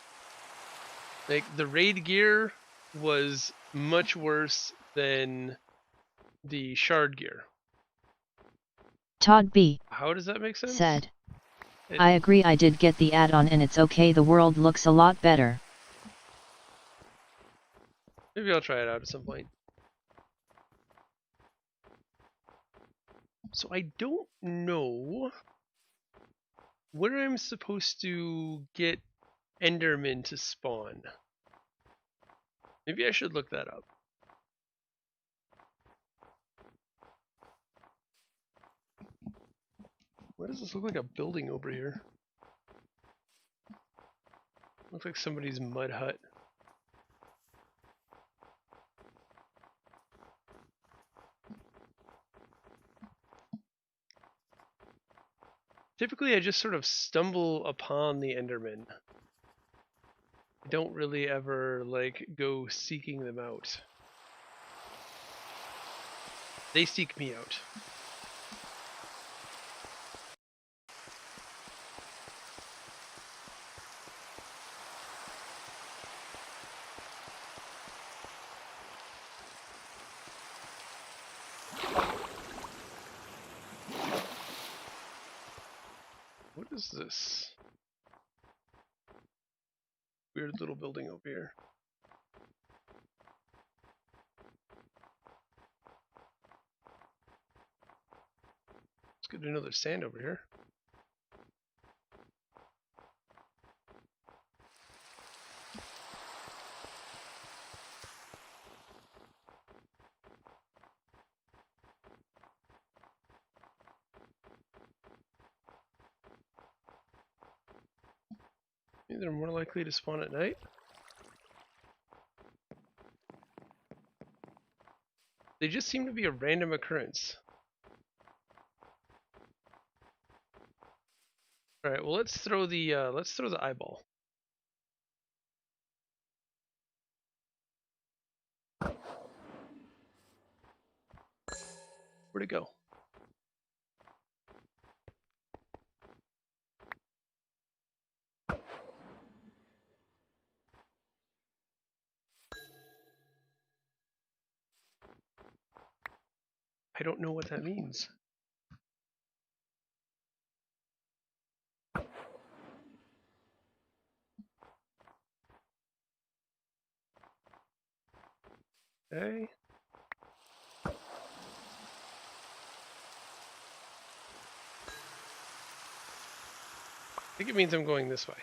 S1: Like, the raid gear was much worse than the shard gear.
S2: Todd B.
S1: How does that make sense?
S2: Said, I agree, I did get the add-on and it's okay, the world looks a lot better.
S1: Maybe I'll try it out at some point. So I don't know where I'm supposed to get Endermen to spawn. Maybe I should look that up. Why does this look like a building over here? Looks like somebody's mud hut. Typically I just sort of stumble upon the Endermen. I don't really ever like go seeking them out. They seek me out. What is this weird little building over here? Let's get another sand over here. Maybe they're more likely to spawn at night. They just seem to be a random occurrence. All right, well let's throw the eyeball. Where'd it go? I don't know what that means. Okay. I think it means I'm going this way.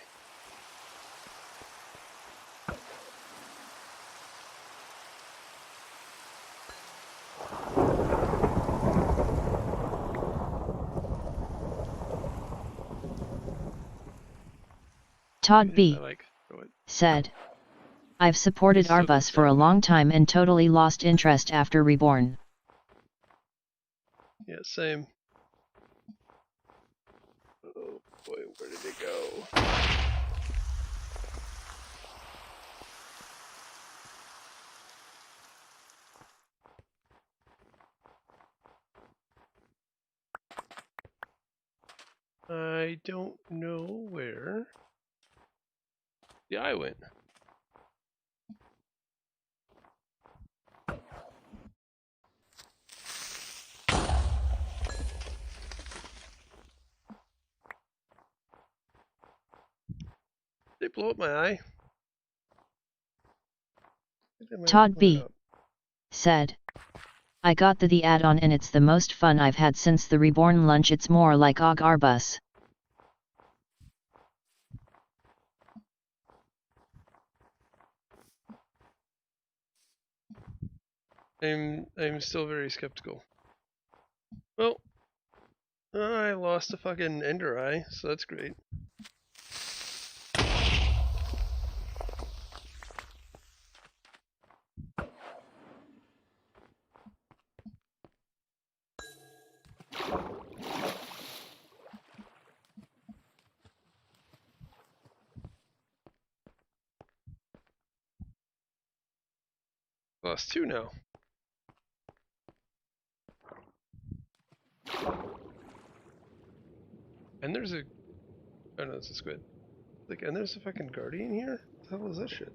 S2: Todd B. Said, I've supported Arbus for a long time and totally lost interest after Reborn.
S1: Yeah, same. Oh boy, where did it go? I don't know where the eye went. Did they blow up my eye?
S2: Todd B. Said, I got the add-on and it's the most fun I've had since the Reborn lunch, it's more like Og Arbus.
S1: I'm still very skeptical. Well, I lost a fucking ender eye, so that's great. Lost 2 now. And there's a... Oh no, it's a squid. Like, and there's a fucking guardian here? What the hell is that shit?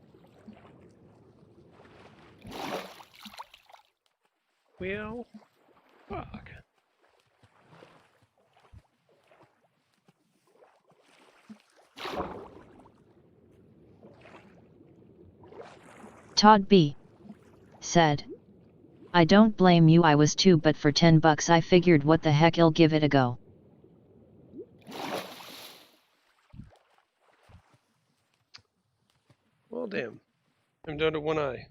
S1: Well... Fuck.
S2: Todd B. said, I don't blame you, I was too, but for $10 I figured what the heck, I'll give it a go.
S1: Well, damn. I'm down to one eye.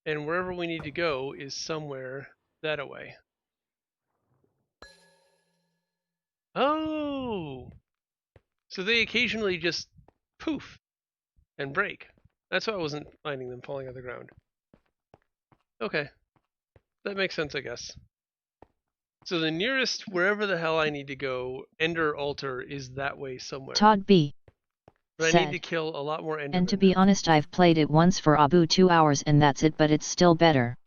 S1: And wherever we need to go is somewhere that away. Oh! So they occasionally just poof and break. That's why I wasn't finding them falling on the ground. Okay. That makes sense, I guess. So the nearest, wherever the hell I need to go, Ender Altar is that way somewhere.
S2: Todd B.
S1: But
S2: said,
S1: I need to kill a lot more Endermen.
S2: And to be honest, I've played it once for Abu 2 hours and that's it, but it's still better.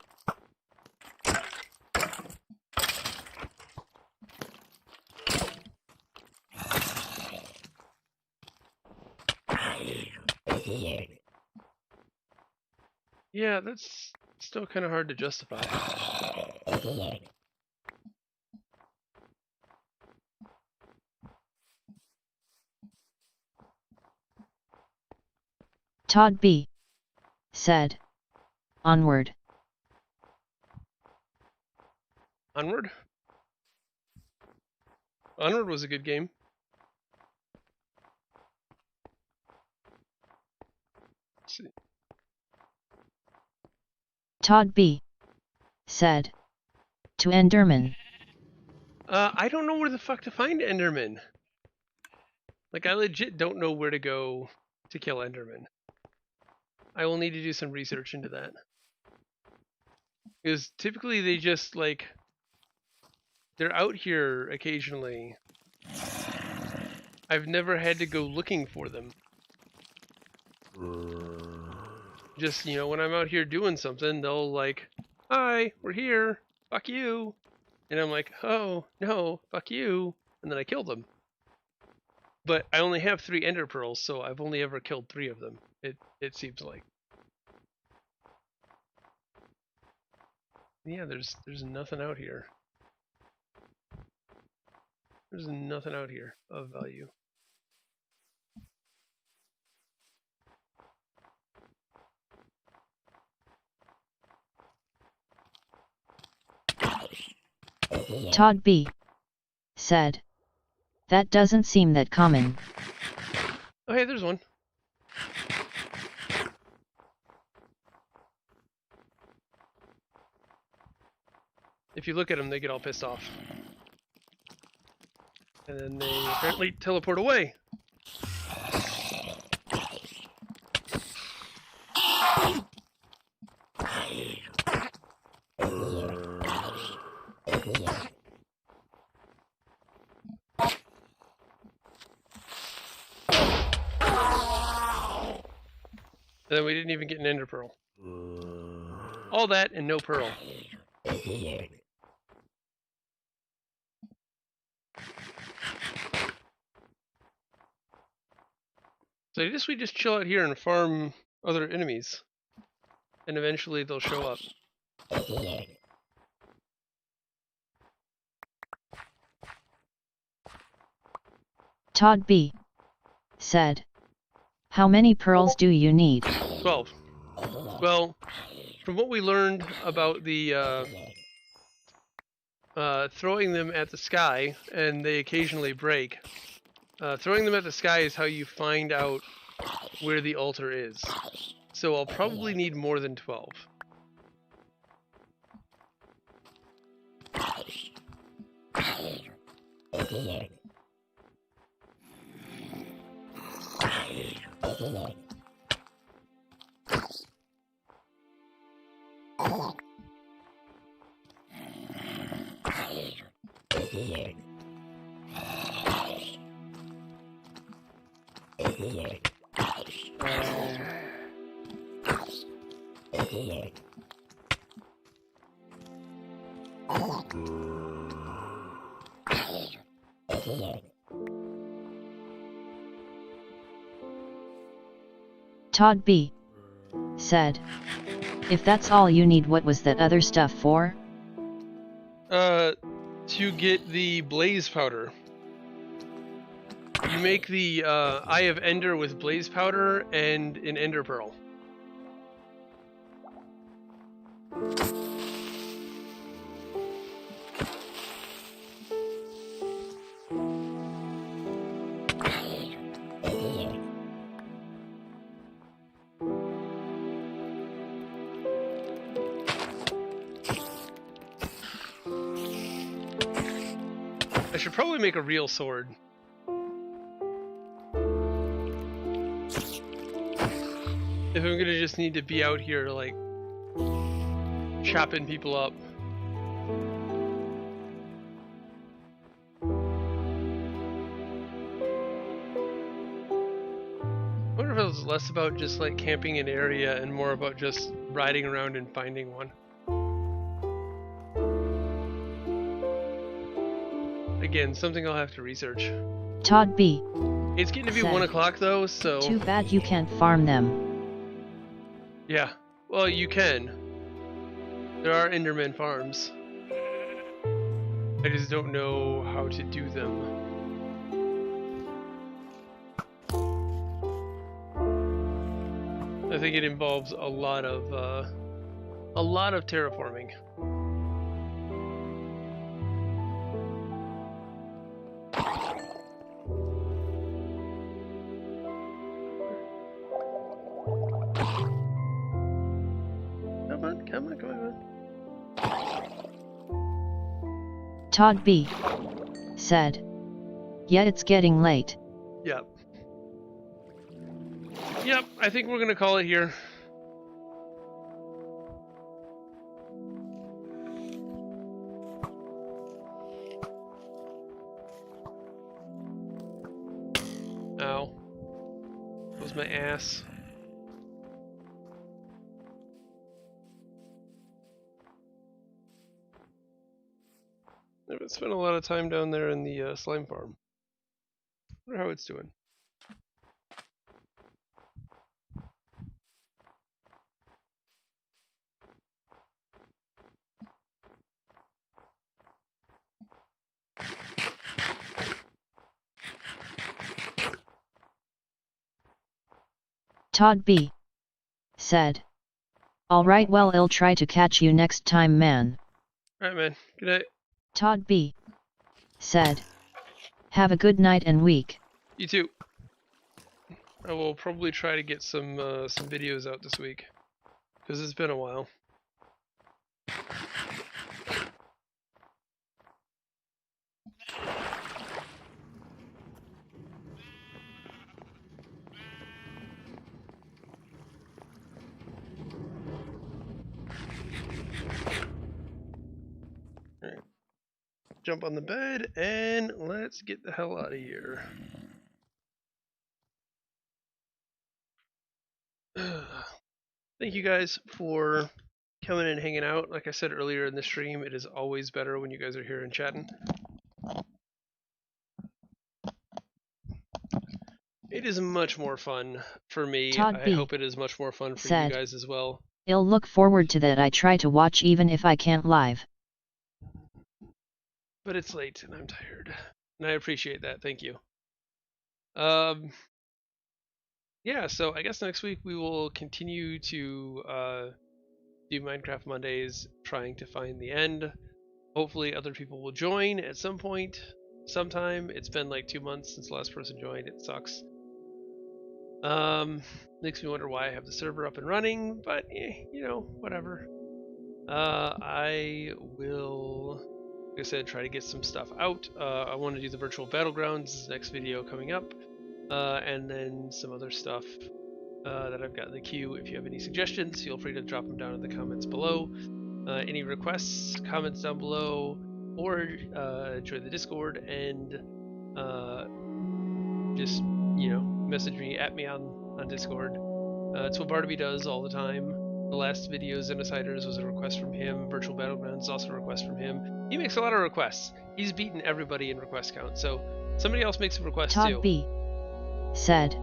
S1: Yeah, that's still kind of hard to justify.
S2: Todd B. said, Onward.
S1: Onward? Onward was a good game. Let's see.
S2: Todd B. said, to Enderman.
S1: I don't know where the fuck to find Enderman. Like, I legit don't know where to go to kill Enderman. I will need to do some research into that. Because typically they just, like, they're out here occasionally. I've never had to go looking for them. Just, you know, when I'm out here doing something, they'll like, hi, we're here, fuck you. And I'm like, oh, no, fuck you. And then I kill them. But I only have 3 ender pearls, so I've only ever killed 3 of them, it seems like. Yeah, there's nothing out here. There's nothing out here of value.
S2: Todd B. said, that doesn't seem that common.
S1: Oh, hey, there's one. If you look at them, they get all pissed off. And then they apparently teleport away. And then we didn't even get an ender pearl. All that and no pearl. So I guess we just chill out here and farm other enemies. And eventually they'll show up.
S2: Todd B. said, how many pearls do you need?
S1: 12. Well, from what we learned about the throwing them at the sky, and they occasionally break, throwing them at the sky is how you find out where the altar is. So I'll probably need more than 12.
S2: Todd B. said, if that's all you need, what was that other stuff for?
S1: To get the blaze powder. You make the Eye of Ender with blaze powder and an ender pearl. I should probably make a real sword. If I'm gonna just need to be out here, like, chopping people up. I wonder if it was less about just, like, camping an area and more about just riding around and finding one. Again, something I'll have to research.
S2: Todd B.
S1: It's getting to be
S2: said,
S1: 1 o'clock though, so...
S2: Too bad you can't farm them.
S1: Yeah, well, you can. There are Enderman farms. I just don't know how to do them. I think it involves a lot of terraforming. Come on.
S2: Todd B. said, yeah, it's getting late.
S1: Yep, I think we're gonna call it here. Ow. That was my ass. I've spent a lot of time down there in the slime farm. I wonder how it's doing.
S2: Todd B. said, alright, well, I'll try to catch you next time, man.
S1: Alright, man. Good night.
S2: Todd B. said, have a good night and week.
S1: You too. I will probably try to get some videos out this week, because it's been a while. Alright. Jump on the bed and let's get the hell out of here. Thank you guys for coming and hanging out. Like I said earlier in the stream, it is always better when you guys are here and chatting. It is much more fun for me.
S2: Todd
S1: I
S2: B.
S1: hope it is much more fun for
S2: said,
S1: you guys as well.
S2: I'll look forward to that. I try to watch even if I can't live.
S1: But it's late and I'm tired. And I appreciate that. Thank you. Yeah, so I guess next week we will continue to do Minecraft Mondays, trying to find the end. Hopefully other people will join at some point, sometime. It's been like 2 months since the last person joined. It sucks. Makes me wonder why I have the server up and running, but you know, whatever. I will, like I said, try to get some stuff out. I want to do the virtual battlegrounds next video coming up, and then some other stuff that I've got in the queue. If you have any suggestions, feel free to drop them down in the comments below. Any requests, comments down below, or join the Discord and just, you know, message me, at me on Discord. It's what Barnaby does all the time. The last video, Xenociders, was a request from him. Virtual Battlegrounds is also a request from him. He makes a lot of requests. He's beaten everybody in request count, so somebody else makes a request too.
S2: Todd B said,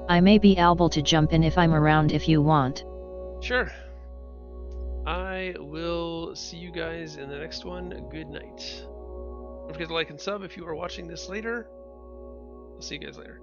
S2: I may be able to jump in if I'm around if you want.
S1: Sure. I will see you guys in the next one. Good night. Don't forget to like and sub if you are watching this later. I'll see you guys later.